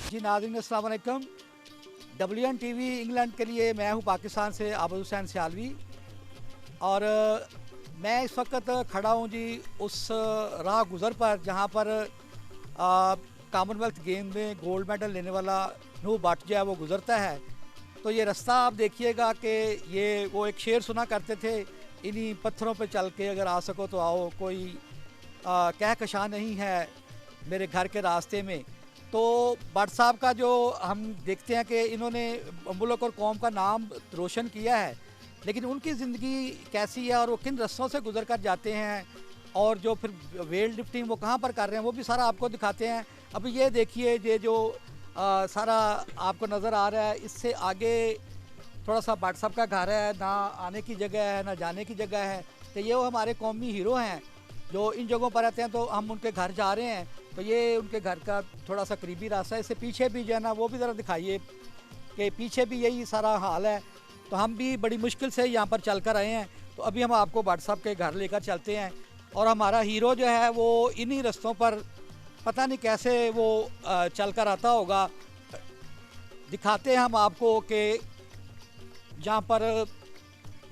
जी नाज़रीन अस्सलाम वालेकुम। WN TV इंग्लैंड के लिए मैं हूं पाकिस्तान से आबद हुसैन सियालवी और मैं इस वक्त खड़ा हूं जी उस राह गुज़र पर जहां पर कॉमनवेल्थ गेम में गोल्ड मेडल लेने वाला नूह भट्ट जो है वो गुज़रता है। तो ये रास्ता आप देखिएगा कि ये वो एक शेर सुना करते थे, इन्हीं पत्थरों पे चल के अगर आ सको तो आओ, कोई कहकशां नहीं है मेरे घर के रास्ते में। तो भट्ट साहब का जो हम देखते हैं कि इन्होंने मुल्क और कौम का नाम रोशन किया है, लेकिन उनकी ज़िंदगी कैसी है और वो किन रस्तों से गुजर कर जाते हैं और जो फिर वेट लिफ्टिंग वो कहाँ पर कर रहे हैं वो भी सारा आपको दिखाते हैं। अभी ये देखिए, ये जो सारा आपको नज़र आ रहा है, इससे आगे थोड़ा सा भट्ट साहब का घर है, ना आने की जगह है ना जाने की जगह है। तो ये वो हमारे कौमी हीरो हैं जो इन जगहों पर रहते हैं, तो हम उनके घर जा रहे हैं। तो ये उनके घर का थोड़ा सा करीबी रास्ता है। इससे पीछे भी जो है ना वो भी ज़रा दिखाइए कि पीछे भी यही सारा हाल है। तो हम भी बड़ी मुश्किल से यहाँ पर चल कर आए हैं। तो अभी हम आपको भट्ट साहब के घर लेकर चलते हैं और हमारा हीरो जो है वो इन्हीं रास्तों पर पता नहीं कैसे वो चल कर आता होगा। दिखाते हैं हम आपको कि जहाँ पर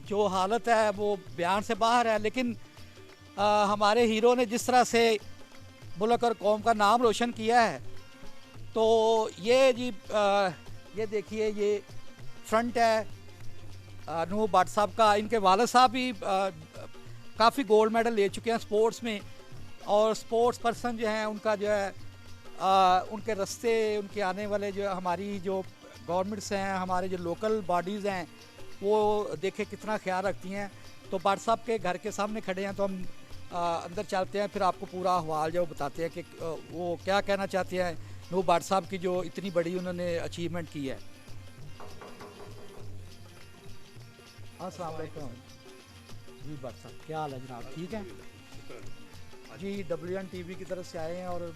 जो हालत है वो बयान से बाहर है, लेकिन हमारे हीरो ने जिस तरह से मुल्क और कौम का नाम रोशन किया है। तो ये जी ये देखिए, ये फ्रंट है नूह भट्ट साहब का। इनके वालिद साहब भी काफ़ी गोल्ड मेडल ले चुके हैं स्पोर्ट्स में, और स्पोर्ट्स पर्सन जो हैं उनका जो है उनके रास्ते, उनके आने वाले जो हमारी जो गवर्नमेंट्स हैं, हमारे जो लोकल बॉडीज़ हैं, वो देखे कितना ख्याल रखती हैं। तो भट्ट साहब के घर के सामने खड़े हैं, तो हम अंदर चलते हैं, फिर आपको पूरा अहवाल जो बताते हैं कि वो क्या कहना चाहते हैं नूह भट्ट साहब की जो इतनी बड़ी उन्होंने अचीवमेंट की है। अस्सलाम वालेकुम जी भट्ट साहब, क्या हाल है जनाब? ठीक है जी। WN TV की तरफ से आए हैं और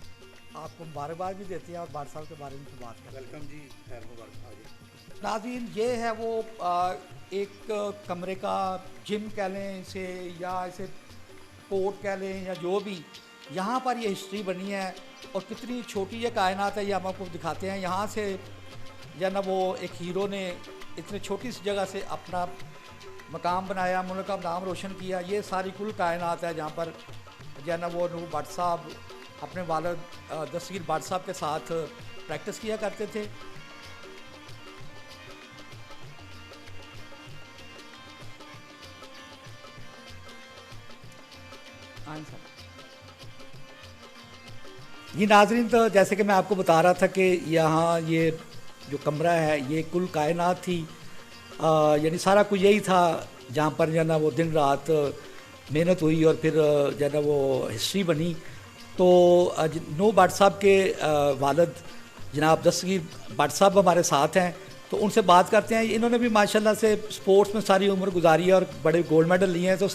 आपको मुबारकबाद भी देते हैं और भट्ट साहब के बारे में बात करें। वेलकम जी, खैर मुबारक। नाज़रीन, ये है वो एक कमरे का जिम कह लें इसे, या इसे कोर्ट कह लें, या जो भी, यहाँ पर ये हिस्ट्री बनी है और कितनी छोटी ये कायनात है, ये हम आपको दिखाते हैं। यहाँ से जो ना वो एक हीरो ने इतनी छोटी सी जगह से अपना मकाम बनाया, मुल्क का नाम रोशन किया। ये सारी कुल कायनात है जहाँ पर जो ना वो नूह भट्ट साहब अपने वालिद दस्तगीर भट्ट साहब के साथ प्रैक्टिस किया करते थे। ये नाज़रीन, तो जैसे कि मैं आपको बता रहा था कि यहाँ ये जो कमरा है ये कुल कायनात थी, यानी सारा कुछ यही था जहाँ पर जो ना वो दिन रात मेहनत हुई और फिर जो ना वो हिस्ट्री बनी। तो नूह भट्ट साहब के वालिद जनाब दस्तगीर भट्ट साहब हमारे साथ हैं, तो उनसे बात करते हैं। इन्होंने भी माशाल्लाह से स्पोर्ट्स में सारी उम्र गुजारी है और बड़े गोल्ड मेडल लिए हैं, तो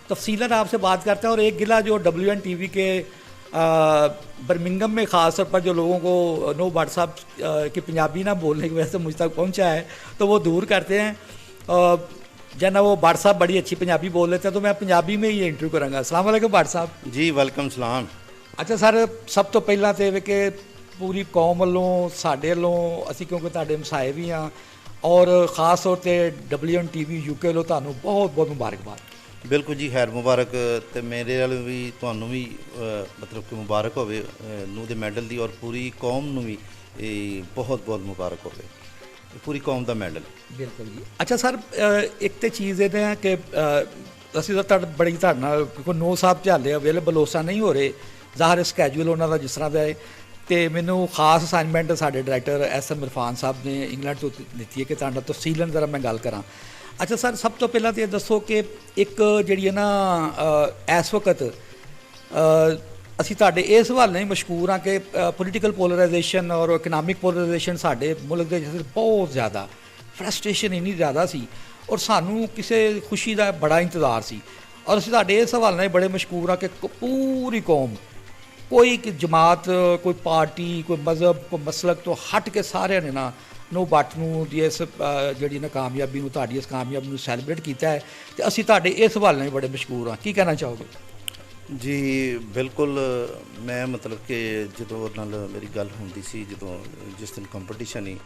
तफसीलन आपसे बात करते हैं। और एक गिला जो WN TV के बर्मिंघम में ख़ास तौर पर जो लोगों को नूह भट्ट साहब की पंजाबी ना बोलने की वजह से मुझ तक पहुंचा है, तो वो दूर करते हैं। जना वो भट्ट साहब बड़ी अच्छी पंजाबी बोल लेते हैं, तो मैं पंजाबी में ही इंटरव्यू करूँगा। अस्सलाम वालेकुम भट्ट साहब जी। वेलकम सलाम। अच्छा सर, सब तो पहला तो कि पूरी कौम वालों साडे वालों असी, क्योंकि तुहाडे मसाए भी हाँ, और ख़ास तौर पर WN TV UK वालों तुहानू बहुत बहुत मुबारकबाद। बिल्कुल जी, खैर मुबारक। तो मेरे वाल भी तुहानू भी मतलब कि मुबारक होवे नूह दे मैडल दी, और पूरी कौम नू भी बहुत बहुत मुबारक होवे, पूरी कौम का मैडल। बिल्कुल जी। अच्छा सर, एक तो चीज़ ये है कि असीं तो बड़ी तुहाडे नाल, क्योंकि नूह साहब हाले अवेलेबल उस तरह नहीं हो रहे, ज़ाहिर स्कैजूल उन्होंने जिस तरह का है। तो मैनू खास असाइनमेंट साडे डायरैक्टर SM इरफान साहब ने इंग्लैंड तो दी है कि तुहाडा तफसीलन जरा मैं गल करा। अच्छा सर, सब तो पहला तो ये दसो कि एक जी है ना इस वक्त असी तुहाडे इस हवाले ही मशहूर हाँ कि पोलीटिकल पोलराइजेशन और इकनॉमिक पोलराइजेशन साडे मुल्क के बहुत ज़्यादा, फ्रस्ट्रेशन इन्नी ज़्यादा सी और सानू किसी खुशी का बड़ा इंतज़ार सी। और असी तुहाडे इस हवाले बड़े मशहूर हाँ कि पूरी कौम, कोई जमात, कोई पार्टी, कोई मज़हब, कोई मसलक तो हट के सारे ने ना नूह भट्ट नूं दी इस जिहड़ी ना कामयाबी नूं, तुहाडी इस कामयाबी नूं सैलीब्रेट कीता है। तो असीं तुहाडे इस हवाले नाल बड़े मशहूर हाँ, की कहना चाहोगे? ਜੀ ਬਿਲਕੁਲ। ਮੈਂ ਮਤਲਬ ਕਿ ਜਦੋਂ ਨਾਲ ਮੇਰੀ ਗੱਲ ਹੁੰਦੀ ਸੀ, ਜਦੋਂ ਜਿਸ ਦਿਨ ਕੰਪੀਟੀਸ਼ਨ ਹੀ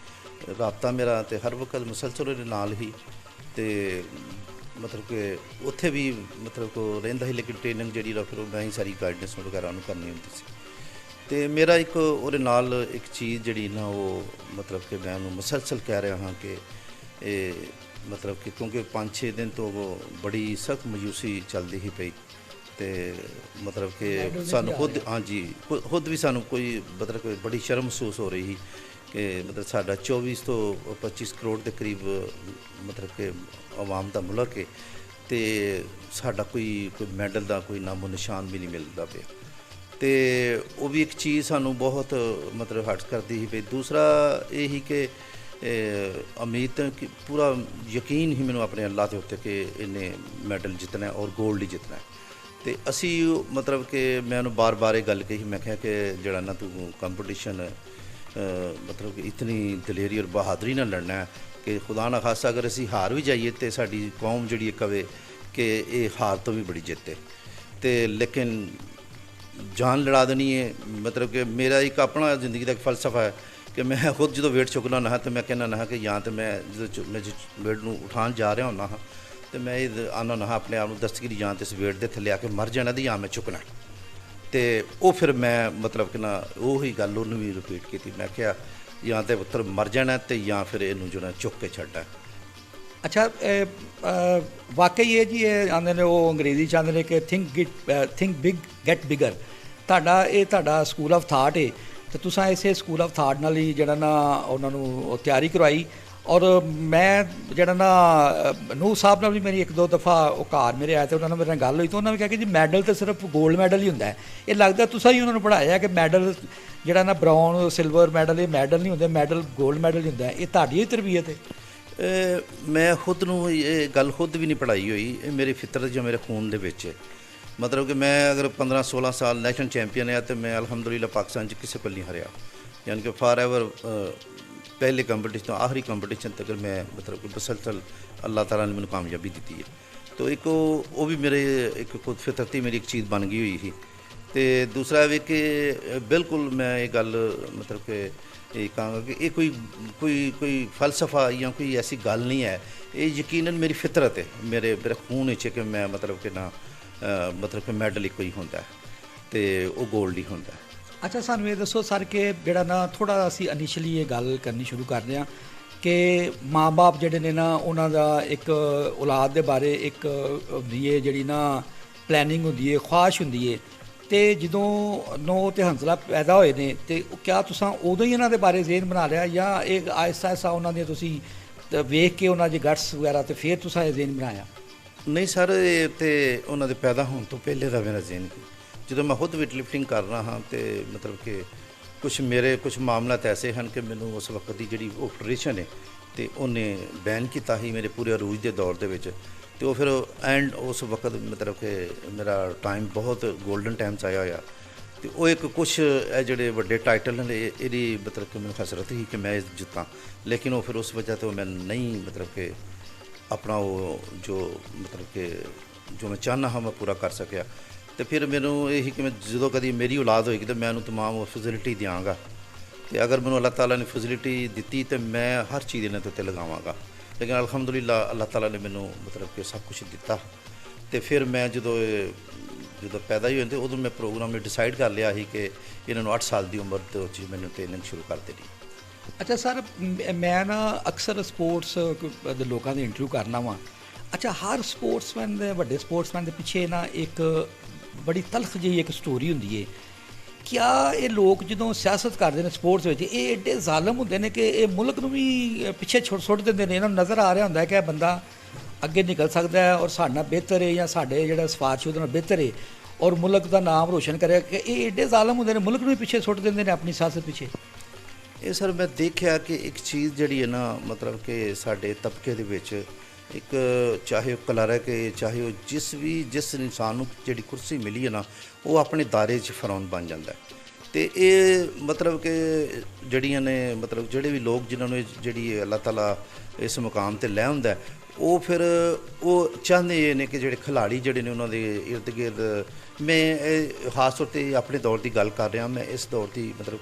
ਰਾਬਤਾ ਮੇਰਾ ਤੇ ਹਰ ਵਕਤ ਮੁਸਲਸਲ ਉਹਦੇ ਨਾਲ ਹੀ ਤੇ ਮਤਲਬ ਕਿ ਉੱਥੇ ਵੀ ਮਤਲਬ ਕੋ ਰਹਿੰਦਾ ਸੀ, ਲੇਕਿਨ ਟ੍ਰੇਨਿੰਗ ਜਿਹੜੀ ਰਾ ਫਿਰ ਮੈਂ ਹੀ ਸਾਰੀ ਗਾਈਡੈਂਸ ਵਗੈਰਾ ਉਹਨੂੰ ਕਰਨੀ ਹੁੰਦੀ ਸੀ। ਤੇ ਮੇਰਾ ਇੱਕ ਉਹਦੇ ਨਾਲ ਇੱਕ ਚੀਜ਼ ਜਿਹੜੀ ਨਾ ਉਹ ਮਤਲਬ ਕਿ ਮੈਂ ਉਹਨੂੰ ਮੁਸਲਸਲ ਕਹਿ ਰਿਹਾ ਹਾਂ ਕਿ ਇਹ ਮਤਲਬ ਕਿ ਕਿਉਂਕਿ 5-6 ਦਿਨ ਤੋਂ ਉਹ ਬੜੀ ਸਖਤ ਮਾਯੂਸੀ ਚੱਲਦੀ ਹੀ ਪਈ ਤੇ ਮਤਲਬ ਕਿ ਸਾਨੂੰ ਖੁਦ ਹਾਂਜੀ ਖੁਦ ਵੀ ਸਾਨੂੰ ਕੋਈ ਮਤਲਬ ਕਿ ਬੜੀ ਸ਼ਰਮ ਮਹਿਸੂਸ ਹੋ ਰਹੀ ਸੀ ਕਿ ਮਤਲਬ ਸਾਡਾ 24 ਤੋਂ 25 ਕਰੋੜ ਦੇ ਕਰੀਬ ਮਤਲਬ ਕਿ ਆਵਾਮ ਦਾ ਮੁਲਕ ਹੈ ਤੇ ਸਾਡਾ ਕੋਈ ਮੈਡਲ ਦਾ ਕੋਈ ਨਾਮੋ ਨਿਸ਼ਾਨ ਵੀ ਨਹੀਂ ਮਿਲਦਾ ਪਿਆ। ਤੇ ਉਹ ਵੀ ਇੱਕ ਚੀਜ਼ ਸਾਨੂੰ ਬਹੁਤ ਮਤਲਬ ਹਰਟ ਕਰਦੀ ਸੀ ਪਈ। ਦੂਸਰਾ ਇਹ ਹੀ ਕਿ ਉਮੀਦ ਕਿ ਪੂਰਾ ਯਕੀਨ ਹੀ ਮੈਨੂੰ ਆਪਣੇ ਅੱਲਾ ਦੇ ਉੱਤੇ ਕਿ ਇਹਨੇ ਮੈਡਲ ਜਿੱਤਣਾ ਔਰ ਗੋਲਡ ਹੀ ਜਿੱਤਣਾ। ਤੇ ਅਸੀਂ ਮਤਲਬ ਕਿ ਮੈਂ ਉਹਨੂੰ ਬਾਰ-ਬਾਰ ਇਹ ਗੱਲ ਕਹੀ, ਮੈਂ ਕਿਹਾ ਕਿ ਜਿਹੜਾ ਨਾ ਤੂੰ ਕੰਪੀਟੀਸ਼ਨ ਮਤਲਬ ਕਿ ਇਤਨੀ ਦਲੇਰੀ ਔਰ ਬਹਾਦਰੀ ਨਾਲ ਲੜਨਾ ਹੈ ਕਿ ਖੁਦਾ ਨਾ ਖਾਸਾ ਅਗਰ ਅਸੀਂ ਹਾਰ ਵੀ ਜਾਈਏ ਤੇ ਸਾਡੀ ਕੌਮ ਜਿਹੜੀ ਕਵੇ ਕਿ ਇਹ ਹਾਰ ਤੋਂ ਵੀ ਬੜੀ ਜਿੱਤੇ। ਤੇ ਲੇਕਿਨ ਜਾਨ ਲੜਾ ਦੇਣੀ ਹੈ। ਮਤਲਬ ਕਿ ਮੇਰਾ ਇੱਕ ਆਪਣਾ ਜ਼ਿੰਦਗੀ ਦਾ ਇੱਕ ਫਲਸਫਾ ਹੈ ਕਿ ਮੈਂ ਖੁਦ ਜਦੋਂ ਵੇਟ ਚੁੱਕਣਾ ਨਾ ਤਾਂ ਮੈਂ ਕਹਿੰਦਾ ਨਾ ਕਿ ਜਾਂ ਤਾਂ ਮੈਂ ਜਦੋਂ ਮੈਂ ਵੇਟ ਨੂੰ ਉਠਾਉਣ ਜਾ ਰਿਹਾ ਹੁੰਦਾ ਹਾਂ ਤੇ ਮੈਂ ਇਹ ਆਉਂਦਾ ਨਾ ਆਪਣੇ ਆਪ ਨੂੰ ਦਸਤਗੀਰੀ ਜਾਂ ਤਾਂ ਇਸ ਵੇਟ ਦੇ ਥੱਲੇ ਆ ਕੇ ਮਰ ਜਾਣਾ ਦੀ ਜਾਂ ਮੈਂ ਚੁੱਕਣਾ। ਤੇ ਉਹ ਫਿਰ ਮੈਂ ਮਤਲਬ ਕਿ ਨਾ ਉਹੀ ਗੱਲ ਉਹਨੂੰ ਵੀ ਰਿਪੀਟ ਕੀਤੀ। ਮੈਂ ਕਿਹਾ ਜਾਂ ਤਾਂ ਪੁੱਤਰ ਮਰ ਜਾਣਾ ਤੇ ਜਾਂ ਫਿਰ ਇਹਨੂੰ ਜਿਹੜਾ ਚੁੱਕ ਕੇ ਛੱਡਣਾ। ਅੱਛਾ, ਵਾਕਈ ਇਹ ਜੀ ਇਹ ਆਉਂਦੇ ਨੇ ਉਹ ਅੰਗਰੇਜ਼ੀ 'ਚ ਆਉਂਦੇ ਨੇ ਕਿ ਥਿੰਕ ਬਿਗ ਗੈਟ ਬਿਗਰ। ਤੁਹਾਡਾ ਸਕੂਲ ਆਫ ਥਾਟ ਹੈ ਤੇ ਤੁਸੀਂ ਇਸੇ ਸਕੂਲ ਆਫ ਥਾਟ ਨਾਲ ਹੀ ਜਿਹੜਾ ਨਾ ਉਹਨਾਂ ਨੂੰ ਤਿਆਰੀ ਕਰਵਾਈ। ਔਰ ਮੈਂ ਜਿਹੜਾ ਨਾ ਨੂਰ ਸਾਹਿਬ ਨਾਲ ਵੀ ਮੇਰੀ 1-2 ਦਫਾ ਉਹ ਘਰ ਮੇਰੇ ਆਏ ਤੇ ਉਹਨਾਂ ਨਾਲ ਮੇਰੇ ਨਾਲ ਗੱਲ ਹੋਈ ਤਾਂ ਉਹਨਾਂ ਨੇ ਕਿਹਾ ਕਿ ਜੀ ਮੈਡਲ ਤਾਂ ਸਿਰਫ ਗੋਲਡ ਮੈਡਲ ਹੀ ਹੁੰਦਾ ਹੈ। ਇਹ ਲੱਗਦਾ ਤੁਸੀਂ ਹੀ ਉਹਨਾਂ ਨੂੰ ਪੜ੍ਹਾਇਆ ਕਿ ਮੈਡਲ ਜਿਹੜਾ ਨਾ ਬਰਾਊਨ ਸਿਲਵਰ ਮੈਡਲ ਇਹ ਮੈਡਲ ਨਹੀਂ ਹੁੰਦੇ, ਮੈਡਲ ਗੋਲਡ ਮੈਡਲ ਹੀ ਹੁੰਦਾ। ਇਹ ਤੁਹਾਡੀ ਹੀ ਤਰਬੀਅਤ ਹੈ? ਮੈਂ ਖੁਦ ਨੂੰ ਇਹ ਗੱਲ ਖੁਦ ਵੀ ਨਹੀਂ ਪੜ੍ਹਾਈ ਹੋਈ, ਇਹ ਮੇਰੀ ਫਿਤਰਤ ਜਾਂ ਮੇਰੇ ਖੂਨ ਦੇ ਵਿੱਚ ਹੈ। ਮਤਲਬ ਕਿ ਮੈਂ ਅਗਰ 15-16 ਸਾਲ ਨੈਸ਼ਨਲ ਚੈਂਪੀਅਨ ਹੈ ਤੇ ਮੈਂ ਅਲਹਮਦੁਲਿਲਾ ਪਾਕਿਸਤਾਨ 'ਚ ਕਿਸੇ ਕੋਲ ਨਹੀਂ ਹਾਰਿਆ। ਯਾਨੀ ਕਿ ਫਾਰ ਐਵਰ ਪਹਿਲੇ ਕੰਪੀਟੀਸ਼ਨ ਤੋਂ ਆਖਰੀ ਕੰਪੀਟੀਸ਼ਨ ਤੱਕ ਮੈਂ ਮਤਲਬ ਕਿ ਮੁਸਲਸਲ ਅੱਲਾਹ ਤਾਲਾ ਨੇ ਮੈਨੂੰ ਕਾਮਯਾਬੀ ਦਿੱਤੀ ਹੈ। ਤਾਂ ਇੱਕ ਉਹ ਵੀ ਮੇਰੇ ਇੱਕ ਖੁਦ ਫਿਤਰਤੀ ਮੇਰੀ ਇੱਕ ਚੀਜ਼ ਬਣ ਗਈ ਹੋਈ ਸੀ। ਤੇ ਦੂਸਰਾ ਵੀ ਕਿ ਬਿਲਕੁਲ ਮੈਂ ਇਹ ਗੱਲ ਮਤਲਬ ਕਿ ਇਹ ਕਹਾਂਗਾ ਕਿ ਇਹ ਕੋਈ ਫਲਸਫਾ ਜਾਂ ਕੋਈ ਐਸੀ ਗੱਲ ਨਹੀਂ ਹੈ। ਇਹ ਯਕੀਨਨ ਮੇਰੀ ਫਿਤਰਤ ਹੈ, ਮੇਰੇ ਖੂਨ ਵਿੱਚ ਕਿ ਮੈਂ ਮਤਲਬ ਕਿ ਨਾ ਮਤਲਬ ਕਿ ਮੈਡਲ ਇੱਕੋ ਹੀ ਹੁੰਦਾ ਤੇ ਉਹ ਗੋਲਡ ਹੀ ਹੁੰਦਾ। ਅੱਛਾ, ਸਾਨੂੰ ਇਹ ਦੱਸੋ ਸਰ ਕਿ ਜਿਹੜਾ ਨਾ ਥੋੜ੍ਹਾ ਅਸੀਂ ਇਨੀਸ਼ੀਅਲੀ ਇਹ ਗੱਲ ਕਰਨੀ ਸ਼ੁਰੂ ਕਰਦੇ ਹਾਂ ਕਿ ਮਾਂ-ਬਾਪ ਜਿਹੜੇ ਨੇ ਨਾ ਉਹਨਾਂ ਦਾ ਇੱਕ ਔਲਾਦ ਦੇ ਬਾਰੇ ਇੱਕ ਹੁੰਦੀ ਹੈ ਜਿਹੜੀ ਨਾ ਪਲੈਨਿੰਗ ਹੁੰਦੀ ਹੈ, ਖੁਆਇਸ਼ ਹੁੰਦੀ ਹੈ। ਤੇ ਜਦੋਂ ਨੋ ਤੇ ਹੰਸਲਾ ਪੈਦਾ ਹੋਏ ਨੇ ਤੇ ਕਿਆ ਤੁਸੀਂ ਉਦੋਂ ਹੀ ਇਹਨਾਂ ਦੇ ਬਾਰੇ ਜ਼ੇਨ ਬਣਾ ਲਿਆ ਜਾਂ ਇਹ ਆਹਿਸਤਾ ਉਹਨਾਂ ਦੀਆਂ ਤੁਸੀਂ ਵੇਖ ਕੇ ਉਹਨਾਂ ਦੇ ਗਟਸ ਵਗੈਰਾ ਤੇ ਫਿਰ ਤੁਸੀਂ ਇਹ ਜ਼ੇਨ ਬਣਾਇਆ? ਨਹੀਂ ਸਰ, ਇਹ ਤੇ ਉਹਨਾਂ ਦੇ ਪੈਦਾ ਹੋਣ ਤੋਂ ਪਹਿਲੇ ਦਾ ਮੇਰਾ ਜ਼ੇਨ ਸੀ। ਜਦੋਂ ਮੈਂ ਖੁਦ ਵੇਟ ਲਿਫਟਿੰਗ ਕਰ ਰਹਾ ਹਾਂ ਤੇ ਮਤਲਬ ਕਿ ਕੁਝ ਮਾਮਲਾਤ ਐਸੇ ਹਨ ਕਿ ਮੈਨੂੰ ਉਸ ਵਕਤ ਦੀ ਜਿਹੜੀ ਉਹ ਟ੍ਰੈਡੀਸ਼ਨ ਹੈ ਤੇ ਉਹਨੇ ਬੈਨ ਕੀਤਾ ਸੀ ਮੇਰੇ ਪੂਰੇ ਅਰੂਜ ਦੇ ਦੌਰ ਦੇ ਵਿੱਚ। ਤੇ ਉਹ ਫਿਰ ਐਂਡ ਉਸ ਵਕਤ ਮਤਲਬ ਕਿ ਮੇਰਾ ਟਾਈਮ ਬਹੁਤ ਗੋਲਡਨ ਟਾਈਮ 'ਚ ਆਇਆ ਹੋਇਆ ਤੇ ਉਹ ਇੱਕ ਕੁਛ ਇਹ ਜਿਹੜੇ ਵੱਡੇ ਟਾਈਟਲ ਨੇ ਇਹਦੀ ਮਤਲਬ ਕਿ ਮੈਨੂੰ ਹਸਰਤ ਸੀ ਕਿ ਮੈਂ ਜਿੱਤਾਂ, ਲੇਕਿਨ ਉਹ ਫਿਰ ਉਸ ਵਜ੍ਹਾ ਤੋਂ ਮੈਂ ਨਹੀਂ ਮਤਲਬ ਕਿ ਆਪਣਾ ਉਹ ਜੋ ਮਤਲਬ ਕਿ ਜੋ ਮੈਂ ਚਾਹੁੰਦਾ ਹਾਂ ਮੈਂ ਪੂਰਾ ਕਰ ਸਕਿਆ। ਤੇ ਫਿਰ ਮੈਨੂੰ ਇਹੀ ਕਿ ਮੈਂ ਜਦੋਂ ਕਦੀ ਮੇਰੀ ਔਲਾਦ ਹੋਏਗੀ ਤਾਂ ਮੈਂ ਉਹਨੂੰ ਤਮਾਮ ਫੈਸਿਲਿਟੀ ਦਿਆਂਗਾ ਤੇ ਅਗਰ ਮੈਨੂੰ ਅੱਲਾਹ ਤਾਲਾ ਨੇ ਫੈਸਿਲਿਟੀ ਦਿੱਤੀ ਤਾਂ ਮੈਂ ਹਰ ਚੀਜ਼ ਇਹਨਾਂ ਦੇ ਉੱਤੇ ਲਗਾਵਾਂਗਾ। ਲੇਕਿਨ ਅਲਹਮਦੁਲਿਲਾ ਅੱਲਾਹ ਤਾਲਾ ਨੇ ਮੈਨੂੰ ਮਤਲਬ ਕਿ ਸਭ ਕੁਛ ਦਿੱਤਾ। ਤੇ ਫਿਰ ਮੈਂ ਜਦੋਂ ਪੈਦਾ ਹੀ ਹੋਏ ਤੇ ਉਦੋਂ ਮੈਂ ਪ੍ਰੋਗਰਾਮ ਨੇ ਡਿਸਾਈਡ ਕਰ ਲਿਆ ਸੀ ਕਿ ਇਹਨਾਂ ਨੂੰ 8 ਸਾਲ ਦੀ ਉਮਰ ਦੇ ਵਿੱਚ ਮੈਨੂੰ ਟ੍ਰੇਨਿੰਗ ਸ਼ੁਰੂ ਕਰ ਦੇਣੀ। ਅੱਛਾ ਸਰ, ਮੈਂ ਨਾ ਅਕਸਰ ਸਪੋਰਟਸ ਦੇ ਲੋਕਾਂ ਦੇ ਇੰਟਰਵਿਊ ਕਰਨਾ ਵਾ। ਅੱਛਾ, ਹਰ ਸਪੋਰਟਸਮੈਨ ਦੇ ਵੱਡੇ ਸਪੋਰਟਸਮੈਨ ਦੇ ਪਿੱਛੇ ਨਾ ਇੱਕ ਬੜੀ ਤਲਖ ਜਿਹੀ ਇੱਕ ਸਟੋਰੀ ਹੁੰਦੀ ਹੈ। ਕਿਆ ਇਹ ਲੋਕ ਜਦੋਂ ਸਿਆਸਤ ਕਰਦੇ ਨੇ ਸਪੋਰਟਸ ਵਿੱਚ ਇਹ ਐਡੇ ਜ਼ਾਲਮ ਹੁੰਦੇ ਨੇ ਕਿ ਇਹ ਮੁਲਕ ਨੂੰ ਵੀ ਪਿੱਛੇ ਸੁੱਟ ਦਿੰਦੇ ਨੇ? ਇਹਨਾਂ ਨੂੰ ਨਜ਼ਰ ਆ ਰਿਹਾ ਹੁੰਦਾ ਕਿ ਇਹ ਬੰਦਾ ਅੱਗੇ ਨਿਕਲ ਸਕਦਾ ਹੈ ਔਰ ਸਾਡੇ ਨਾਲ ਬਿਹਤਰ ਹੈ ਜਾਂ ਸਾਡੇ ਜਿਹੜਾ ਸਿਫਾਰਿਸ਼ ਉਹਦੇ ਨਾਲ ਬਿਹਤਰ ਹੈ ਔਰ ਮੁਲਕ ਦਾ ਨਾਮ ਰੋਸ਼ਨ ਕਰਿਆ, ਕਿ ਇਹ ਐਡੇ ਜ਼ਾਲਮ ਹੁੰਦੇ ਨੇ ਮੁਲਕ ਨੂੰ ਵੀ ਪਿੱਛੇ ਸੁੱਟ ਦਿੰਦੇ ਨੇ ਆਪਣੀ ਸਿਆਸਤ ਪਿੱਛੇ? ਇਹ ਸਰ ਮੈਂ ਦੇਖਿਆ ਕਿ ਇੱਕ ਚੀਜ਼ ਜਿਹੜੀ ਹੈ ਨਾ ਮਤਲਬ ਕਿ ਸਾਡੇ ਤਬਕੇ ਦੇ ਵਿੱਚ ਇੱਕ ਚਾਹੇ ਉਹ ਕਲਰਕ ਹੈ ਚਾਹੇ ਉਹ ਜਿਸ ਇਨਸਾਨ ਨੂੰ ਜਿਹੜੀ ਕੁਰਸੀ ਮਿਲੀ ਹੈ ਨਾ ਉਹ ਆਪਣੇ ਦਾਇਰੇ 'ਚ ਫਰੌਨ ਬਣ ਜਾਂਦਾ। ਤੇ ਇਹ ਮਤਲਬ ਕਿ ਜਿਹੜੀਆਂ ਨੇ ਮਤਲਬ ਜਿਹੜੇ ਵੀ ਲੋਕ ਜਿਨ੍ਹਾਂ ਨੂੰ ਜਿਹੜੀ ਅੱਲਾਹ ਤਾਲਾ ਇਸ ਮੁਕਾਮ 'ਤੇ ਲੈ ਹੁੰਦਾ ਉਹ ਫਿਰ ਉਹ ਚਾਹੁੰਦੇ ਨੇ ਕਿ ਜਿਹੜੇ ਖਿਲਾੜੀ ਜਿਹੜੇ ਨੇ ਉਹਨਾਂ ਦੇ ਇਰਦ ਗਿਰਦ, ਮੈਂ ਇਹ ਖਾਸ ਤੌਰ 'ਤੇ ਆਪਣੇ ਦੌਰ ਦੀ ਗੱਲ ਕਰ ਰਿਹਾ, ਮੈਂ ਇਸ ਦੌਰ ਦੀ ਮਤਲਬ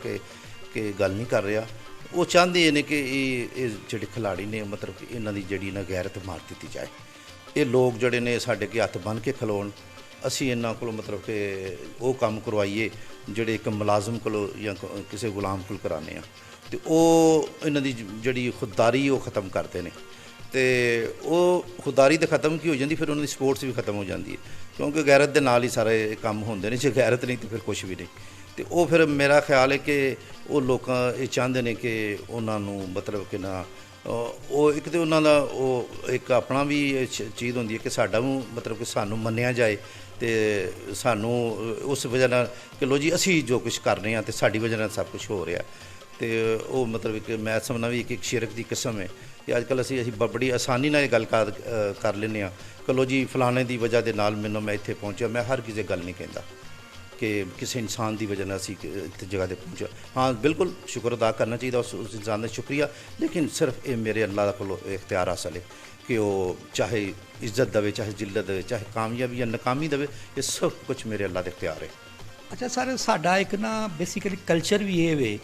ਕਿ ਗੱਲ ਨਹੀਂ ਕਰ ਰਿਹਾ। ਉਹ ਚਾਹੁੰਦੇ ਨੇ ਕਿ ਇਹ ਜਿਹੜੇ ਖਿਲਾੜੀ ਨੇ ਮਤਲਬ ਕਿ ਇਹਨਾਂ ਦੀ ਜਿਹੜੀ ਨਾ ਗੈਰਤ ਮਾਰ ਦਿੱਤੀ ਜਾਏ। ਇਹ ਲੋਕ ਜਿਹੜੇ ਨੇ ਸਾਡੇ ਅੱਗੇ ਹੱਥ ਬੰਨ੍ਹ ਕੇ ਖਲੋਣ, ਅਸੀਂ ਇਹਨਾਂ ਕੋਲੋਂ ਮਤਲਬ ਕਿ ਉਹ ਕੰਮ ਕਰਵਾਈਏ ਜਿਹੜੇ ਇੱਕ ਮੁਲਾਜ਼ਮ ਕੋਲੋਂ ਜਾਂ ਕਿਸੇ ਗੁਲਾਮ ਕੋਲ ਕਰਾਉਂਦੇ ਆ, ਅਤੇ ਉਹ ਇਹਨਾਂ ਦੀ ਜਿਹੜੀ ਖੁਦਦਾਰੀ ਉਹ ਖ਼ਤਮ ਕਰਦੇ ਨੇ। ਅਤੇ ਉਹ ਖੁਦਦਾਰੀ ਤਾਂ ਖ਼ਤਮ ਕੀ ਹੋ ਜਾਂਦੀ, ਫਿਰ ਉਹਨਾਂ ਦੀ ਸਪੋਰਟਸ ਵੀ ਖ਼ਤਮ ਹੋ ਜਾਂਦੀ ਹੈ, ਕਿਉਂਕਿ ਗੈਰਤ ਦੇ ਨਾਲ ਹੀ ਸਾਰੇ ਕੰਮ ਹੁੰਦੇ ਨੇ। ਜੇ ਗੈਰਤ ਨਹੀਂ ਤਾਂ ਫਿਰ ਕੁਛ ਵੀ ਨਹੀਂ। ਅਤੇ ਉਹ ਫਿਰ ਮੇਰਾ ਖਿਆਲ ਹੈ ਕਿ ਉਹ ਲੋਕਾਂ ਇਹ ਚਾਹੁੰਦੇ ਨੇ ਕਿ ਉਹਨਾਂ ਨੂੰ ਮਤਲਬ ਕਿ ਨਾ ਉਹ ਇੱਕ ਤਾਂ ਉਹਨਾਂ ਦਾ ਉਹ ਇੱਕ ਆਪਣਾ ਵੀ ਚੀਜ਼ ਹੁੰਦੀ ਹੈ ਕਿ ਸਾਡਾ ਵੀ ਮਤਲਬ ਕਿ ਸਾਨੂੰ ਮੰਨਿਆ ਜਾਏ, ਅਤੇ ਸਾਨੂੰ ਉਸ ਵਜ੍ਹਾ ਨਾਲ ਕਿ ਲੋ ਜੀ ਅਸੀਂ ਜੋ ਕੁਛ ਕਰ ਰਹੇ ਹਾਂ ਅਤੇ ਸਾਡੀ ਵਜ੍ਹਾ ਨਾਲ ਸਭ ਕੁਛ ਹੋ ਰਿਹਾ। ਅਤੇ ਉਹ ਮਤਲਬ ਕਿ ਮੈਂ ਸਮਝਦਾ ਵੀ ਇੱਕ ਸ਼ਿਰਕ ਦੀ ਕਿਸਮ ਹੈ ਕਿ ਅੱਜ ਕੱਲ੍ਹ ਅਸੀਂ ਬੜੀ ਆਸਾਨੀ ਨਾਲ ਇਹ ਗੱਲ ਕਰ ਲੈਂਦੇ ਹਾਂ ਕਿ ਲੋ ਜੀ ਫਲਾਣੇ ਦੀ ਵਜ੍ਹਾ ਦੇ ਨਾਲ ਮੈਂ ਇੱਥੇ ਪਹੁੰਚਿਆ। ਮੈਂ ਹਰ ਕਿਸੇ ਗੱਲ ਨਹੀਂ ਕਹਿੰਦਾ ਕਿ ਕਿਸੇ ਇਨਸਾਨ ਦੀ ਵਜ੍ਹਾ ਨਾਲ ਅਸੀਂ ਇੱਥੇ ਜਗ੍ਹਾ 'ਤੇ ਪਹੁੰਚਿਆ। ਹਾਂ ਬਿਲਕੁਲ ਸ਼ੁਕਰ ਅਦਾ ਕਰਨਾ ਚਾਹੀਦਾ ਉਸ ਇਨਸਾਨ ਦਾ, ਸ਼ੁਕਰੀਆ, ਲੇਕਿਨ ਸਿਰਫ ਇਹ ਮੇਰੇ ਅੱਲਾ ਦਾ ਕੋਲੋਂ ਇਖਤਿਆਰ ਹਾਸਲ ਹੈ ਕਿ ਉਹ ਚਾਹੇ ਇੱਜ਼ਤ ਦੇਵੇ, ਚਾਹੇ ਜ਼ਿਲਤ ਦੇਵੇ, ਚਾਹੇ ਕਾਮਯਾਬੀ ਜਾਂ ਨਾਕਾਮੀ ਦੇਵੇ, ਇਹ ਸਭ ਕੁਛ ਮੇਰੇ ਅੱਲਾ ਦੇ ਇਖਤਿਆਰ ਹੈ। ਅੱਛਾ ਸਰ, ਸਾਡਾ ਇੱਕ ਨਾ ਬੇਸਿਕਲੀ ਕਲਚਰ ਵੀ ਇਹ ਵੇ,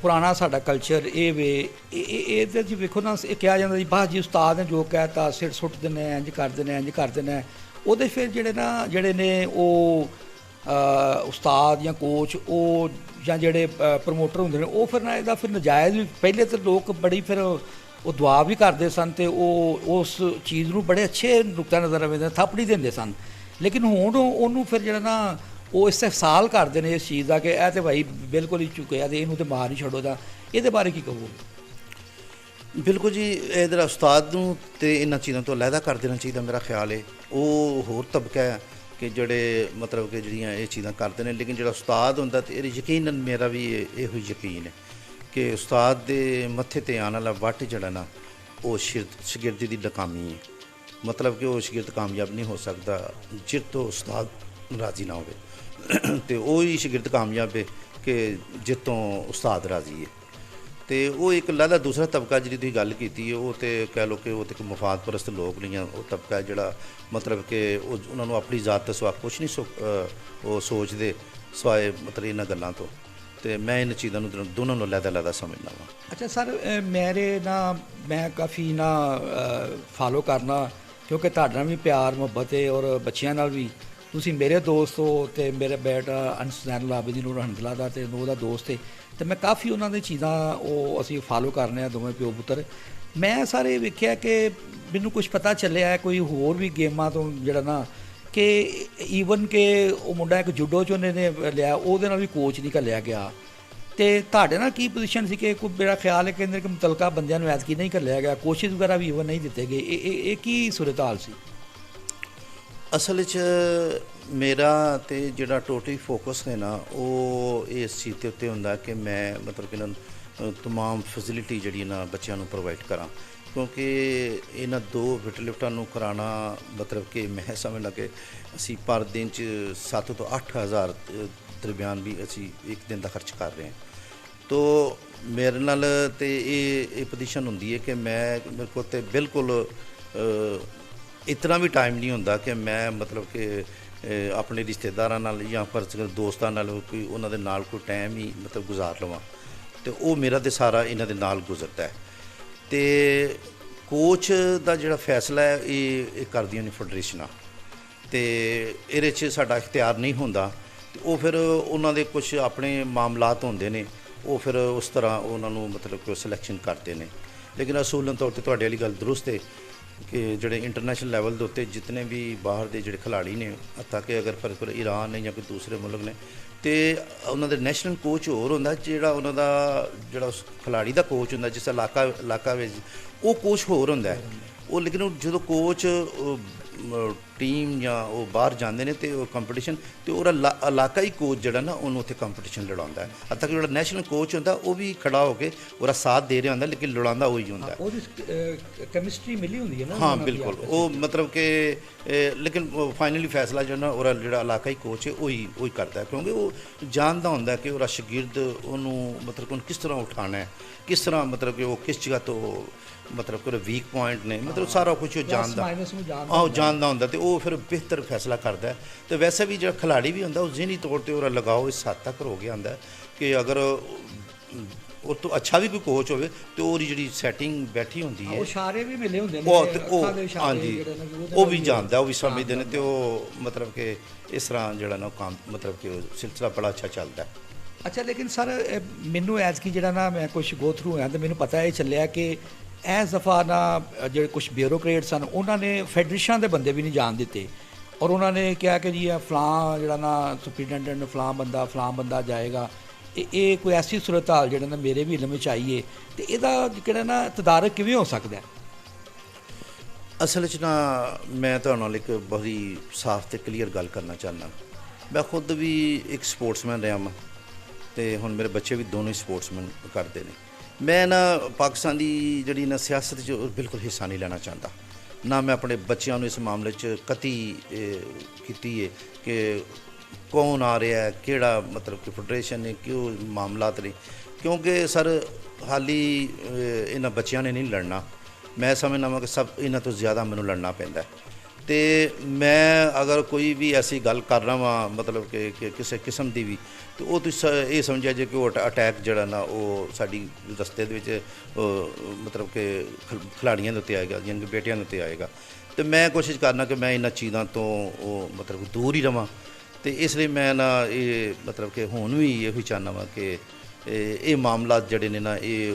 ਪੁਰਾਣਾ ਸਾਡਾ ਕਲਚਰ ਇਹ ਵੇ, ਇਹਦੇ 'ਚ ਵੇਖੋ ਨਾ, ਇਹ ਕਿਹਾ ਜਾਂਦਾ ਜੀ ਬਾਹਰ ਜੀ ਉਸਤਾਦ ਨੇ ਜੋ ਕਹਿਤਾ ਸਿਰ ਸੁੱਟਦੇ ਨੇ, ਇੰਝ ਕਰਦੇ ਨੇ, ਇੰਝ ਕਰਦੇ ਨੇ। ਉਹਦੇ ਫਿਰ ਜਿਹੜੇ ਨੇ ਉਹ ਉਸਤਾਦ ਜਾਂ ਕੋਚ ਉਹ ਜਾਂ ਜਿਹੜੇ ਪ੍ਰਮੋਟਰ ਹੁੰਦੇ ਨੇ ਉਹ ਫਿਰ ਨਾ ਇਹਦਾ ਫਿਰ ਨਜਾਇਜ਼ ਵੀ, ਪਹਿਲੇ ਤਾਂ ਲੋਕ ਬੜੀ ਫਿਰ ਉਹ ਦੁਆ ਵੀ ਕਰਦੇ ਸਨ ਅਤੇ ਉਹ ਉਸ ਚੀਜ਼ ਨੂੰ ਬੜੇ ਅੱਛੇ ਨੁਕਤਾ ਨਜ਼ਰ ਆਉਂਦੇ ਥਾਪੜੀ ਦਿੰਦੇ ਸਨ। ਲੇਕਿਨ ਹੁਣ ਉਹਨੂੰ ਫਿਰ ਜਿਹੜਾ ਨਾ ਉਹ ਇਸਤਹਿਸਾਲ ਕਰਦੇ ਨੇ ਇਸ ਚੀਜ਼ ਦਾ ਕਿ ਇਹ ਤਾਂ ਭਾਈ ਬਿਲਕੁਲ ਹੀ ਚੁੱਕਿਆ ਅਤੇ ਇਹਨੂੰ ਤਾਂ ਮਾਰ ਹੀ ਛੱਡੋ। ਦਾ ਇਹਦੇ ਬਾਰੇ ਕੀ ਕਹੋਗੇ? ਬਿਲਕੁਲ ਜੀ, ਇਹਦਾ ਉਸਤਾਦ ਨੂੰ ਅਤੇ ਇਹਨਾਂ ਚੀਜ਼ਾਂ ਤੋਂ ਅਲੱਗਾ ਕਰ ਦੇਣਾ ਚਾਹੀਦਾ। ਮੇਰਾ ਖਿਆਲ ਹੈ ਉਹ ਹੋਰ ਤਬਕਾ ਹੈ ਕਿ ਜਿਹੜੇ ਮਤਲਬ ਕਿ ਜਿਹੜੀਆਂ ਇਹ ਚੀਜ਼ਾਂ ਕਰਦੇ ਨੇ, ਲੇਕਿਨ ਜਿਹੜਾ ਉਸਤਾਦ ਹੁੰਦਾ ਅਤੇ ਇਹ ਯਕੀਨਨ ਮੇਰਾ ਵੀ ਇਹੋ ਯਕੀਨ ਹੈ ਕਿ ਉਸਤਾਦ ਦੇ ਮੱਥੇ 'ਤੇ ਆਉਣ ਵਾਲਾ ਵੱਟ ਜਿਹੜਾ ਨਾ ਉਹ ਸ਼ਾਗਿਰਦੀ ਦੀ ਨਾਕਾਮੀ ਹੈ। ਮਤਲਬ ਕਿ ਉਹ ਸ਼ਾਗਿਰਦ ਕਾਮਯਾਬ ਨਹੀਂ ਹੋ ਸਕਦਾ ਜਿਸ ਤੋਂ ਉਸਤਾਦ ਰਾਜ਼ੀ ਨਾ ਹੋਵੇ, ਅਤੇ ਉਹ ਹੀ ਸ਼ਾਗਿਰਦ ਕਾਮਯਾਬ ਹੈ ਕਿ ਜਿਸ ਤੋਂ ਉਸਤਾਦ ਰਾਜ਼ੀ ਹੈ। ਅਤੇ ਉਹ ਇੱਕ ਅਲੱਗਾ ਦੂਸਰਾ ਤਬਕਾ ਜਿਹੜੀ ਤੁਸੀਂ ਗੱਲ ਕੀਤੀ ਹੈ, ਉਹ ਤਾਂ ਕਹਿ ਲਓ ਕਿ ਉਹ ਤਾਂ ਇੱਕ ਮਫਾਦ ਪਰਸਤ ਲੋਕ ਨਹੀਂ ਆ। ਉਹ ਤਬਕਾ ਜਿਹੜਾ ਮਤਲਬ ਕਿ ਉਹਨਾਂ ਨੂੰ ਆਪਣੀ ਜ਼ਾਤ ਤੋਂ ਸਿਵਾ ਕੁਛ ਨਹੀਂ ਉਹ ਸੋਚਦੇ ਸਿਵਾਏ ਮਤਲਬ ਇਹਨਾਂ ਗੱਲਾਂ ਤੋਂ। ਅਤੇ ਮੈਂ ਇਹਨਾਂ ਚੀਜ਼ਾਂ ਨੂੰ ਦੋਨਾਂ ਨੂੰ ਅਲੱਗਾ ਸਮਝਦਾ ਵਾਂ। ਅੱਛਾ ਸਰ, ਮੈਂ ਕਾਫੀ ਫਾਲੋ ਕਰਨਾ, ਕਿਉਂਕਿ ਤੁਹਾਡੇ ਨਾਲ ਵੀ ਪਿਆਰ ਮੁਹੱਬਤ ਹੈ ਔਰ ਬੱਚਿਆਂ ਨਾਲ ਵੀ। ਤੁਸੀਂ ਮੇਰੇ ਦੋਸਤ ਹੋ ਅਤੇ ਮੇਰਾ ਬੇਟਾ ਅਨਸਨੈਨ ਆਬਿਦੀਨ ਰਹਿਮਤੁਲਾਹ ਦਾ ਅਤੇ ਉਹਦਾ ਦੋਸਤ ਹੈ, ਅਤੇ ਮੈਂ ਕਾਫੀ ਉਹਨਾਂ ਦੀ ਚੀਜ਼ਾਂ ਉਹ ਅਸੀਂ ਫਾਲੋ ਕਰਨੇ ਆ ਦੋਵੇਂ ਪਿਓ ਪੁੱਤਰ। ਮੈਂ ਸਾਰੇ ਵੇਖਿਆ ਕਿ ਮੈਨੂੰ ਕੁਝ ਪਤਾ ਚੱਲਿਆ ਕੋਈ ਹੋਰ ਵੀ ਗੇਮਾਂ ਤੋਂ ਜਿਹੜਾ ਨਾ ਕਿ ਈਵਨ ਕਿ ਉਹ ਮੁੰਡਾ ਇੱਕ ਜੂਡੋ 'ਚ ਉਹਨੇ ਲਿਆ, ਉਹਦੇ ਨਾਲ ਵੀ ਕੋਚ ਨਹੀਂ ਘੱਲਿਆ ਗਿਆ। ਅਤੇ ਤੁਹਾਡੇ ਨਾਲ ਕੀ ਪੋਜੀਸ਼ਨ ਸੀ ਕਿ ਕੋਈ ਮੇਰਾ ਖਿਆਲ ਹੈ ਕਿ ਮੁਤਲਕਾ ਬੰਦਿਆਂ ਨੂੰ ਐਤਕੀ ਨਹੀਂ ਘੱਲਿਆ ਗਿਆ, ਕੋਚਿਸ ਵਗੈਰਾ ਵੀ ਈਵਨ ਨਹੀਂ ਦਿੱਤੇ ਗਏ, ਇਹ ਕੀ ਸੂਰਤ ਹਾਲ ਸੀ? ਅਸਲ 'ਚ ਮੇਰਾ ਤੇ ਜਿਹੜਾ ਟੋਟਲੀ ਫੋਕਸ ਹੈ ਨਾ ਉਹ ਇਸ ਚੀਜ਼ ਦੇ ਉੱਤੇ ਹੁੰਦਾ ਕਿ ਮੈਂ ਮਤਲਬ ਕਿ ਇਹਨਾਂ ਨੂੰ ਤਮਾਮ ਫੈਸਿਲਿਟੀ ਜਿਹੜੀ ਨਾ ਬੱਚਿਆਂ ਨੂੰ ਪ੍ਰੋਵਾਈਡ ਕਰਾਂ, ਕਿਉਂਕਿ ਇਹਨਾਂ ਦੋ ਲਿਫਟਾਂ ਨੂੰ ਕਰਾਉਣਾ ਮਤਲਬ ਕਿ ਮੈਂ ਸਮਝ ਲੱਗੇ ਅਸੀਂ ਪਰ ਦਿਨ 'ਚ 7 ਤੋਂ 8 ਹਜ਼ਾਰ ਦਰਮਿਆਨ ਵੀ ਅਸੀਂ ਇੱਕ ਦਿਨ ਦਾ ਖਰਚ ਕਰ ਰਹੇ ਹਾਂ। ਤੋ ਮੇਰੇ ਨਾਲ ਤੇ ਇਹ ਪੋਜੀਸ਼ਨ ਹੁੰਦੀ ਹੈ ਕਿ ਮੇਰੇ ਕੋਲ ਤੇ ਬਿਲਕੁਲ ਇਤਨਾ ਵੀ ਟਾਈਮ ਨਹੀਂ ਹੁੰਦਾ ਕਿ ਮੈਂ ਮਤਲਬ ਕਿ ਆਪਣੇ ਰਿਸ਼ਤੇਦਾਰਾਂ ਨਾਲ ਜਾਂ ਪਰ ਦੋਸਤਾਂ ਨਾਲ ਕੋਈ ਉਹਨਾਂ ਦੇ ਨਾਲ ਕੋਈ ਟਾਈਮ ਹੀ ਮਤਲਬ ਗੁਜ਼ਾਰ ਲਵਾਂ, ਅਤੇ ਉਹ ਮੇਰਾ ਤਾਂ ਸਾਰਾ ਇਹਨਾਂ ਦੇ ਨਾਲ ਗੁਜ਼ਰਦਾ ਹੈ। ਅਤੇ ਕੋਚ ਦਾ ਜਿਹੜਾ ਫੈਸਲਾ ਹੈ ਇਹ ਕਰਦੀਆਂ ਨੇ ਫੈਡਰੇਸ਼ਨਾਂ, ਅਤੇ ਇਹਦੇ 'ਚ ਸਾਡਾ ਇਖਤਿਆਰ ਨਹੀਂ ਹੁੰਦਾ। ਅਤੇ ਉਹ ਫਿਰ ਉਹਨਾਂ ਦੇ ਕੁਝ ਆਪਣੇ ਮਾਮਲਾਤ ਹੁੰਦੇ ਨੇ, ਉਹ ਫਿਰ ਉਸ ਤਰ੍ਹਾਂ ਉਹਨਾਂ ਨੂੰ ਮਤਲਬ ਕਿ ਸਿਲੈਕਸ਼ਨ ਕਰਦੇ ਨੇ। ਲੇਕਿਨ ਅਸੂਲਨ ਤੌਰ 'ਤੇ ਤੁਹਾਡੇ ਵਾਲੀ ਗੱਲ ਦਰੁਸਤ ਹੈ ਕਿ ਜਿਹੜੇ ਇੰਟਰਨੈਸ਼ਨਲ ਲੈਵਲ ਦੇ ਉੱਤੇ ਜਿਤਨੇ ਵੀ ਬਾਹਰ ਦੇ ਜਿਹੜੇ ਖਿਲਾੜੀ ਨੇ, ਤਾਂ ਕਿ ਅਗਰ ਫਰਕ ਈਰਾਨ ਨੇ ਜਾਂ ਕੋਈ ਦੂਸਰੇ ਮੁਲਕ ਨੇ, ਅਤੇ ਉਹਨਾਂ ਦੇ ਨੈਸ਼ਨਲ ਕੋਚ ਹੋਰ ਹੁੰਦਾ, ਜਿਹੜਾ ਉਹਨਾਂ ਦਾ ਜਿਹੜਾ ਉਸ ਖਿਲਾੜੀ ਦਾ ਕੋਚ ਹੁੰਦਾ ਜਿਸ ਇਲਾਕਾ ਵਿੱਚ ਉਹ ਕੋਚ ਹੋਰ ਹੁੰਦਾ ਹੈ। ਉਹ ਲੇਕਿਨ ਜਦੋਂ ਕੋਚ ਟੀਮ ਜਾਂ ਉਹ ਬਾਹਰ ਜਾਂਦੇ ਨੇ ਤੇ ਉਹ ਕੰਪੀਟੀਸ਼ਨ ਤੇ ਉਹਦਾ ਇਲਾਕਾਈ ਕੋਚ ਜਿਹੜਾ ਨਾ ਉਹਨੂੰ ਉੱਥੇ ਕੰਪੀਟੀਸ਼ਨ ਲੜਾਉਂਦਾ ਹੈ। ਹੱਦ ਤੱਕ ਜਿਹੜਾ ਨੈਸ਼ਨਲ ਕੋਚ ਹੁੰਦਾ ਉਹ ਵੀ ਖੜਾ ਹੋ ਕੇ ਉਹਦਾ ਸਾਥ ਦੇ ਰਿਹਾ ਹੁੰਦਾ, ਲੇਕਿਨ ਲੜਾਉਂਦਾ ਉਹੀ ਹੁੰਦਾ। ਉਹਦੀ ਕੈਮਿਸਟਰੀ ਮਿਲੀ ਹੁੰਦੀ ਹੈ ਨਾ। ਹਾਂ ਬਿਲਕੁਲ, ਉਹ ਮਤਲਬ ਕਿ ਲੇਕਿਨ ਫਾਈਨਲੀ ਫੈਸਲਾ ਜਿਹੜਾ ਇਲਾਕਾਈ ਕੋਚ ਹੈ ਉਹੀ ਕਰਦਾ, ਕਿਉਂਕਿ ਉਹ ਜਾਣਦਾ ਹੁੰਦਾ ਕਿ ਉਹਦਾ ਸ਼ਾਗਿਰਦ ਉਹਨੂੰ ਮਤਲਬ ਕਿ ਉਹਨੂੰ ਕਿਸ ਤਰ੍ਹਾਂ ਉਠਾਉਣਾ ਹੈ, ਕਿਸ ਤਰ੍ਹਾਂ ਮਤਲਬ ਕਿ ਉਹ ਕਿਸ ਜਗ੍ਹਾ ਤੋਂ ਮਤਲਬ ਕਿ ਵੀਕ ਪੁਆਇੰਟ ਨੇ, ਮਤਲਬ ਸਾਰਾ ਕੁਝ ਉਹ ਜਾਣਦਾ ਹੁੰਦਾ ਤੇ ਉਹ ਫਿਰ ਬਿਹਤਰ ਫੈਸਲਾ ਕਰਦਾ। ਤੇ ਵੈਸੇ ਵੀ ਜਿਹੜਾ ਖਿਲਾੜੀ ਵੀ ਹੁੰਦਾ ਉਹ ਜ਼ਿਹਨੀ ਤੌਰ ਤੇ ਉਹਦਾ ਲਗਾਓ ਇਸ ਹੱਦ ਤੱਕ ਹੋ ਗਿਆ ਹੁੰਦਾ ਕਿ ਅਗਰ ਉਹ ਤੋਂ ਅੱਛਾ ਵੀ ਕੋਈ ਕੋਚ ਹੋਵੇ ਤੇ ਉਹਦੀ ਜਿਹੜੀ ਸੈਟਿੰਗ ਬੈਠੀ ਹੁੰਦੀ ਹੈ, ਉਹ ਇਸ਼ਾਰੇ ਵੀ ਮਿਲੇ ਹੁੰਦੇ ਨੇ, ਹਾਂਜੀ ਉਹ ਵੀ ਜਾਣਦਾ, ਉਹ ਵੀ ਸਮਝਦੇ ਨੇ ਤੇ ਉਹ ਮਤਲਬ ਕਿ ਇਸ ਤਰ੍ਹਾਂ ਜਿਹੜਾ ਨਾ ਕੰਮ ਮਤਲਬ ਕਿ ਉਹ ਸਿਲਸਿਲਾ ਬੜਾ ਅੱਛਾ ਚੱਲਦਾ। ਅੱਛਾ, ਲੇਕਿਨ ਸਰ ਮੈਨੂੰ ਐਤਕੀ ਜਿਹੜਾ ਨਾ ਮੈਂ ਕੁਛ ਗੋ ਥਰੂ ਹੋਇਆ ਤੇ ਮੈਨੂੰ ਪਤਾ ਇਹ ਚੱਲਿਆ ਕਿ ਇਸ ਦਫਾ ਨਾ ਜਿਹੜੇ ਕੁਛ ਬਿਊਰੋਕਰੇਟ ਸਨ ਉਹਨਾਂ ਨੇ ਫੈਡਰੇਸ਼ਨਾਂ ਦੇ ਬੰਦੇ ਵੀ ਨਹੀਂ ਜਾਣ ਦਿੱਤੇ, ਔਰ ਉਹਨਾਂ ਨੇ ਕਿਹਾ ਕਿ ਜੀ ਇਹ ਫਲਾਂ ਜਿਹੜਾ ਨਾ ਸੁਪਰੀਡੈਂਟੈਂਟ ਫਲਾਂ ਬੰਦਾ ਜਾਏਗਾ। ਇਹ ਕੋਈ ਐਸੀ ਸੂਰਤ ਹਾਲ ਜਿਹੜਾ ਨਾ ਮੇਰੇ ਵੀ ਇਲਮ ਵਿੱਚ ਆਈ ਹੈ ਤੇ ਇਹਦਾ ਕਿਹੜਾ ਨਾ ਤਦਾਰਕ ਕਿਵੇਂ ਹੋ ਸਕਦਾ? ਅਸਲ 'ਚ ਨਾ ਮੈਂ ਤੁਹਾਡੇ ਨਾਲ ਇੱਕ ਬਹੁਤ ਹੀ ਸਾਫ਼ ਤੇ ਕਲੀਅਰ ਗੱਲ ਕਰਨਾ ਚਾਹੁੰਦਾ। ਮੈਂ ਖੁਦ ਵੀ ਇੱਕ ਸਪੋਰਟਸਮੈਨ ਰਿਹਾ ਹਾਂ ਤੇ ਹੁਣ ਮੇਰੇ ਬੱਚੇ ਵੀ ਦੋਨੋਂ ਹੀ ਸਪੋਰਟਸਮੈਨ ਕਰਦੇ ਨੇ। ਮੈਂ ਨਾ ਪਾਕਿਸਤਾਨ ਦੀ ਜਿਹੜੀ ਨਾ ਸਿਆਸਤ 'ਚ ਬਿਲਕੁਲ ਹਿੱਸਾ ਨਹੀਂ ਲੈਣਾ ਚਾਹੁੰਦਾ, ਨਾ ਮੈਂ ਆਪਣੇ ਬੱਚਿਆਂ ਨੂੰ ਇਸ ਮਾਮਲੇ 'ਚ ਕਤੀ ਕੀਤੀ ਹੈ ਕਿ ਕੌਣ ਆ ਰਿਹਾ, ਕਿਹੜਾ ਮਤਲਬ ਕਿ ਫੈਡਰੇਸ਼ਨ ਨੇ, ਕਿਉਂ ਮਾਮਲਾਤ ਨੇ, ਕਿਉਂਕਿ ਸਰ ਹਾਲੀ ਇਹਨਾਂ ਬੱਚਿਆਂ ਨੇ ਨਹੀਂ ਲੜਨਾ। ਮੈਂ ਸਮਝਦਾ ਵਾਂ ਕਿ ਸਭ ਇਹਨਾਂ ਤੋਂ ਜ਼ਿਆਦਾ ਮੈਨੂੰ ਲੜਨਾ ਪੈਂਦਾ ਤੇ ਮੈਂ ਅਗਰ ਕੋਈ ਵੀ ਐਸੀ ਗੱਲ ਕਰ ਰਹਾ ਵਾਂ ਮਤਲਬ ਕਿ ਕਿਸੇ ਕਿਸਮ ਦੀ ਵੀ ਤੇ ਉਹ ਤੁਸੀਂ ਇਹ ਸਮਝਿਆ ਜੇ ਕਿ ਉਹ ਅਟੈਕ ਜਿਹੜਾ ਨਾ ਉਹ ਸਾਡੀ ਰਸਤੇ ਦੇ ਵਿੱਚ ਮਤਲਬ ਕਿ ਖਿਲਾੜੀਆਂ ਦੇ ਉੱਤੇ ਆਏਗਾ, ਯਾਨੀ ਕਿ ਬੇਟਿਆਂ ਦੇ ਉੱਤੇ ਆਏਗਾ। ਤੇ ਮੈਂ ਕੋਸ਼ਿਸ਼ ਕਰਨਾ ਕਿ ਮੈਂ ਇਹਨਾਂ ਚੀਜ਼ਾਂ ਤੋਂ ਉਹ ਮਤਲਬ ਦੂਰ ਹੀ ਰਵਾਂ ਤੇ ਇਸ ਲਈ ਮੈਂ ਨਾ ਇਹ ਮਤਲਬ ਕਿ ਹੁਣ ਵੀ ਇਹੋ ਹੀ ਚਾਹੁੰਦਾ ਵਾਂ ਕਿ ਇਹ ਮਾਮਲਾਤ ਜਿਹੜੇ ਨੇ ਨਾ ਇਹ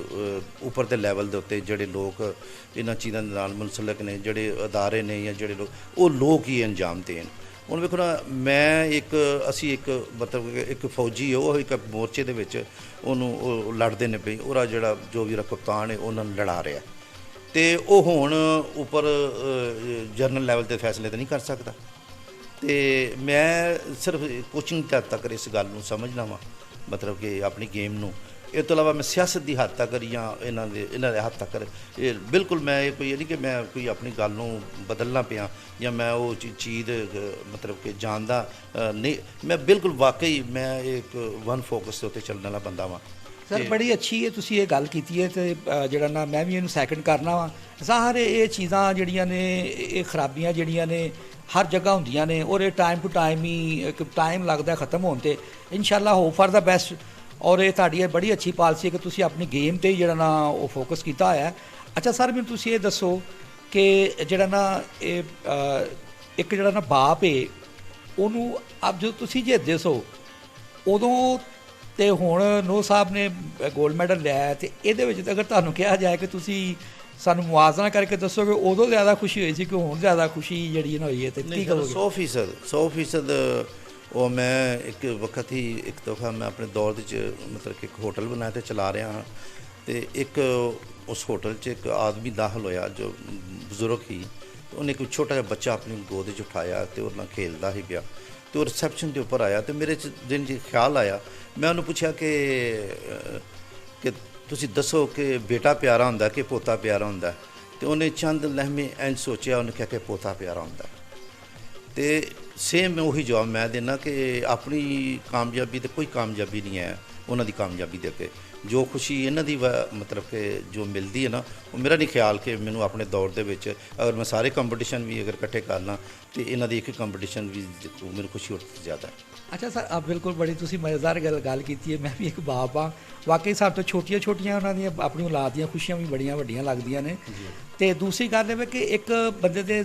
ਉੱਪਰ ਦੇ ਲੈਵਲ ਦੇ ਉੱਤੇ ਜਿਹੜੇ ਲੋਕ ਇਹਨਾਂ ਚੀਜ਼ਾਂ ਦੇ ਨਾਲ ਮੁਨਸਲਕ ਨੇ, ਜਿਹੜੇ ਅਦਾਰੇ ਨੇ ਜਾਂ ਜਿਹੜੇ ਲੋਕ ਹੀ ਅੰਜਾਮ ਦੇਣ। ਹੁਣ ਵੇਖੋ ਨਾ ਅਸੀਂ ਇੱਕ ਮਤਲਬ ਕਿ ਇੱਕ ਫੌਜੀ ਉਹ ਇੱਕ ਮੋਰਚੇ ਦੇ ਵਿੱਚ ਉਹਨੂੰ ਉਹ ਲੜਦੇ ਨੇ ਪਈ, ਉਹਦਾ ਜਿਹੜਾ ਜੋ ਵੀ ਕਪਤਾਨ ਹੈ ਉਹਨਾਂ ਨੂੰ ਲੜਾ ਰਿਹਾ ਤੇ ਉਹ ਹੁਣ ਉੱਪਰ ਜਨਰਲ ਲੈਵਲ 'ਤੇ ਫੈਸਲੇ ਤਾਂ ਨਹੀਂ ਕਰ ਸਕਦਾ। ਤੇ ਮੈਂ ਸਿਰਫ ਕੋਚਿੰਗ ਤੱਕ ਇਸ ਗੱਲ ਨੂੰ ਸਮਝਣਾ ਵਾਂ ਮਤਲਬ ਕਿ ਆਪਣੀ ਗੇਮ ਨੂੰ। ਇਹ ਤੋਂ ਇਲਾਵਾ ਮੈਂ ਸਿਆਸਤ ਦੀ ਹੱਦ ਤੱਕ ਜਾਂ ਇਹਨਾਂ ਦੇ ਹੱਦ ਤੱਕ ਇਹ ਬਿਲਕੁਲ ਮੈਂ ਇਹ ਕੋਈ ਨਹੀਂ ਕਿ ਮੈਂ ਕੋਈ ਆਪਣੀ ਗੱਲ ਨੂੰ ਬਦਲਣਾ ਪਿਆ ਜਾਂ ਮੈਂ ਉਹ ਚੀਜ਼ ਮਤਲਬ ਕਿ ਜਾਣਦਾ ਨਹੀਂ। ਮੈਂ ਬਿਲਕੁਲ ਵਾਕਈ ਮੈਂ ਇੱਕ ਵਨ ਫੋਕਸ ਦੇ ਉੱਤੇ ਚੱਲਣ ਵਾਲਾ ਬੰਦਾ ਵਾਂ। ਸਰ ਬੜੀ ਅੱਛੀ ਹੈ ਤੁਸੀਂ ਇਹ ਗੱਲ ਕੀਤੀ ਹੈ ਤੇ ਜਿਹੜਾ ਨਾ ਮੈਂ ਵੀ ਇਹਨੂੰ ਸੈਕਿੰਡ ਕਰਨਾ ਵਾਂ। ਜ਼ਾਹਰ ਇਹ ਚੀਜ਼ਾਂ ਜਿਹੜੀਆਂ ਨੇ ਇਹ ਖਰਾਬੀਆਂ ਜਿਹੜੀਆਂ ਨੇ ਹਰ ਜਗ੍ਹਾ ਹੁੰਦੀਆਂ ਨੇ ਔਰ ਇਹ ਟਾਈਮ ਟੂ ਟਾਈਮ ਹੀ ਇੱਕ ਟਾਈਮ ਲੱਗਦਾ ਖ਼ਤਮ ਹੋਣ ਤੇ ਇਨਸ਼ਾਅੱਲਾ ਹੋਪ ਫਾਰ ਦਾ ਬੈਸਟ। ਔਰ ਇਹ ਤੁਹਾਡੀ ਇਹ ਬੜੀ ਅੱਛੀ ਪਾਲਿਸੀ ਹੈ ਕਿ ਤੁਸੀਂ ਆਪਣੀ ਗੇਮ 'ਤੇ ਹੀ ਜਿਹੜਾ ਨਾ ਉਹ ਫੋਕਸ ਕੀਤਾ ਹੋਇਆ। ਅੱਛਾ ਸਰ ਮੈਨੂੰ ਤੁਸੀਂ ਇਹ ਦੱਸੋ ਕਿ ਜਿਹੜਾ ਨਾ ਇਹ ਇੱਕ ਜਿਹੜਾ ਨਾ ਬਾਪ ਹੈ ਉਹਨੂੰ ਆਪ ਜਦੋਂ ਤੁਸੀਂ ਜਿੱਤਦੇ ਸੋ ਉਦੋਂ ਤੇ ਹੁਣ ਨੋ ਸਾਹਿਬ ਨੇ ਗੋਲਡ ਮੈਡਲ ਲਿਆ ਤੇ ਇਹਦੇ ਵਿੱਚ ਅਗਰ ਤੁਹਾਨੂੰ ਕਿਹਾ ਜਾਏ ਕਿ ਤੁਸੀਂ ਸਾਨੂੰ ਮੁਆਜ਼ਨਾ ਕਰਕੇ ਦੱਸੋਗੇ ਉਦੋਂ ਜ਼ਿਆਦਾ ਖੁਸ਼ੀ ਹੋਈ ਸੀ ਕਿ ਹੁਣ ਜ਼ਿਆਦਾ ਖੁਸ਼ੀ ਜਿਹੜੀ ਨਾ ਹੋਈ ਹੈ ਤੇ ਕੀ ਕਹੋਗੇ? 100% ਉਹ ਮੈਂ ਇੱਕ ਵਕਤ ਹੀ ਇੱਕ ਦਫਾ ਮੈਂ ਆਪਣੇ ਦੌਰ ਦੇ 'ਚ ਮਤਲਬ ਕਿ ਇੱਕ ਹੋਟਲ ਬਣਾਇਆ ਤੇ ਚਲਾ ਰਿਹਾ ਹਾਂ ਤੇ ਇੱਕ ਉਸ ਹੋਟਲ 'ਚ ਇੱਕ ਆਦਮੀ ਦਾਖਲ ਹੋਇਆ ਜੋ ਬਜ਼ੁਰਗ ਸੀ। ਉਹਨੇ ਇੱਕ ਛੋਟਾ ਜਿਹਾ ਬੱਚਾ ਆਪਣੀ ਗੋਦ 'ਚ ਉਠਾਇਆ ਤੇ ਉਹਦੇ ਨਾਲ ਖੇਲਦਾ ਸੀ ਪਿਆ ਤੇ ਉਹ ਰਿਸੈਪਸ਼ਨ ਦੇ ਉੱਪਰ ਆਇਆ ਤੇ ਮੇਰੇ 'ਚ ਦਿਨ 'ਚ ਖਿਆਲ ਆਇਆ। ਮੈਂ ਉਹਨੂੰ ਪੁੱਛਿਆ ਕਿ ਤੁਸੀਂ ਦੱਸੋ ਕਿ ਬੇਟਾ ਪਿਆਰਾ ਹੁੰਦਾ ਕਿ ਪੋਤਾ ਪਿਆਰਾ ਹੁੰਦਾ? ਤੇ ਉਹਨੇ ਚੰਦ ਲਹਿਮੇ ਇੰਝ ਸੋਚਿਆ, ਉਹਨੇ ਕਿਹਾ ਕਿ ਪੋਤਾ ਪਿਆਰਾ ਹੁੰਦਾ। ਤੇ ਸੇਮ ਮੈਂ ਉਹੀ ਜਵਾਬ ਮੈਂ ਦੇਣਾ ਕਿ ਆਪਣੀ ਕਾਮਯਾਬੀ ਤੇ ਕੋਈ ਕਾਮਯਾਬੀ ਨਹੀਂ ਹੈ ਉਹਨਾਂ ਦੀ ਕਾਮਯਾਬੀ ਦੇ ਅੱਗੇ। ਜੋ ਖੁਸ਼ੀ ਇਹਨਾਂ ਦੀ ਮਤਲਬ ਕਿ ਜੋ ਮਿਲਦੀ ਹੈ ਨਾ ਉਹ ਮੇਰਾ ਨਹੀਂ ਖਿਆਲ ਕਿ ਮੈਨੂੰ ਆਪਣੇ ਦੌਰ ਦੇ ਵਿੱਚ ਅਗਰ ਮੈਂ ਸਾਰੇ ਕੰਪੀਟੀਸ਼ਨ ਵੀ ਅਗਰ ਇਕੱਠੇ ਕਰ ਲਾਂ ਤੇ ਇਹਨਾਂ ਦੀ ਇੱਕ ਕੰਪੀਟੀਸ਼ਨ ਵੀ ਮੈਨੂੰ ਖੁਸ਼ੀ ਹੋਰ ਜ਼ਿਆਦਾ। ਅੱਛਾ ਸਰ ਆਪ ਬਿਲਕੁਲ ਬੜੀ ਤੁਸੀਂ ਮਜ਼ੇਦਾਰ ਗੱਲ ਕੀਤੀ ਹੈ। ਮੈਂ ਵੀ ਇੱਕ ਬਾਪ ਹਾਂ, ਵਾਕਈ ਸਾਡੇ ਤੋਂ ਛੋਟੀਆਂ ਉਹਨਾਂ ਦੀਆਂ ਆਪਣੀ ਔਲਾਦ ਦੀਆਂ ਖੁਸ਼ੀਆਂ ਵੀ ਬੜੀਆਂ ਵੱਡੀਆਂ ਲੱਗਦੀਆਂ ਨੇ। ਤੇ ਦੂਸਰੀ ਗੱਲ ਇਹ ਕਿ ਇੱਕ ਬੰਦੇ ਦੇ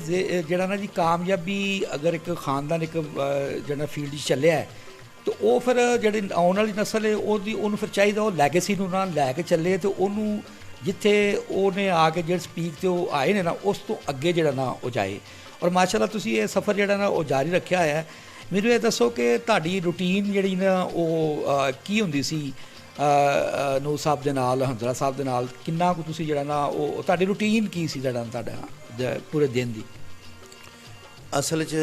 ਜਿਹੜਾ ਨਾ ਜੀ ਕਾਮਯਾਬੀ ਅਗਰ ਇੱਕ ਖਾਨਦਾਨ ਇੱਕ ਜਿਹੜਾ ਫੀਲਡ 'ਚ ਚੱਲਿਆ ਤੇ ਉਹ ਫਿਰ ਜਿਹੜੀ ਆਉਣ ਵਾਲੀ ਨਸਲ ਹੈ ਉਹਨੂੰ ਫਿਰ ਚਾਹੀਦਾ ਉਹ ਲੈਗੇਸੀ ਨੂੰ ਨਾਲ ਲੈ ਕੇ ਚੱਲੇ ਤੇ ਉਹਨੂੰ ਜਿੱਥੇ ਉਹਨੇ ਆ ਕੇ ਜਿਹੜੇ ਸਪੀਕ 'ਤੇ ਉਹ ਆਏ ਨੇ ਨਾ ਉਸ ਤੋਂ ਅੱਗੇ ਜਿਹੜਾ ਨਾ ਉਹ ਜਾਏ। ਔਰ ਮਾਸ਼ਾਅੱਲਾ ਤੁਸੀਂ ਇਹ ਸਫ਼ਰ ਜਿਹੜਾ ਨਾ ਉਹ ਜਾਰੀ ਰੱਖਿਆ ਹੋਇਆ। ਮੈਨੂੰ ਇਹ ਦੱਸੋ ਕਿ ਤੁਹਾਡੀ ਰੂਟੀਨ ਜਿਹੜੀ ਨਾ ਉਹ ਕੀ ਹੁੰਦੀ ਸੀ ਨੂਰ ਸਾਹਿਬ ਦੇ ਨਾਲ, ਹੰਜ਼ਲਾ ਸਾਹਿਬ ਦੇ ਨਾਲ? ਕਿੰਨਾ ਕੁ ਤੁਸੀਂ ਜਿਹੜਾ ਨਾ ਉਹ ਤੁਹਾਡੀ ਰੂਟੀਨ ਕੀ ਸੀ ਤੁਹਾਡਾ ਪੂਰੇ ਦਿਨ ਦੀ? ਅਸਲ 'ਚ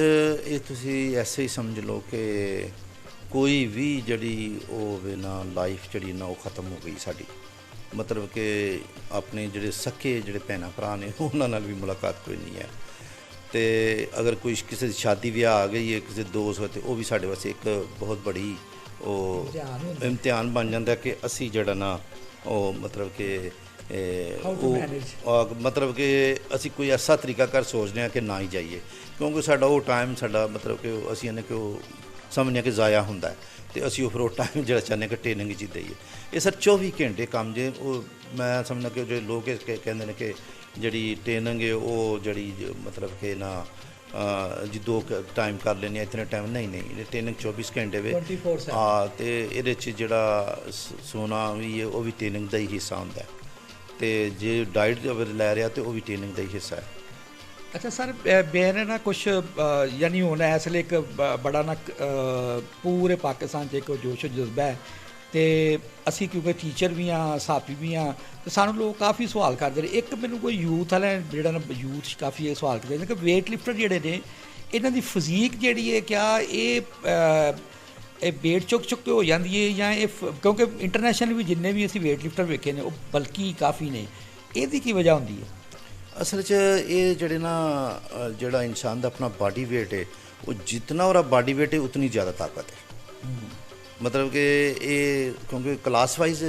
ਇਹ ਤੁਸੀਂ ਐਸੇ ਹੀ ਸਮਝ ਲਓ ਕਿ ਕੋਈ ਵੀ ਜਿਹੜੀ ਉਹ ਹੋਵੇ ਨਾ ਲਾਈਫ ਜਿਹੜੀ ਨਾ ਉਹ ਖਤਮ ਹੋ ਗਈ ਸਾਡੀ। ਮਤਲਬ ਕਿ ਆਪਣੇ ਜਿਹੜੇ ਸਕੇ ਜਿਹੜੇ ਭੈਣਾਂ ਭਰਾ ਨੇ ਉਹਨਾਂ ਨਾਲ ਵੀ ਮੁਲਾਕਾਤ ਕੋਈ ਨਹੀਂ ਹੈ। ਤੇ ਅਗਰ ਕੋਈ ਕਿਸੇ ਦੀ ਸ਼ਾਦੀ ਵਿਆਹ ਆ ਗਈ ਹੈ ਕਿਸੇ ਦੋਸਤ ਹੋਏ, ਤੇ ਉਹ ਵੀ ਸਾਡੇ ਵਾਸਤੇ ਇੱਕ ਬਹੁਤ ਬੜੀ ਉਹ ਇਮਤਿਹਾਨ ਬਣ ਜਾਂਦਾ ਕਿ ਅਸੀਂ ਜਿਹੜਾ ਨਾ ਉਹ ਮਤਲਬ ਕਿ ਮਤਲਬ ਕਿ ਅਸੀਂ ਕੋਈ ਐਸਾ ਤਰੀਕਾ ਕਰ ਸੋਚਦੇ ਹਾਂ ਕਿ ਨਾ ਹੀ ਜਾਈਏ, ਕਿਉਂਕਿ ਸਾਡਾ ਉਹ ਟਾਈਮ ਸਾਡਾ ਮਤਲਬ ਕਿ ਅਸੀਂ ਇਹਨੇ ਕਿ ਉਹ ਸਮਝਦੇ ਹਾਂ ਕਿ ਜ਼ਾਇਆ ਹੁੰਦਾ ਤੇ ਅਸੀਂ ਉਹ ਫਿਰ ਉਹ ਟਾਈਮ ਜਿਹੜਾ ਚਾਹੁੰਦੇ ਹਾਂ ਕਿ ਟ੍ਰੇਨਿੰਗ 'ਚ ਦਈਏ। ਇਹ ਸਰ 24 ਘੰਟੇ ਕੰਮ ਜੇ ਉਹ ਮੈਂ ਸਮਝਦਾ ਕਿ ਜਿਹੜੇ ਲੋਕ ਕਹਿੰਦੇ ਨੇ ਕਿ ਜਿਹੜੀ ਟ੍ਰੇਨਿੰਗ ਹੈ ਉਹ ਜਿਹੜੀ ਮਤਲਬ ਕਿ ਨਾ ਜੀ 2 ਟਾਈਮ ਕਰ ਲੈਂਦੇ ਇਤਨੇ ਟਾਈਮ ਨਹੀਂ ਇਹ ਟ੍ਰੇਨਿੰਗ 24 ਘੰਟੇ ਵੇ ਹਾਂ। ਤੇ ਇਹਦੇ 'ਚ ਜਿਹੜਾ ਸੋਨਾ ਵੀ ਹੈ ਉਹ ਵੀ ਟ੍ਰੇਨਿੰਗ ਦਾ ਹੀ ਹਿੱਸਾ ਹੁੰਦਾ ਤੇ ਜੇ ਡਾਈਟ ਲੈ ਰਿਹਾ ਤੇ ਉਹ ਵੀ ਟ੍ਰੇਨਿੰਗ ਦਾ ਹੀ ਹਿੱਸਾ ਹੈ। अच्छा सर मेरे ना कुछ यानी हूँ इसलिए एक बड़ा ना पूरे पाकिस्तान एक जोश जज्बा है तो असी क्योंकि टीचर भी हाँ साथी भी हाँ तो सानू लोग काफ़ी सवाल करते हैं। एक मैनू कोई यूथ वाले जो ना यूथ काफ़ी सवाल करते हैं कि वेट लिफ्टर जोड़े ने इन्हों की फिजीक जी है क्या ये वेट चुक के हो जाती है या क्योंकि इंटरनेशनल भी जिन्ने भी असी वेट लिफ्टर वेखे ने बल्कि काफ़ी ने ये की वजह होंगी है? ਅਸਲ 'ਚ ਇਹ ਜਿਹੜੇ ਨਾ ਜਿਹੜਾ ਇਨਸਾਨ ਦਾ ਆਪਣਾ ਬਾਡੀ ਵੇਟ ਹੈ ਉਹ ਜਿੰਨਾ ਉਹਦਾ ਬਾਡੀ ਵੇਟ ਹੈ ਉਤਨੀ ਜ਼ਿਆਦਾ ਤਾਕਤ ਹੈ। ਮਤਲਬ ਕਿ ਇਹ ਕਿਉਂਕਿ ਕਲਾਸ ਵਾਈਜ਼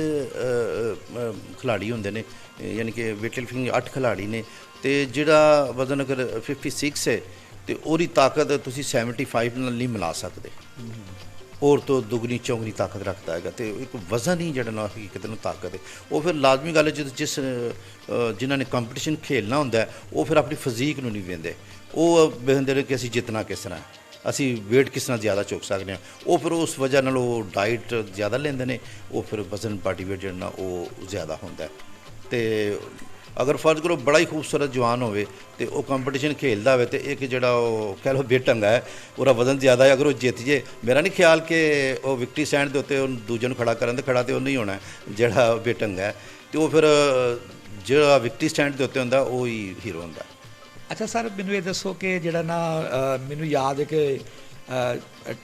ਖਿਲਾੜੀ ਹੁੰਦੇ ਨੇ, ਯਾਨੀ ਕਿ ਵੇਟ ਲਿਫਟਿੰਗ 8 ਖਿਲਾੜੀ ਨੇ ਤੇ ਜਿਹੜਾ ਵਜ਼ਨ ਅਗਰ 56 ਹੈ ਤੇ ਉਹਦੀ ਤਾਕਤ ਤੁਸੀਂ 75 ਨਾਲ ਨਹੀਂ ਮਿਲਾ ਸਕਦੇ। और तो दुगनी चौगनी ताकत रखता है तो एक वज़न ही जड़ा हकीकत में ताकत है। वो फिर लाजमी गल है जो जिस जिन्होंने कंपटीशन खेलना होंगे वो फिर अपनी फिजीक नहीं वेंदे, वो वेंदे कि असी जितना किस तरह असी वेट किस तरह ज़्यादा चुक सकते हैं। वो फिर उस वजह नाल वो डाइट ज़्यादा लेंदे ने, वो फिर वज़न बॉडी वेट जो वो ज़्यादा होंदा है। तो अगर फर्ज करो बड़ा ही खूबसूरत जवान होवे तो वह कंपटीशन खेलता हो तो एक जोड़ा कह लो बेढंगा है उसका वजन ज़्यादा है, अगर वो जित जे मेरा नहीं ख्याल कि वह विक्ट्री स्टैंड के उत्ते दूजे खड़ा करन खड़ा तो नहीं होना जोड़ा बेढंगा है, तो वह फिर जो विक्ट्री स्टैंड के उत्ते होंदा वो ही हीरो होंदा। अच्छा सर मैनू ये दसो कि जोड़ा ना मैनू याद है कि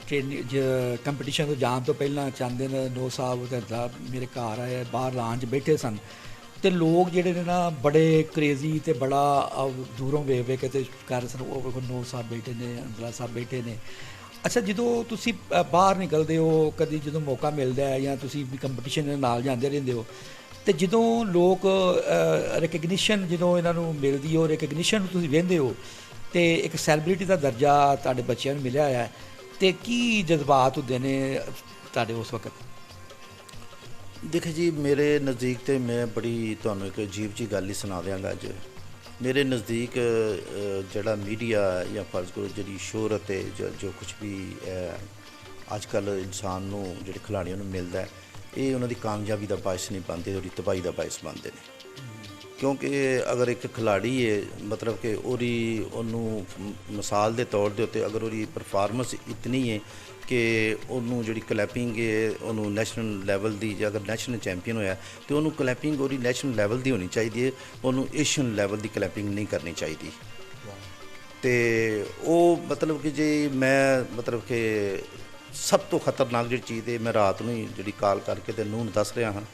ट्रेनिंग कंपटीशन तो जान तो पहला चाहते हैं नो साहब मेरे घर आए बाहर लान बैठे सन तो लोग जोड़े ने ना बड़े क्रेजी तो बड़ा दूरों वेख वेख के कर सन नो साहब बैठे ने अंदला साहब बैठे ने। अच्छा जो तुसी बाहर निकलते हो कभी जो मौका मिलता है या तुसी भी कंपटीशन नाल जाते रहते हो तो जो लोग रिकग्निशन जो इन्हों मिलती हो रिकग्निशन तुसी वेंदे हो तो एक सैलीब्रिटी का दर्जा तुहाडे बच्चों को मिलिया है तो की जज्बात होंदे ने तुहाडे उस वक्त? देखो जी मेरे नज़दीक तो मैं बड़ी तुहानू एक अजीब जी गल ही सुना देंगा अज। मेरे नज़दीक जड़ा मीडिया या फर्ज करो जी शोहरत है जो कुछ भी अजकल इंसान नू जिहड़े खिलाड़ियों नू मिलता है ये उन्होंने कामयाबी का बायस नहीं बनते, उहदी तबाही का बायस बनते हैं। क्योंकि अगर एक खिलाड़ी है मतलब कि उहदी उन्होंने मिसाल के तौर के उत्ते अगर उहदी परफॉर्मेंस इतनी है कि उन्होंने जी क्लैपिंग है उन्होंने नैशनल लैवल की अगर नैशनल चैंपीयन होया तो उन्होंने क्लैपिंग और नैशनल लैवल की होनी चाहिए, उन्होंने एशियन लैवल की क्लैपिंग नहीं करनी चाहिए। तो वो मतलब कि जी मैं मतलब कि सब तो खतरनाक जी चीज़ है मैं रात में जी कॉल करके तो नून दस रहा हाँ